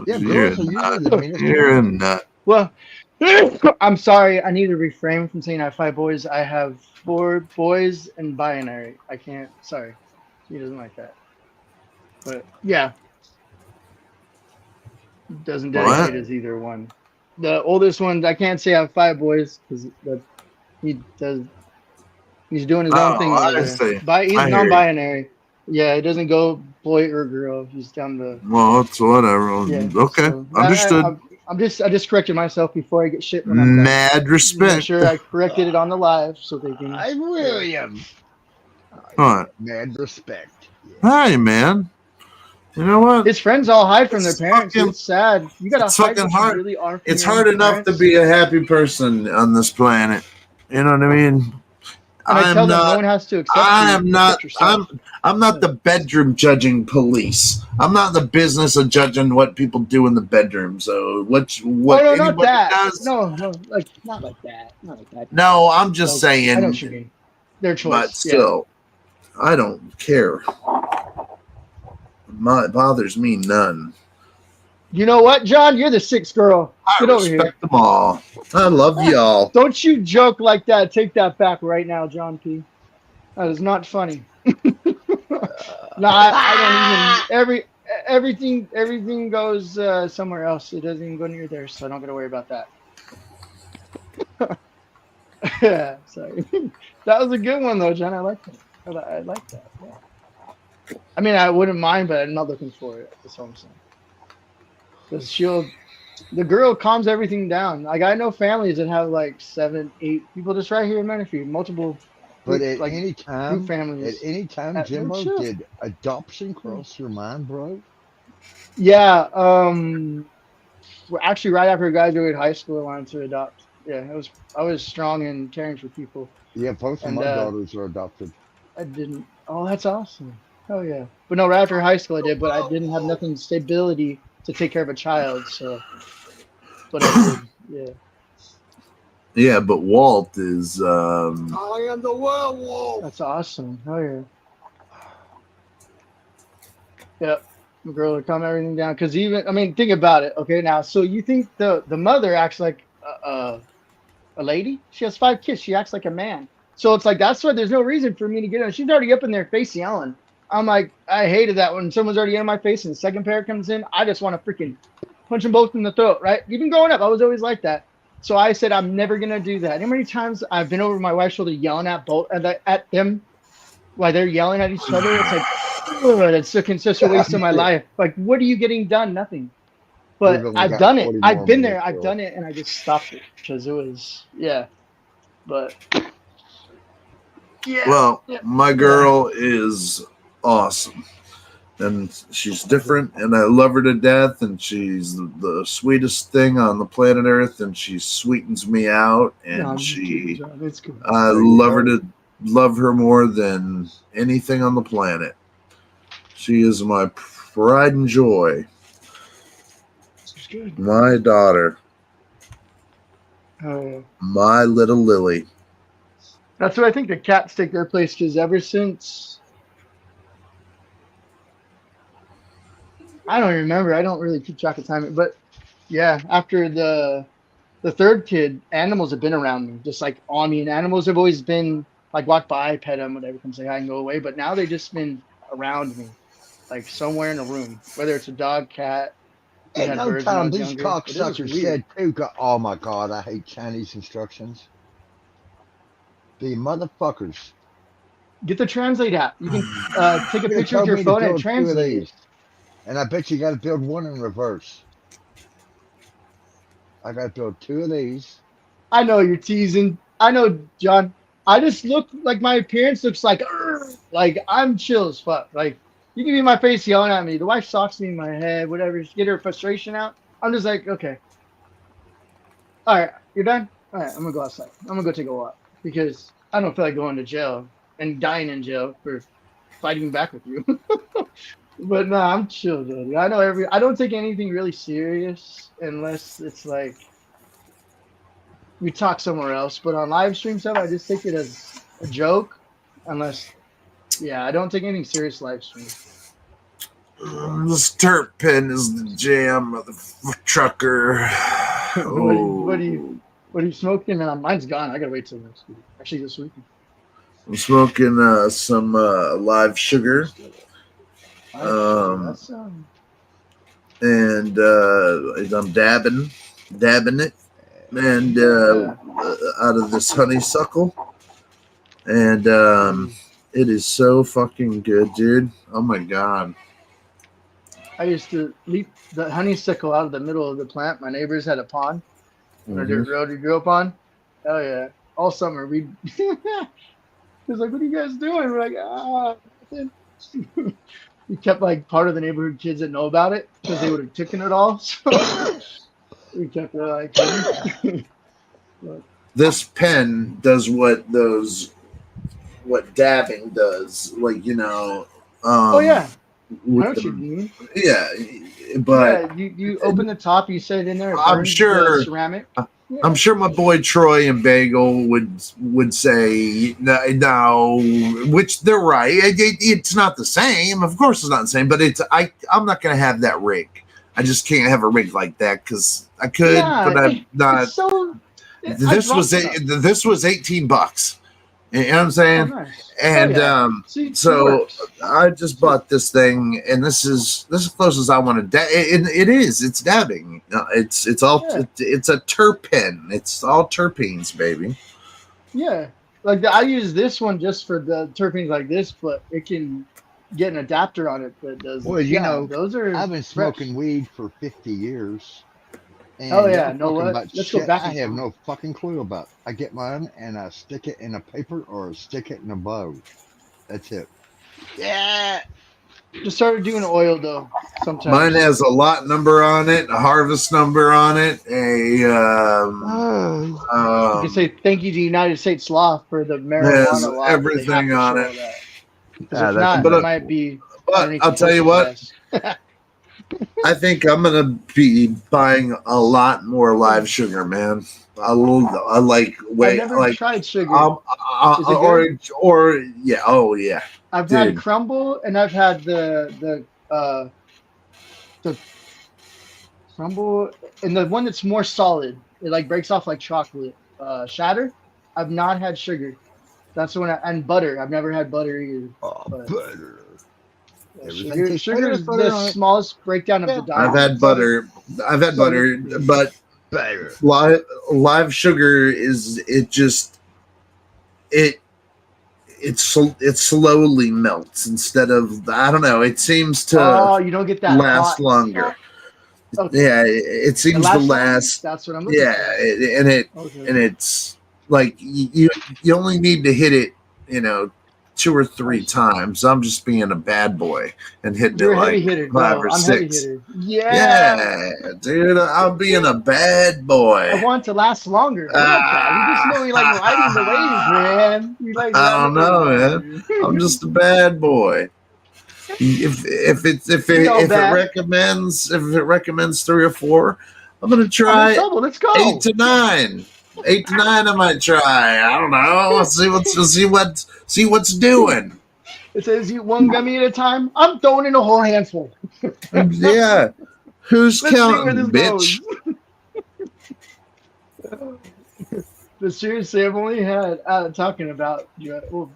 Yeah, you're a nut. Well, I'm sorry. I need to refrain from saying I have 5 boys. I have 4 boys and binary. I can't. Sorry. He doesn't like that. But, yeah. Doesn't dedicate as either one. the oldest one, I can't say I have 5 boys because he does. He's doing his own thing Oh, over I there. see. He's I hear you. non-binary. Yeah, it doesn't go boy or girl. He's down the. Well, it's whatever. Yeah. Okay, So understood. I just corrected myself before I get shit when I'm done. Mad Make respect. sure I corrected it on the live so they can. I William. What? Mad respect. Hey, man. You know what? His friends all hide from their It's parents. fucking- It's sad. You gotta It's hide fucking what you hard. really are. From It's your hard own enough to parents. be a happy person on this planet. You know what I mean? And I tell them no one has to accept I you am not. except yourself. I'm not the bedroom judging police. I'm not in the business of judging what people do in the bedroom. So what Oh, no, not anybody that. does. No, like not like that. Not like that. No, I'm just I know saying. what you mean. Their choice. But still, I don't care. It bothers me none. You know what, John? You're the 6th girl. Get over here. Respect them all. I love y'all. Don't you joke like that. Take that back right now, John P. That is not funny. No, I don't even. Everything goes somewhere else. It doesn't even go near there, so I don't got to worry about that. Yeah, sorry. That was a good one though, John. I like that. I like that. Yeah. I mean, I wouldn't mind, but I'm not looking for it. That's what I'm saying. Because the girl calms everything down. Like I know families that have like 7, 8 people just right here in Menifee, multiple. But at like any time, families. Jimbo, did adoption cross your mind, bro? Yeah. Well, actually, right after I graduated high school, I wanted to adopt. Yeah, I was strong and caring for people. Yeah, both of my daughters are adopted. I didn't. Oh, that's awesome. Oh yeah. But no, right after high school I did, but I didn't have nothing stability to take care of a child, so. But I did. Yeah. Yeah, but Walt is. I am the werewolf. That's awesome. Oh yeah. Yep. The girl would calm everything down because think about it. Okay, now so you think the mother acts like a lady? She has 5 kids. She acts like a man. So it's like that's why there's no reason for me to get in. She's already up in their face yelling. I'm like, I hated that when someone's already in my face and the second pair comes in. I just want to freaking punch them both in the throat, right? Even growing up, I was always like that. So I said, I'm never gonna do that. How many times I've been over my wife's shoulder yelling at them while they're yelling at each other? It's like, oh, that's such a waste of my life. Like, what are you getting done? Nothing. But I've done it. I've been there. I've done it, and I just stopped it because it was But yeah. Well, my girl is awesome. And she's different, and I love her to death, and she's the sweetest thing on the planet Earth, and she sweetens me out, and I love her more than anything on the planet. She is my pride and joy. My daughter. My little Lily. That's what I think the cats take their place, because ever since I don't remember. I don't really keep track of time. But yeah, after the 3rd kid, animals have been around me, just like on me. And animals have always been like walk by, pet them, whatever, come say hi and go away. But now they've just been around me, like somewhere in a room, whether it's a dog, cat. At no time these cocksuckers said, oh my God, I hate Chinese instructions. The motherfuckers. Get the Translate app. You can take a picture of your phone and translate it. And I bet you got to build one in reverse. I got to build 2 of these. I know you're teasing. I know, John. I just look like my appearance looks like I'm chill as fuck. Like you can be in my face yelling at me. The wife socks me in my head, whatever. Just get her frustration out. I'm just like, okay. All right, you're done? All right, I'm going to go outside. I'm going to go take a walk because I don't feel like going to jail and dying in jail for fighting back with you. But no, I'm chill, dude. I don't take anything really serious unless it's like we talk somewhere else. But on live stream stuff, I just take it as a joke. Unless, I don't take anything serious live stream. This turp pen is the jam, motherfucker trucker. What are you smoking? Man, mine's gone. I gotta wait till next week. Actually, this week. I'm smoking some live sugar. And I'm dabbing dabbing it, and out of this honeysuckle, and it is so fucking good, dude. Oh my god. I used to leap the honeysuckle out of the middle of the plant. My neighbors had a pond on a dirt road we grew up on. Hell yeah. All summer we it was like, what are you guys doing? We're like, we kept like part of the neighborhood kids that know about it because they would have taken it all. So we kept like This pen does what dabbing does, like, you know. Oh yeah. I know with what you mean. Yeah, but yeah, you open the top, you set it in there. I'm sure ceramic. I'm sure my boy Troy and Bagel would say no, which they're right. It's not the same. Of course, it's not the same. But I'm not gonna have that rig. I just can't have a rig like that because I could, but I'm not. This was $18. You know what I'm saying? Oh, nice. And so I just bought this thing, and this is as close as I want to. It's dabbing. It's a terpene. It's all terpenes, baby. Yeah, like I use this one just for the terpenes like this, but it can get an adapter on it that does. Well, you know, those are. I've been smoking weed for 50 years. And oh yeah, no what? Let's go back. I have no fucking clue about. I get mine and I stick it in a paper or stick it in a bow. That's it. Yeah. Just started doing oil though. Sometimes mine has a lot number on it, a harvest number on it, you can say thank you to United States law for the marijuana law. Everything on it. If not, it might be. But I'll tell you what. I think I'm gonna be buying a lot more live sugar, man. I like I've never tried sugar. Or yeah, oh yeah. I've had crumble and I've had the crumble and the one that's more solid. It like breaks off like chocolate. Shatter. I've not had sugar. That's the one. And butter. I've never had butter either. Butter. Sugar is the smallest breakdown of the diet. I've had butter, but live sugar it slowly melts instead of, I don't know. It seems to you don't get that last longer. Okay. Yeah, it seems to last. That's what I'm looking for. And it's like you only need to hit it, 2 or 3 times. I'm just being a bad boy and hitting it like 5 or 6. Yeah, dude, I'm being a bad boy. I want to last longer. You just know you like riding the waves, man. You like I don't know, man. I'm just a bad boy. If it recommends 3 or 4, I'm gonna try Let's go. 8 to 9. 8 to 9, I might try. I don't know. Let's see what's doing. It says eat one gummy at a time. I'm throwing in a whole handful. Yeah. Who's counting, bitch? But seriously, I've only had talking about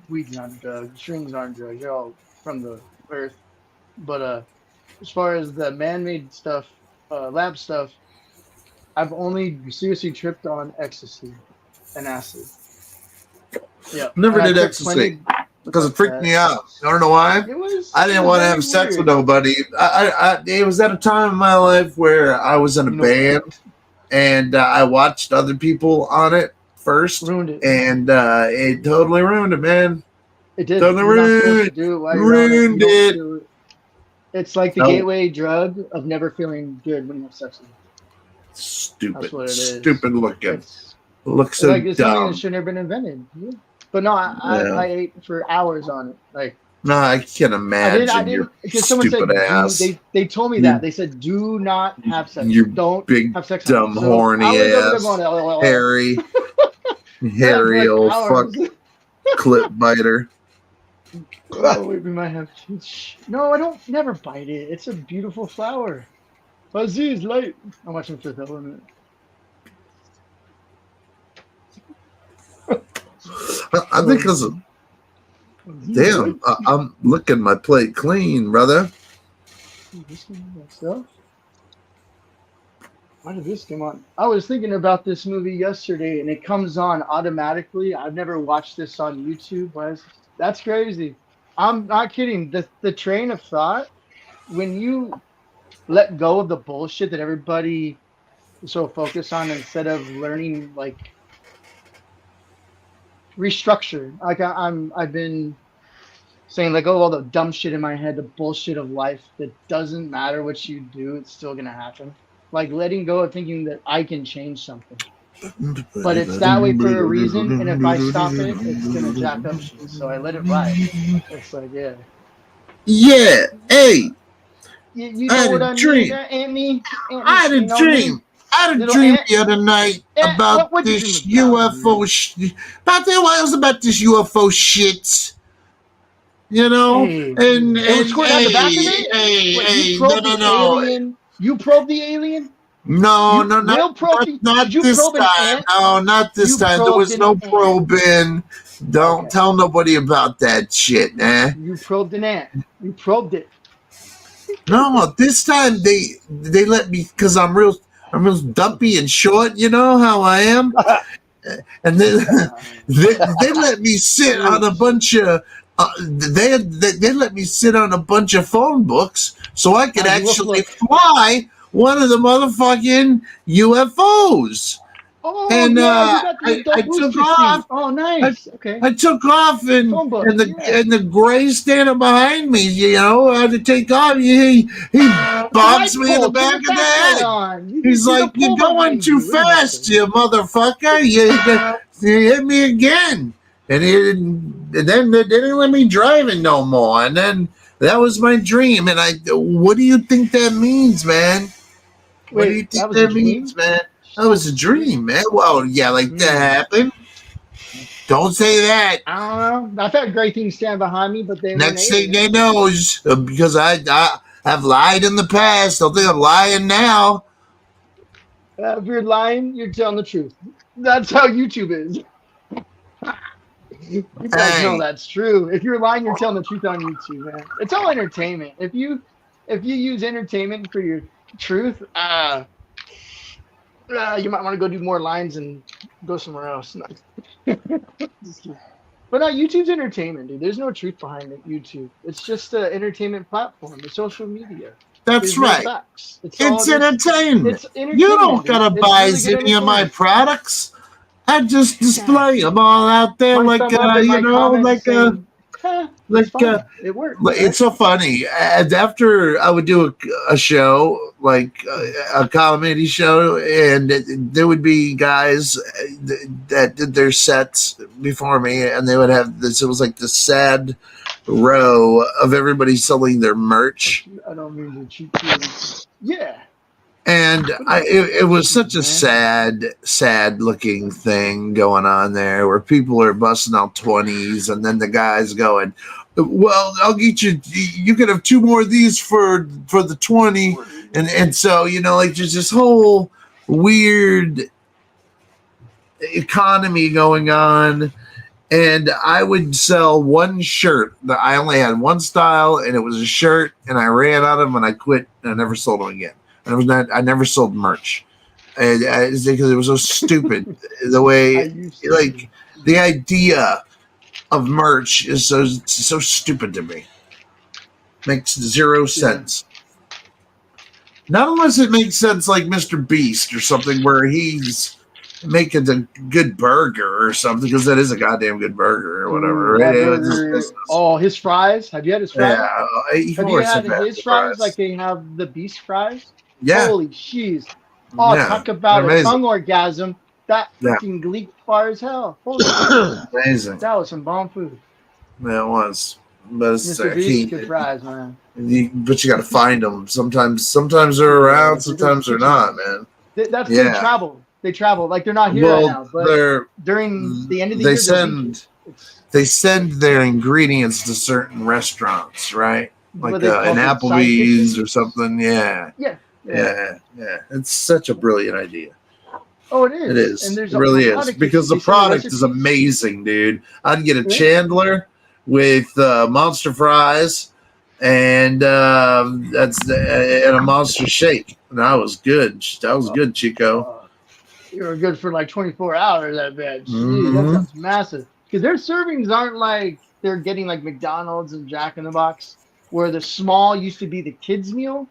weed's not drugs, shrooms aren't drugs. They're all from the earth. But as far as the man-made stuff, lab stuff, I've only seriously tripped on ecstasy and acid. Yeah, never did ecstasy because it freaked me out. I don't know why. I didn't want to have sex with nobody. It was at a time in my life where I was in a band and I watched other people on it first, ruined it, and it totally ruined it, man. It did. Totally ruined it. It's like the gateway drug of never feeling good when you have sex with them. Stupid. That's what it is. Stupid looking. Looks so like it's something dumb. that should never been invented. Yeah. But no, I ate for hours on it. Like no, I can't imagine. I didn't because someone said ass. They told me that. They said do not have sex. Don't big have sex. Dumb horny ass. Hairy. Hairy old fuck clip biter. Oh, we might have. No, I don't. Never bite it. It's a beautiful flower. Fuzzy is light. I'm watching Fifth Element. I think because damn, I'm licking my plate clean, brother. Why did this come on? I was thinking about this movie yesterday, and it comes on automatically. I've never watched this on YouTube. That's crazy. I'm not kidding. The train of thought, when you let go of the bullshit that everybody is so focused on, instead of learning, like, restructure. Like I've been saying, like, oh, all the dumb shit in my head, the bullshit of life that doesn't matter what you do, it's still gonna happen. Like letting go of thinking that I can change something. But it's that way for a reason, and if I stop it, it's gonna jack up shit. So I let it ride. It's like, yeah. Yeah, hey. You know what I mean, Amy? I had a dream. I had a dream the other night about this UFO shit. It was about this UFO shit. You know? And what's going on the back of it? Hey, no. Alien? You probed the alien? No, not this time. No, not this time. There was no probing. Don't tell nobody about that shit, man. You probed an ant. You probed it. No, this time they let me, because I'm real dumpy and short. You know how I am, and then they let me sit on a bunch of. They let me sit on a bunch of phone books so I could actually fly one of the motherfucking UFOs. Oh, and yeah, I took off. Oh, nice. Okay. I took off, and the gray standing behind me, you know, I had to take off. He bobs me in the back of the head. He's like, "You're going too fast, you motherfucker. You hit me again." And then they didn't let me drive it no more. And then that was my dream. And what do you think that means, man? What do you think that means, man? That was a dream, man. Well, yeah, like that happened. Don't say that. I don't know. I've had great things stand behind me, but next thing they know is because I have lied in the past. Don't think I'm lying now. If you're lying, you're telling the truth. That's how YouTube is. You guys know that's true. If you're lying, you're telling the truth on YouTube, man. It's all entertainment. If you use entertainment for your truth, you might want to go do more lines and go somewhere else. But no, YouTube's entertainment, dude. There's no truth behind it. YouTube. It's just an entertainment platform. It's social media. That's right. No it's entertainment. It's entertainment. You don't gotta buy any of my products. I just display them all out there, like you know, like it works. It's so funny. And after I would do a show, like a comedy show, and there would be guys that did their sets before me, and they would have this. It was like the sad row of everybody selling their merch. I don't mean to cheat you. Yeah. And it was such a sad looking thing going on there, where people are busting out 20s, and then the guy's going, "Well, I'll get you. You can have 2 more of these for the 20." And so, you know, like there's this whole weird economy going on. And I would sell one shirt. I only had one style, and it was a shirt, and I ran out of them, and I quit, and I never sold them again. I never sold merch, because it was so stupid. The way, like, the idea of merch is so stupid to me. Makes 0 sense. Not unless it makes sense, like Mr. Beast or something, where he's making a good burger or something, because that is a goddamn good burger or whatever. Right? His fries. Have you had his fries? Yeah, have you had his fries like they have the Beast fries? Yeah. Holy cheese. Oh, yeah, talk about a tongue orgasm. That freaking leaked far as hell. Holy amazing. That was some bomb food. Yeah, it was. But it's Mr. Beast, good fries, man. But you got to find them. Sometimes they're around, sometimes they're not, man. They travel. They travel. Like they're not here right now. But during the end of the year, they send their ingredients to certain restaurants, right? Like an Applebee's or something. Yeah. It's such a brilliant idea. Oh, it is. It is. And it really is, because the product is amazing, dude. I'd get a Chandler with monster fries, and and a Monster Shake. And that was good. That was good, Chico. You were good for like 24 hours, I bet. Jeez, that Mhm. sounds massive. Because their servings aren't like they're getting like McDonald's and Jack in the Box, where the small used to be the kids' meal,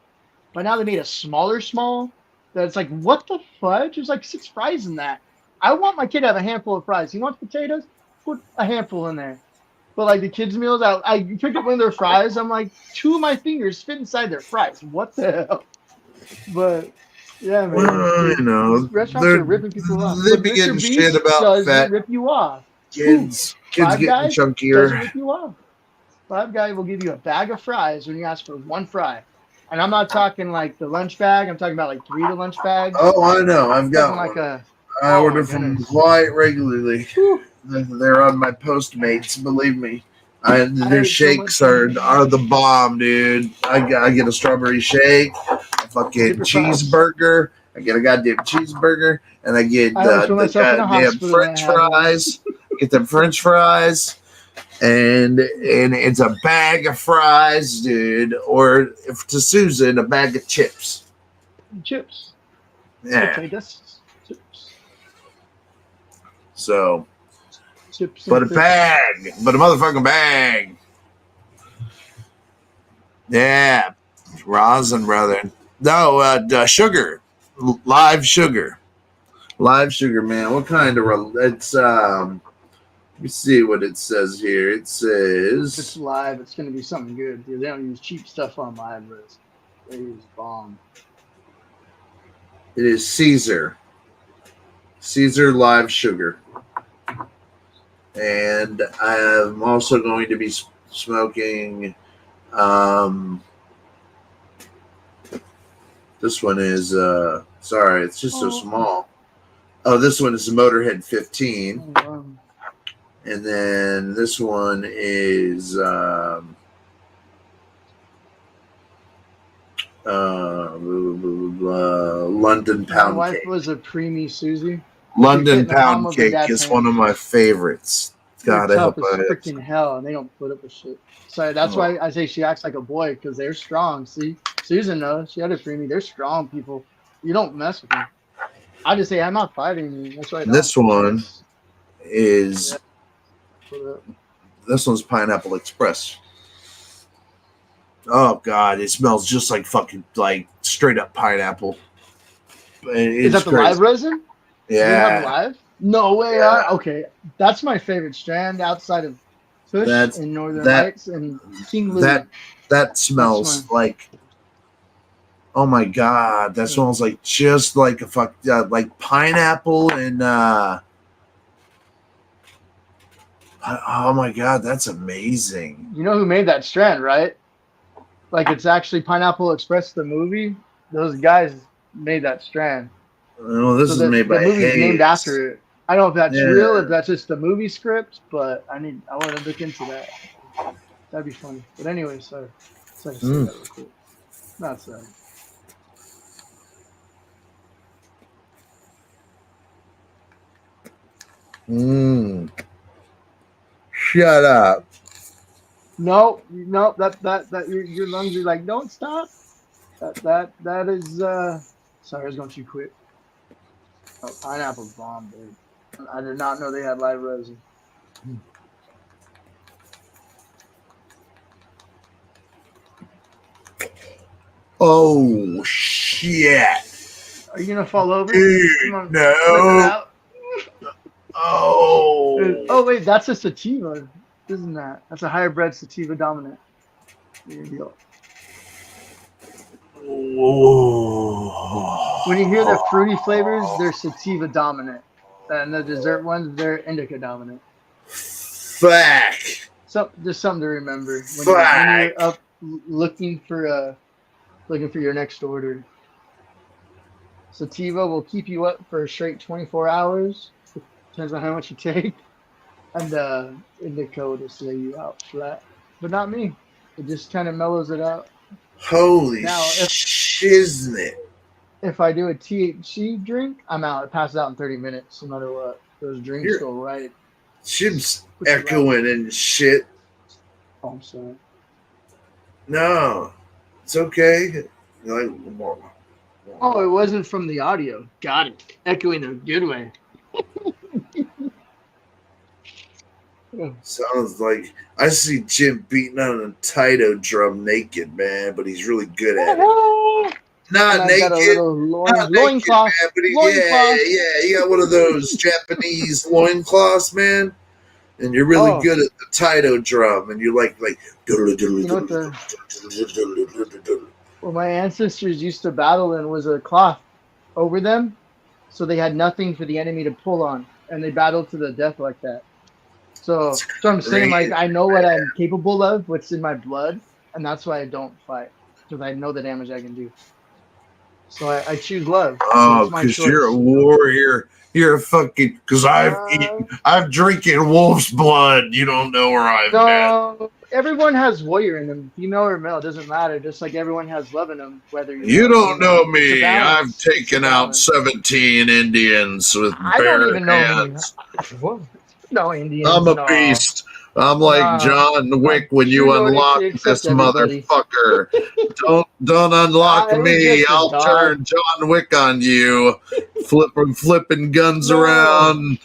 but now they made a smaller small. That's like, what the fudge? There's like 6 fries in that. I want my kid to have a handful of fries. He wants potatoes? Put a handful in there. But like the kids' meals, I picked up one of their fries. I'm like, 2 of my fingers fit inside their fries. What the hell? But yeah, man. Well, These restaurants are ripping people off. they But be Mr. getting shit Beast about doesn't fat rip you off. kids. Kids Five getting Guys doesn't chunkier. rip you off. Five Guy will give you a bag of fries when you ask for 1 fry. And I'm not talking like the lunch bag. I'm talking about like 3 of the lunch bags. Oh, I know. I've got Something like one. a. I Oh order my from goodness. quite regularly. Whew. They're on my Postmates, believe me. I Their ate so shakes much are the bomb, dude. I get a strawberry shake, a fucking Super fries. cheeseburger. I get a goddamn cheeseburger, and I get I almost put the myself in a goddamn hospital when I French had one. fries. Get them French fries, and it's a bag of fries, dude. Or if to Susan, a bag of chips. Chips. Yeah. Potatoes. Chips. So. Chips. But a and bag, but a motherfucking bag. Yeah, rosin, brother. No, sugar, live sugar, man. What kind of? It's Let me see what it says here. It If it's says live, it's going to be something good. Dude. They don't use cheap stuff on live roast. They use bomb. it is Caesar live sugar, and I'm also going to be smoking. This one is sorry, it's just so small. Oh, this one is Motorhead 15. And then this one is London My Pound wife Cake. was a preemie Susie. London Pound Cake is one of my favorites. God, I They're tough hope as I freaking hell, and they don't put up with shit. So that's why I say she acts like a boy, because they're strong. See, Susan knows. She had a preemie. They're strong people. You don't mess with them. I just say I'm not fighting you. That's why I don't. This one is Yeah. this one's Pineapple Express. Oh God, it smells just like fucking like straight up pineapple. Is that the live resin? Yeah. Do you have live? No way. Okay, that's my favorite strand outside of Kush and Northern Lights and King Louis. That smells like. Oh my God, that smells like just like a like pineapple and. Oh my God, that's amazing. You know who made that strand, right? Like it's actually Pineapple Express, the movie. Those guys made that strand. Oh, this is made by the movie's Hayes. named after it. I don't know if that's real, Yeah. if that's just the movie script, but I want to look into that. That'd be funny. But anyway, sorry. So I just say that real quick. Not sorry. Shut up. No, that your lungs are like, don't stop. That is sorry, I was going too quick. Oh, pineapple's bomb, dude. I did not know they had live resin. Oh shit. Are you gonna fall over? Dude, no. Oh wait, that's a sativa, isn't that? That's a higher bred sativa dominant. There you go. When you hear the fruity flavors, they're sativa dominant, and the dessert ones, they're indica dominant. Fuck. So just something to remember when you're up looking for your next order. Sativa will keep you up for a straight 24 hours. Depends on how much you take. And indica will just lay you out flat. But not me. It just kind of mellows it out. Holy shiznit. If I do a THC drink, I'm out. It passes out in 30 minutes, no matter what. Those drinks go right. Shit's echoing and shit. Oh, I'm sorry. No, it's okay. Like, Oh, it wasn't from the audio. Got it. Echoing a good way. sounds like I see Jim beating on a Taito drum naked, man, but he's really good at it. Not And I naked, got a little loincloth. man, but Loincloth. yeah, you got one of those Japanese loincloths, man, and you're really good at the Taito drum, and you're like, You know what what my ancestors used to battle in was a cloth over them, so they had nothing for the enemy to pull on, and they battled to the death like that. So I'm saying, like, I know what I'm capable of, what's in my blood, and that's why I don't fight, because I know the damage I can do. So I choose love. Oh, because you're a warrior. You're a fucking. Because I'm drinking wolf's blood. You don't know where I'm at. Everyone has warrior in them, female or male, doesn't matter. Just like everyone has love in them, whether You don't know me. I've taken out 17 Indians with bare hands. No Indians. I'm a beast. I'm like John Wick when you unlock this motherfucker. Don't unlock me. I'll turn John Wick on you. Flipping guns around,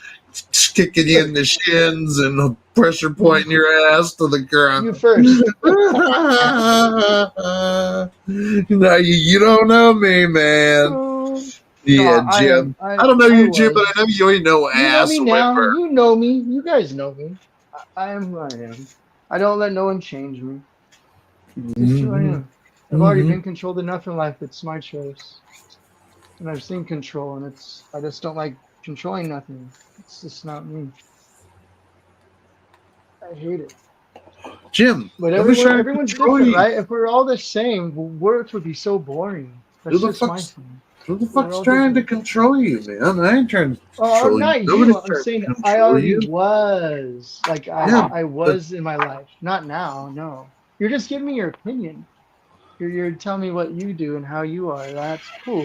kicking you in the shins and pressure pointing your ass to the ground. You first. No, you don't know me, man. Yeah, Jim. I don't know you, Jim, but I know you ain't no ass whipper. You know me. You guys know me. I am who I am. I don't let no one change me. It's who I am. I've already been controlled enough in life. It's my choice. And I've seen control, and I just don't like controlling nothing. It's just not me. I hate it. Jim, but everyone's different, right? If we're all the same, words would be so boring. That's just my thing. Who the fuck's trying to control you, man? I ain't trying to control not you. I'm saying I already was. Like, I was in my life. Not now, no. You're just giving me your opinion. You're telling me what you do and how you are. That's cool.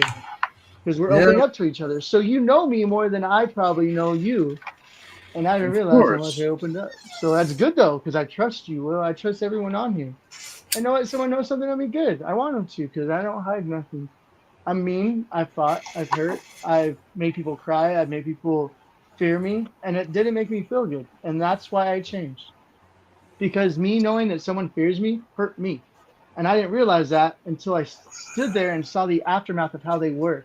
Because we're opening up to each other. So you know me more than I probably know you. And I didn't realize how much I opened up. So that's good, though, because I trust you. Well, I trust everyone on here. I know if someone knows something of me, good. I want them to, because I don't hide nothing. I'm mean. I've fought. I've hurt. I've made people cry. I've made people fear me. And it didn't make me feel good. And that's why I changed. Because me knowing that someone fears me hurt me. And I didn't realize that until I stood there and saw the aftermath of how they were.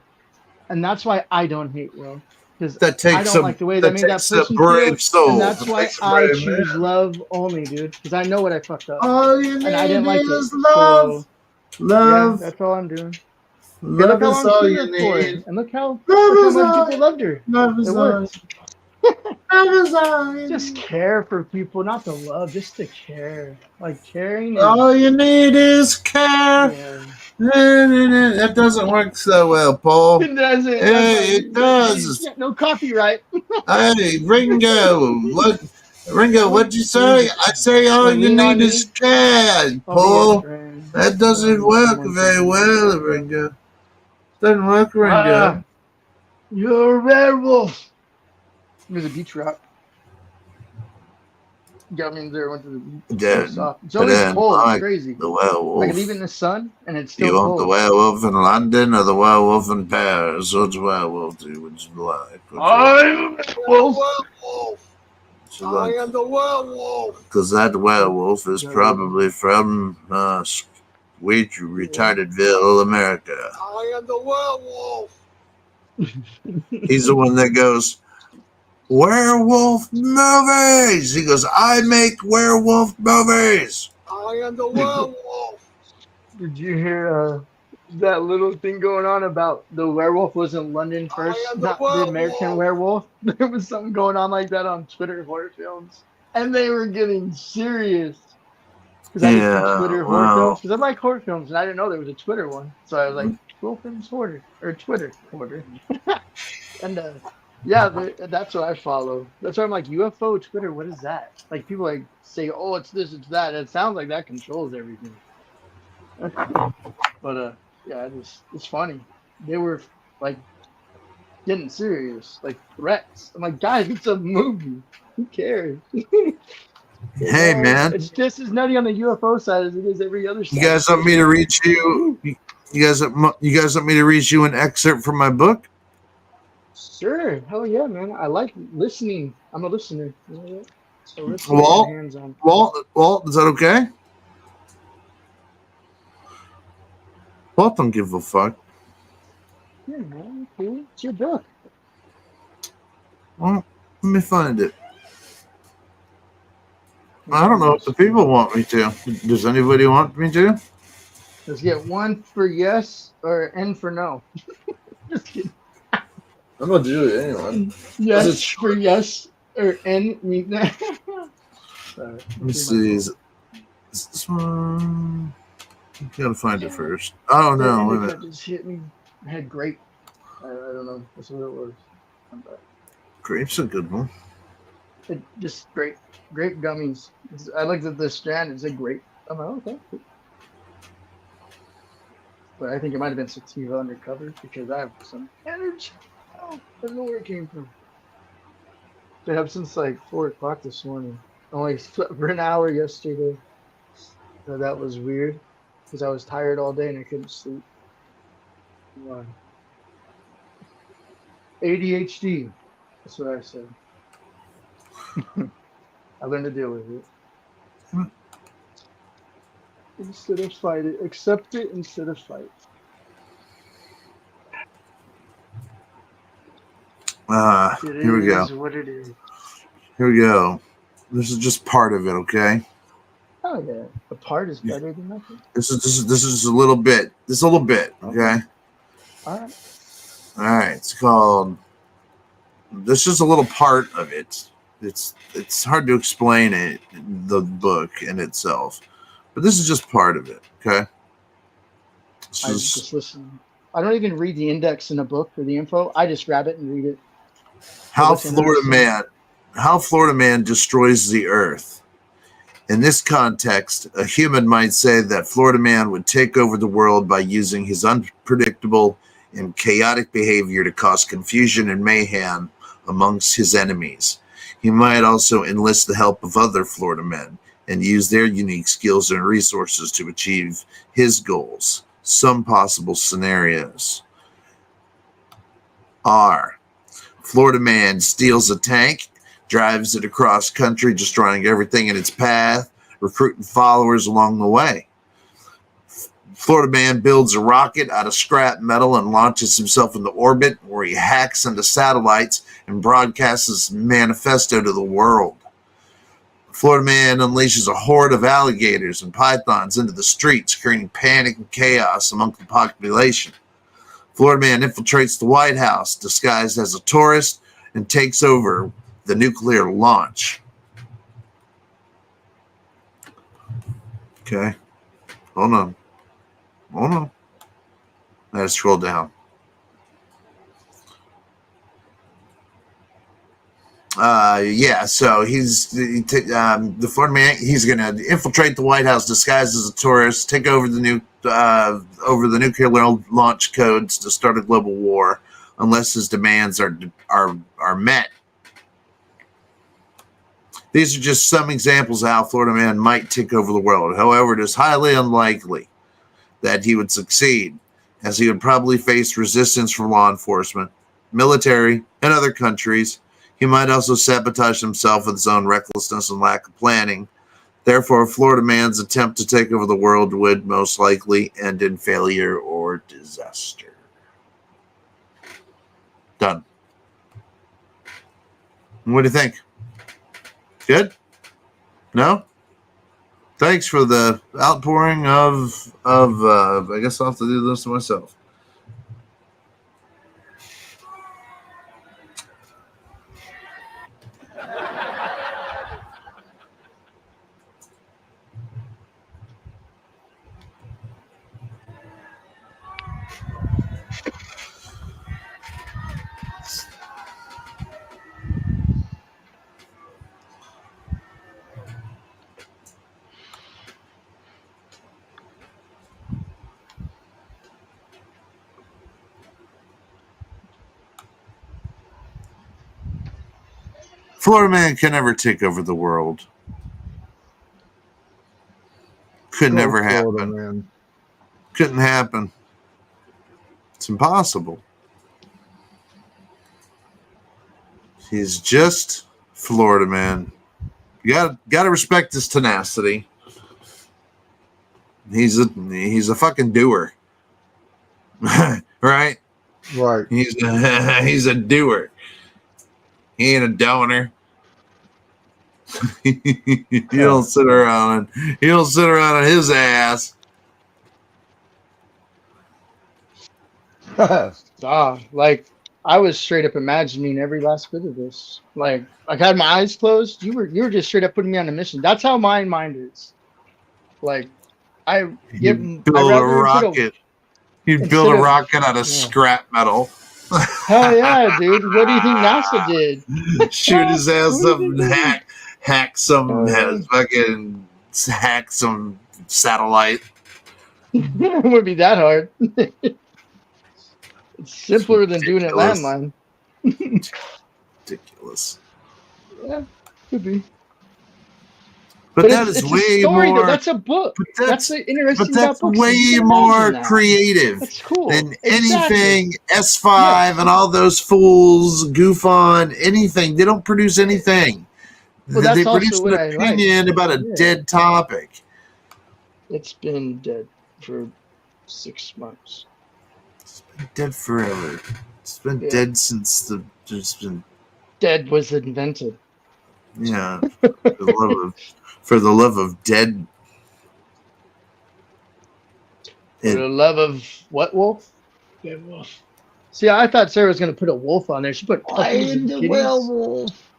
And that's why I don't hate Will. Because I don't like the way they made that person feel. And that's why I choose love only, dude. Because I know what I fucked up. All you need and I didn't like is it. love. So, love. Yeah, that's all I'm doing. Love is all you need. And look how much people loved her. Love is all. Love is all. Just care for people, not to love, just to care. Like caring. All you need is care. Yeah. That doesn't work so well, Paul. It doesn't. It does. No copyright. Hey, Ringo. Ringo, what'd you say? I say all you need is care, Paul. That doesn't work very well, Ringo. Doesn't work, Ringo. You're a werewolf. There's a beach rock. Got me there. Went to the beach. It's always cold. It's crazy. The werewolf. I can leave it in the sun, and it's still cold. You want the werewolf in London or the werewolf in Paris? Which werewolf do you like? I'm a werewolf. I am the werewolf. Because that werewolf is probably from sweet retardedville, America. I am the werewolf. He's the one that goes, werewolf movies. He goes, I make werewolf movies. I am the werewolf. Did you hear that little thing going on about the werewolf was in London first, not the American werewolf? There was something going on like that on Twitter horror films, and they were getting serious. Because I just Twitter horror films, because I like horror films, and I didn't know there was a Twitter one. So I was like, Wilkins Horror, or Twitter Horror. And yeah, that's what I follow. That's why I'm like, UFO Twitter, what is that? Like, people like say, oh, it's this, it's that. It sounds like that controls everything. But yeah, it's funny. They were like getting serious, like threats. I'm like, guys, it's a movie. Who cares? Hey, man. It's just as nutty on the UFO side as it is every other side. You guys want me to read you? You guys want me to read you an excerpt from my book? Sure. Hell yeah, man. I like listening. I'm a listener. You know what? So let's get Walt, our hands on. Walt, is that okay? Walt don't give a fuck. Yeah, man. Cool. It's your book. Well, let me find it. I don't know if the people want me to. Does anybody want me to? Let's get 1 for yes or N for no. Just kidding. I'm gonna do it anyway. Yes for yes or N means that. Sorry. Let me see. Is this one? You gotta find it first. Oh no! Wait a minute. Just hit me. I had grape. I don't know. That's what it was. Grape's a good one. Just grape gummies. I looked at the strand. It said grape. I'm like, okay. Cool. But I think it might have been sativa undercover because I have some energy. Oh, I don't know where it came from. Been up since like 4 o'clock this morning. Only slept for an hour yesterday. So that was weird because I was tired all day and I couldn't sleep. Why? ADHD. That's what I said. I learned to deal with it. Instead of fight it. Accept it instead of fight. Here we go. It is what it is. Here we go. This is just part of it, okay? Oh yeah, a part is better than nothing. This is a little bit. This is a little bit, okay? All right. All right. It's called. This is a little part of it. It's hard to explain it, the book in itself, but this is just part of it, okay? I just listen. I don't even read the index in a book or the info. I just grab it and read it. How Florida Man destroys the earth. In this context, a human might say that Florida Man would take over the world by using his unpredictable and chaotic behavior to cause confusion and mayhem amongst his enemies. He might also enlist the help of other Florida men and use their unique skills and resources to achieve his goals. Some possible scenarios are: Florida Man steals a tank, drives it across country, destroying everything in its path, recruiting followers along the way. Florida Man builds a rocket out of scrap metal and launches himself into orbit, where he hacks into satellites and broadcasts his manifesto to the world. Florida Man unleashes a horde of alligators and pythons into the streets, creating panic and chaos among the population. Florida Man infiltrates the White House, disguised as a tourist, and takes over the nuclear launch. Okay. Hold on. I gotta scroll down. So the Florida Man. He's gonna infiltrate the White House disguised as a tourist, take over the nuclear launch codes to start a global war, unless his demands are met. These are just some examples of how Florida Man might take over the world. However, it is highly unlikely that he would succeed, as he would probably face resistance from law enforcement, military, and other countries. He might also sabotage himself with his own recklessness and lack of planning. Therefore, Florida Man's attempt to take over the world would most likely end in failure or disaster. Done. What do you think? Good? No? Thanks for the outpouring of I guess I'll have to do this to myself. Florida Man can never take over the world. Could never Florida, happen. man. Couldn't happen. It's impossible. He's just Florida man. You got to respect his tenacity. He's a fucking doer. Right? Right. He's a doer. He ain't a donor. He don't sit around on his ass. Like I was straight up imagining every last bit of this. Like I had my eyes closed. You were just straight up putting me on a mission. That's how my mind is. Like I'd build a rocket. You'd build a rocket out of scrap metal. Hell yeah, dude. What do you think NASA did? Shoot his ass up and hack some satellite. It wouldn't be that hard. It's simpler than doing it landline. Ridiculous. Yeah, could be. But that is way more. Though. That's a book. That's interesting. But that's way more creative than anything S5 and all those fools goof on anything. They don't produce anything. Well, they produce an opinion about a dead topic. It's been dead for 6 months. It's been dead forever. It's been dead since there's been. Dead was invented. Yeah. For the love of dead. For the love of what wolf? Dead wolf. See, I thought Sarah was going to put a wolf on there. She put puppies and kitties. Werewolf.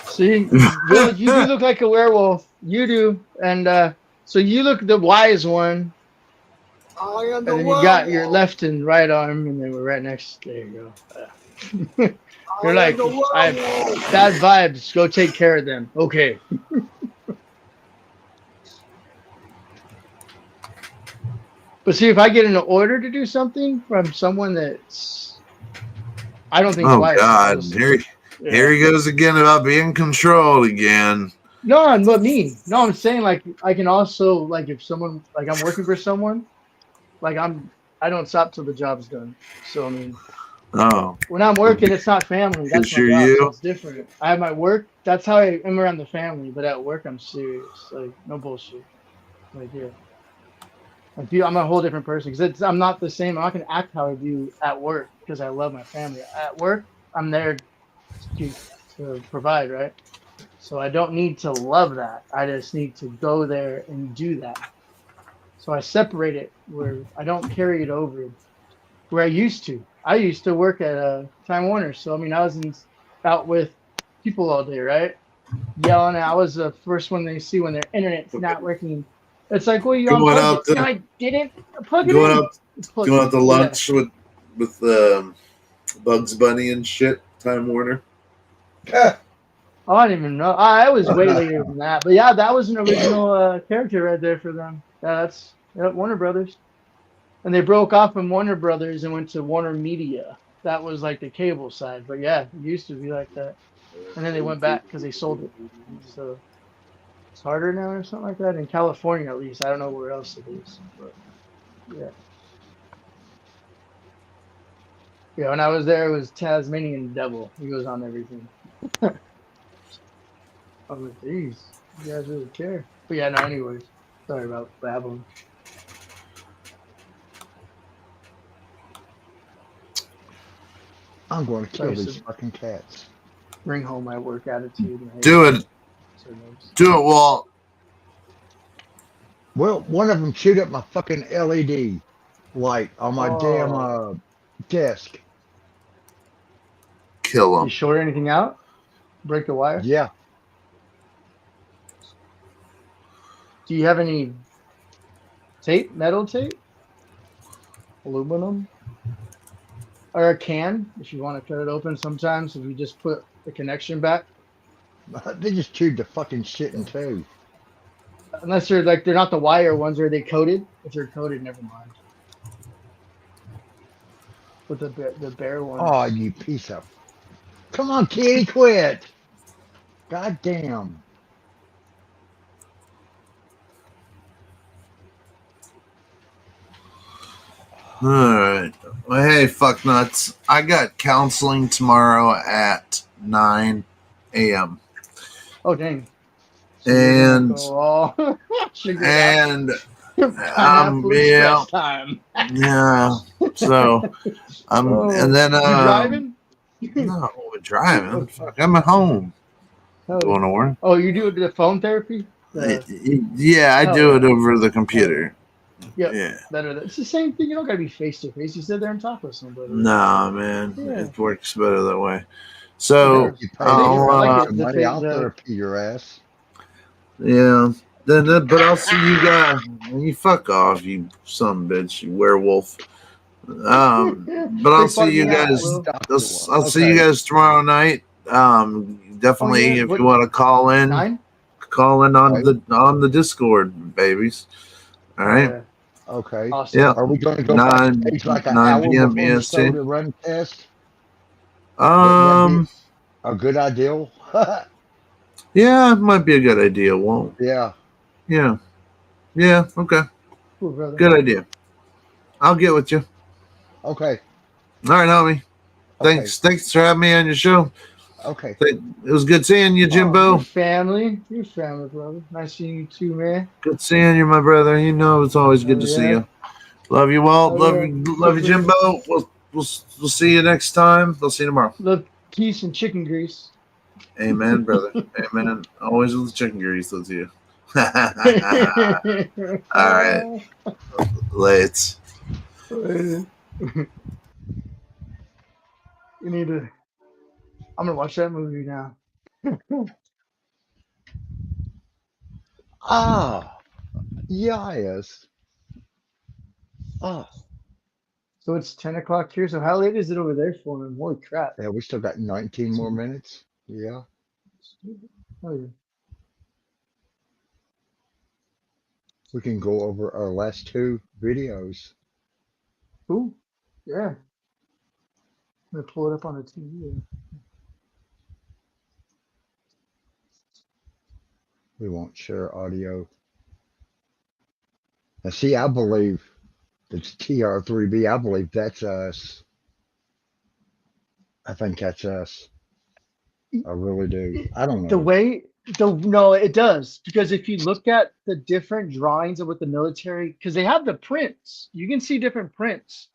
See, Will, you do look like a werewolf. You do, and so you look the wise one. And then you got your left and right arm, and they were right next. There you go. You're like, I have bad vibes. Go take care of them. Okay. But see, if I get an order to do something from someone that's, I don't think. Oh God! Here he goes again about being controlled again. No, not me. No, I'm saying like I can also like if someone like I'm working for someone, like I don't stop till the job's done. So I mean. Oh. When I'm working, it's not family. That's my job, so it's different. I have my work. That's how I am around the family. But at work, I'm serious. Like, no bullshit. Like, yeah. I'm a whole different person. Because I'm not the same. I'm not going to act how I do at work because I love my family. At work, I'm there to provide, right? So I don't need to love that. I just need to go there and do that. So I separate it where I don't carry it over where I used to. I used to work at Time Warner, so I mean, I was out with people all day, right? Yelling. I was the first one they see when their internet's not working. It's like, well, you unplugged it. I didn't plug it in. Going out to lunch with Bugs Bunny and shit. Time Warner. Oh, I didn't even know. I was way later than that, but yeah, that was an original character right there for them. That's Warner Brothers. And they broke off from Warner Brothers and went to Warner Media. That was like the cable side. But yeah, it used to be like that. And then they went back because they sold it. So it's harder now or something like that. In California, at least. I don't know where else it is. But yeah. Yeah, when I was there, it was Tasmanian Devil. He goes on everything. I was like, geez, you guys really care. But yeah, no, anyways. Sorry about babbling. I'm going to kill these fucking cats. Bring home my work attitude. Do it. Do it, Walt. Well, one of them chewed up my fucking LED light on my damn desk. Kill him. You short anything out? Break the wire? Yeah. Do you have any tape? Metal tape? Aluminum? Or a can, if you want to cut it open sometimes, if you just put the connection back. They just chewed the fucking shit in two. Unless they're like, they're not the wire ones, are they coated? If they're coated, never mind. But the bare ones. Oh, you piece of... Come on, kitty, quit. God damn. All right. Well, hey, fuck nuts. I got counseling tomorrow at 9 a.m. Oh dang. So And sugar pineapple yeah, express time. yeah. So and then you driving? no, driving. Fuck, I'm at home. Going to work. Oh, you do the phone therapy? Yeah, I do it over the computer. Yep. Yeah. Better. It's the same thing. You don't gotta be face to face. You sit there and talk with somebody. Nah, man, Yeah. it works better that way. So You pay I'll some money. I'll therapy your ass. yeah. Then, but I'll see you guys. You fuck off, you son of a bitch, you werewolf. But I'll see you guys. I'll see you guys tomorrow night. Definitely if you want to call in, on the Discord, babies. All right. Okay. Awesome. Yeah. Are we going to go 9 backstage like an hour p.m. before the EST. show to run test? A good idea. Yeah, it might be a good idea. Won't. Yeah. Yeah. Yeah. Okay. Cool, good idea. I'll get with you. Okay. All right, homie. Thanks for having me on your show. Okay. It was good seeing you, Jimbo. Your family, brother. Nice seeing you too, man. Good seeing you, my brother. You know it's always good to see you. Love you, Walt. Love you, Jimbo. We'll see you next time. We'll see you tomorrow. Love peace and chicken grease. Amen, brother. Amen. Always with the chicken grease with you. All right. Late. You need to. I'm gonna watch that movie now. Yes. So it's 10 o'clock here. So how late is it over there for him? Holy crap. Yeah, we still got 19 more minutes. Yeah. Oh, yeah. We can go over our last 2 videos. Cool. Yeah. I'm gonna pull it up on the TV. We won't share audio. Now, see, I believe it's TR3B. I believe that's us. I think that's us. I really do. I don't know. No, it does. Because if you look at the different drawings of what the military, because they have the prints, you can see different prints.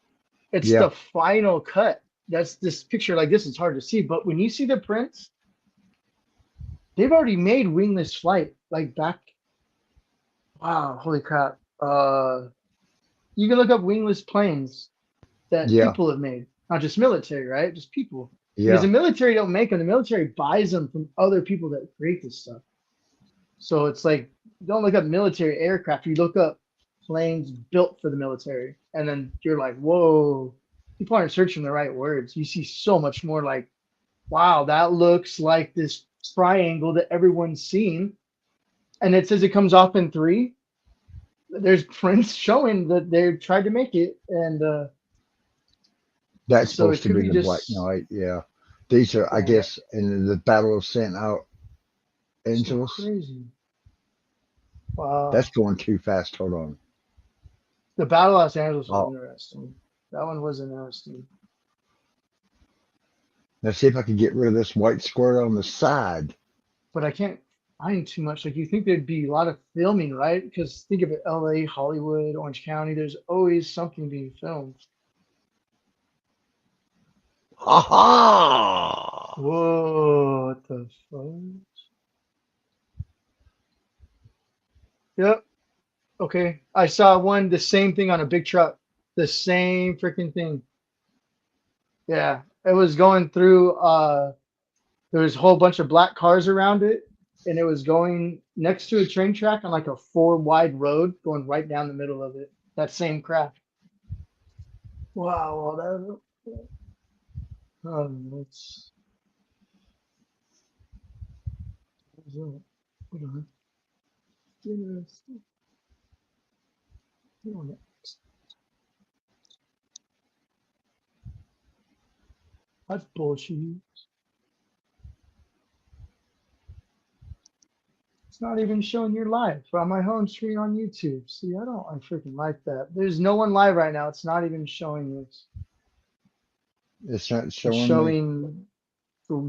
It's the final cut. That's this picture like this. It's hard to see. But when you see the prints, they've already made wingless flight like back. Wow, holy crap. You can look up wingless planes that people have made, not just military, right? Just people. Because the military don't make them. The military buys them from other people that create this stuff. So it's like, don't look up military aircraft. You look up planes built for the military. And then you're like, whoa, people aren't searching the right words. You see so much more like, wow, that looks like this triangle that everyone's seen. And it says it comes off in 3. There's prints showing that they tried to make it. And that's so supposed to be the Black Knight. Yeah. These are, I guess, in the Battle of St. Angeles. So crazy. Wow. That's going too fast. Hold on. The Battle of Los Angeles was interesting. That one was interesting. Let's see if I can get rid of this white square on the side. But I can't find too much. Like, you think there'd be a lot of filming, right? Because think of it, LA, Hollywood, Orange County, there's always something being filmed. Aha! Whoa, what the fuck? Yep. Okay. I saw one, the same thing on a big truck. The same freaking thing. Yeah. It was going through, there was a whole bunch of black cars around it, and it was going next to a train track on like a 4 wide road going right down the middle of it. That same craft. Wow. That, let's. Hold on. Interesting. That's bullshit. It's not even showing your live on my home screen on YouTube. See, I freaking like that. There's no one live right now. It's not even showing this. It's not It's showing me. showing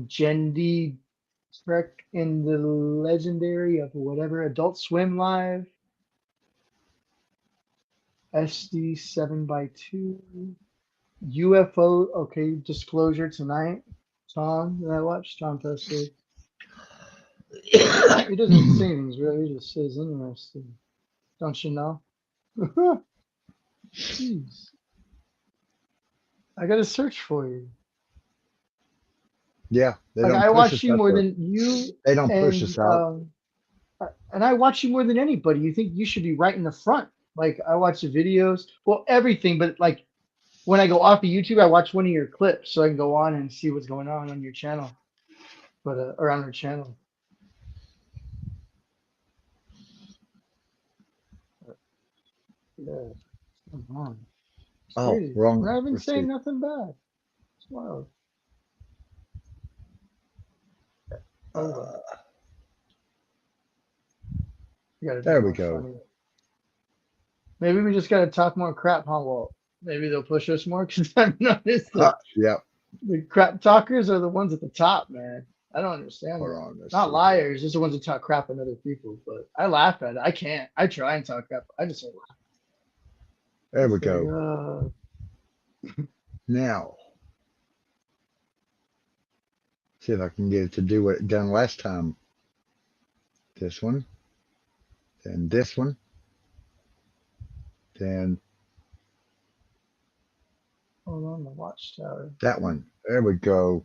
Jendi Trek in the Legendary of whatever Adult Swim live. SD 7x2. UFO. Okay, Disclosure tonight. Tom, that I watched. Tom posted. He doesn't say things really. He just says interesting. Don't you know? Jeez. I gotta search for you. Yeah, they Like don't I push watch us you out more there. than you They don't push and us out. and I watch you more than anybody. You think you should be right in the front. Like I watch the videos, well, everything, but like when I go off of YouTube, I watch one of your clips so I can go on and see what's going on your channel, but or on our channel. Yeah, come on. It's Oh, crazy. wrong. We're not even Let's saying see. nothing bad. It's wild. Hold on. You gotta be There we more go. funny. Maybe we just gotta talk more crap, huh, Walt? Maybe they'll push us more because I've noticed Yeah. the crap talkers are the ones at the top, man. I don't understand Hold that. on. Let's Not see. liars, just the ones that talk crap on other people. But I laugh at it. I can't. I try and talk crap. I just don't laugh. There we It's go. like, Now, see if I can get it to do what it done last time. This one, then this one, then hold on, the watchtower. that one. There we go.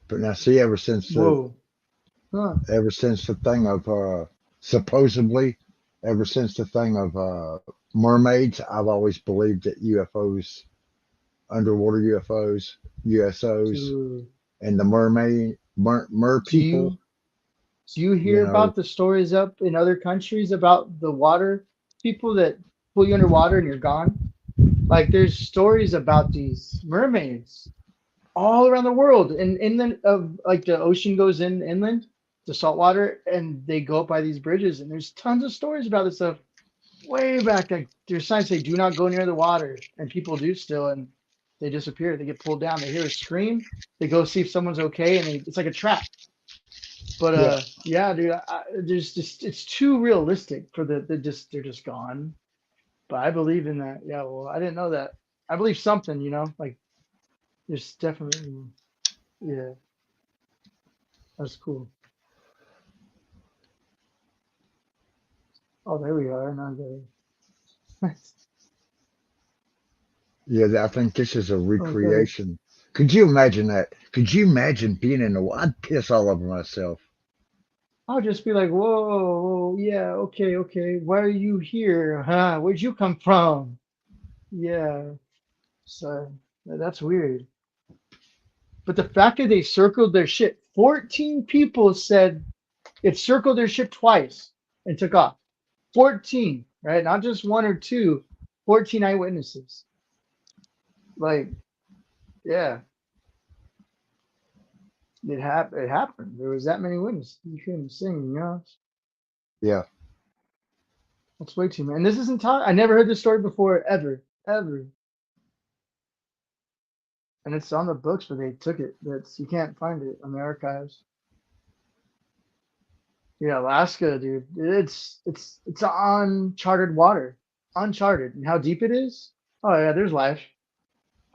But now, see, ever since Whoa. Huh. the thing of supposedly, ever since the thing of mermaids, I've always believed that UFOs, underwater UFOs, USOs, Dude. and the mer people. Do you hear about the stories up in other countries about the water people that pull you underwater and you're gone? Like there's stories about these mermaids all around the world and inland of like the ocean goes in inland, the salt water, and they go up by these bridges and there's tons of stories about this stuff way back. Like there's signs say do not go near the water and people do still and they disappear. They get pulled down. They hear a scream. They go see if someone's okay and it's like a trap. But yeah, dude, there's just it's too realistic for they're just gone. But I believe in that. Yeah, well, I didn't know that. I believe something, like there's definitely, yeah, that's cool. Oh, there we are. Now there. Yeah, I think this is a recreation. Could you imagine that? Could you imagine being in the water? I'd piss all over myself. I'll just be like, whoa, yeah, okay. Why are you here? Huh? Where'd you come from? Yeah. So that's weird. But the fact that they circled their ship, 14 people said it circled their ship twice and took off. 14, right? Not just one or two, 14 eyewitnesses. Like, yeah. It happened. There was that many witnesses. You couldn't sing, Yeah. That's way too many. And this isn't taught. I never heard this story before, ever. And it's on the books, but they took it. You can't find it on the archives. Yeah, Alaska, dude. It's uncharted water. Uncharted. And how deep it is? Oh yeah, there's life.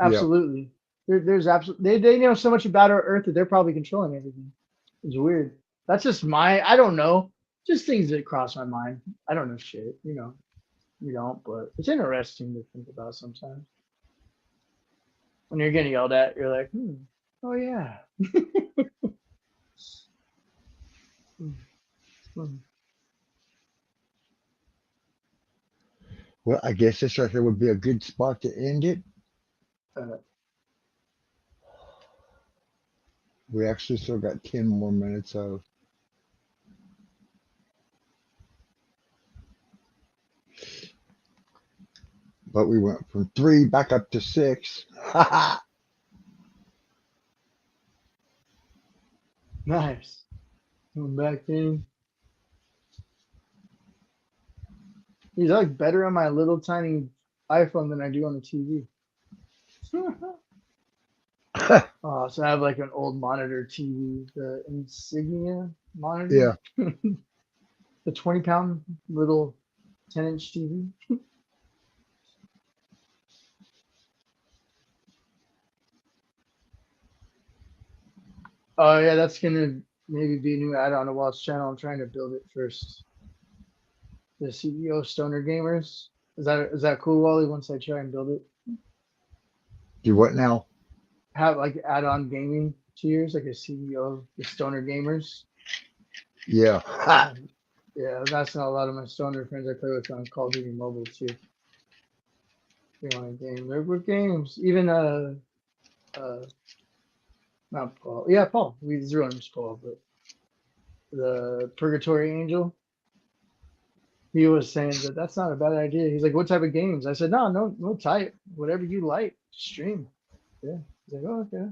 Absolutely. There's absolutely they know so much about our Earth that they're probably controlling everything. It's weird. That's just I don't know. Just things that cross my mind. I don't know shit, You don't, but it's interesting to think about sometimes. When you're getting yelled at, you're like, oh yeah. Well, I guess this right here would be a good spot to end it. We actually still got 10 more minutes of. But we went from 3 back up to 6. Nice. Going back in. He's like better on my little tiny iPhone than I do on the TV. Oh, so I have like an old monitor TV, the Insignia monitor. Yeah. The 20-pound little 10-inch TV. Oh yeah, that's gonna maybe be a new add-on to Walt's channel. I'm trying to build it first. The CEO Stoner Gamers. Is that cool, Wally? Once I try and build it. Do what now? Have like add-on gaming tiers, like a CEO of the Stoner Gamers. Yeah. Yeah, that's not a lot of my stoner friends I play with on Call of Duty Mobile too. They want a game. They're good games. Even not Paul. Yeah, Paul. His real name's Paul, but the Purgatory Angel. He was saying that that's not a bad idea. He's like, "What type of games?" I said, "No type. Whatever you like, stream." Yeah. He's like, "Oh, okay."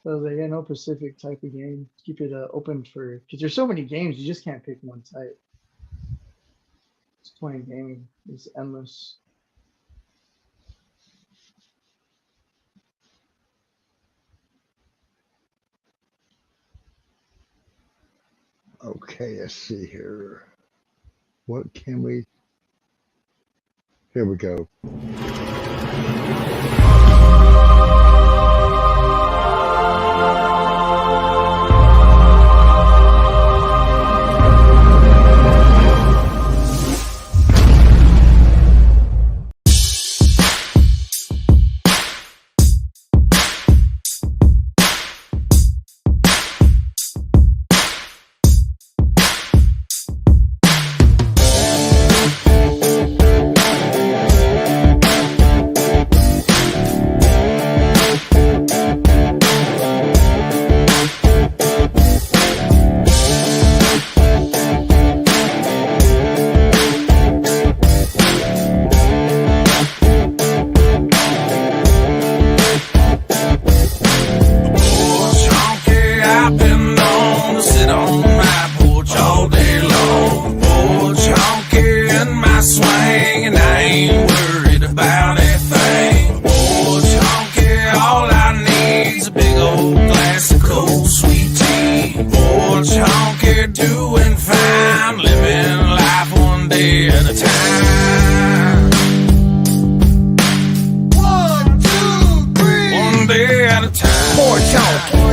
So I was like, "Yeah, no specific type of game. Keep it open for because there's so many games. You just can't pick one type. Just playing gaming is endless." Okay, let's see here. What can we? Here we go.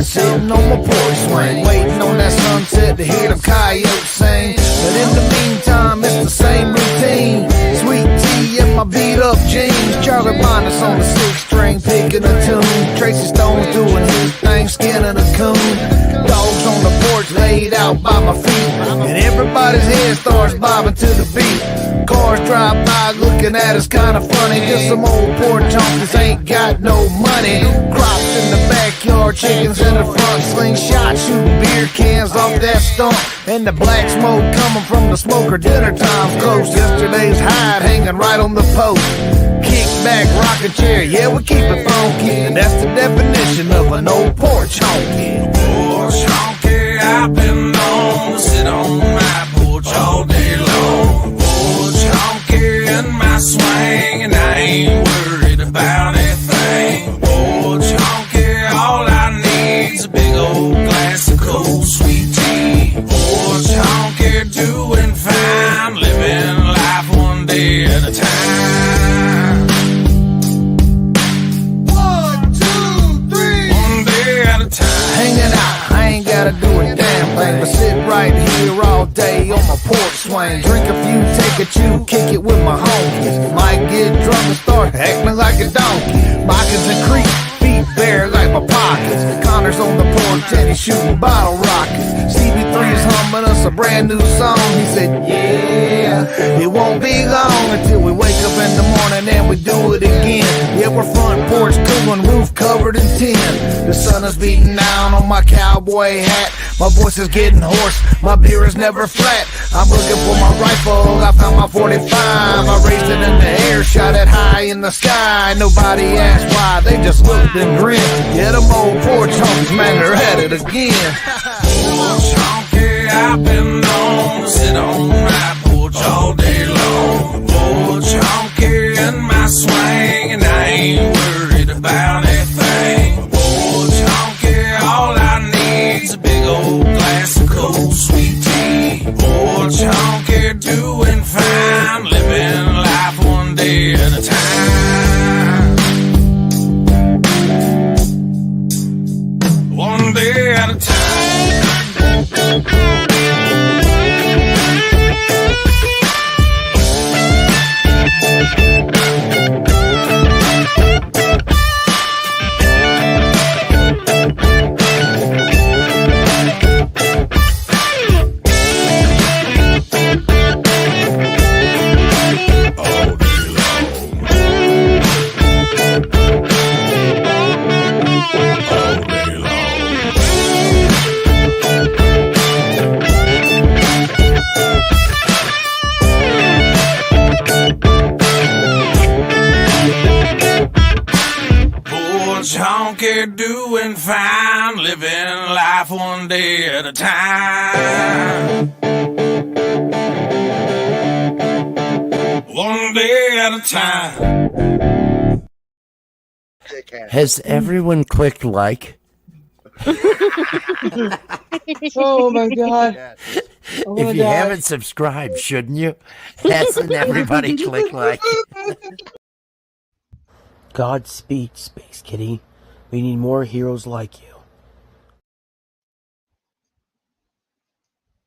Sitting on my porch swing, waiting on that sunset to hear them coyotes sing. But in the meantime, it's the same routine. Sweet tea in my beat up jeans. Charlie Minus on the 6-string, picking a tune. Tracy Stone's doing his thing, skinning a coon. Dogs on the porch laid out by my feet, and everybody's head starts bobbing to the beat. Cars drive by looking at us kinda funny. Just some old poor junkies ain't got no money. Crops in the backyard, chickens in the front. Slingshot shooting beer cans off that stump. And the black smoke coming from the smoker. Dinner time's close. Yesterday's hide hanging right on the post. Kick back, rocking chair, yeah, we keep it funky. And that's the definition of an old porch honky. Porch honky, I've been known to sit on my porch all day long. Porch honky in my swing, and I ain't worried about anything. Porch honky, all I need's a big old glass of cold sweet tea. Porch honky, doing fine, living life one day at a time. 1, 2, 3, one day at a time. Hanging out, I ain't gotta do a damn thing but sit right here all day on my porch swing. Drink a few, take a chew, kick it with my homies. Might get drunk and start acting like a donkey. Moccasins and creep, feet bare like my pockets. Connor's on the porch and he's shooting bottle rockets. CB3's humming us a brand new song. He said, yeah, it won't be long until we wake up in the morning and we do it again. again. Yeah, we're front porch cooling, roof covered in tin. The sun is beating down on my cowboy hat. My voice is getting hoarse, my beer is never flat. I'm looking for my rifle, I found my 45. I raised it in the air, shot it high in the sky. Nobody asked why, they just looked and grinned. Yeah, them old porch honks, man, they're at it again. Porch honky, I've been known to sit on my porch all day long. Porch honky in my swing, and I ain't worried about anything. Porch honky, all I need's a big old glass of cold sweet tea. Porch honky, doing fine, living life one day at a time. One day at a time. Honky doing fine, living life one day at a time. One day at a time. Has everyone clicked like? Oh my god. If you haven't subscribed, shouldn't you? Hasn't everybody clicked like? Godspeed, Space Kitty. We need more heroes like you.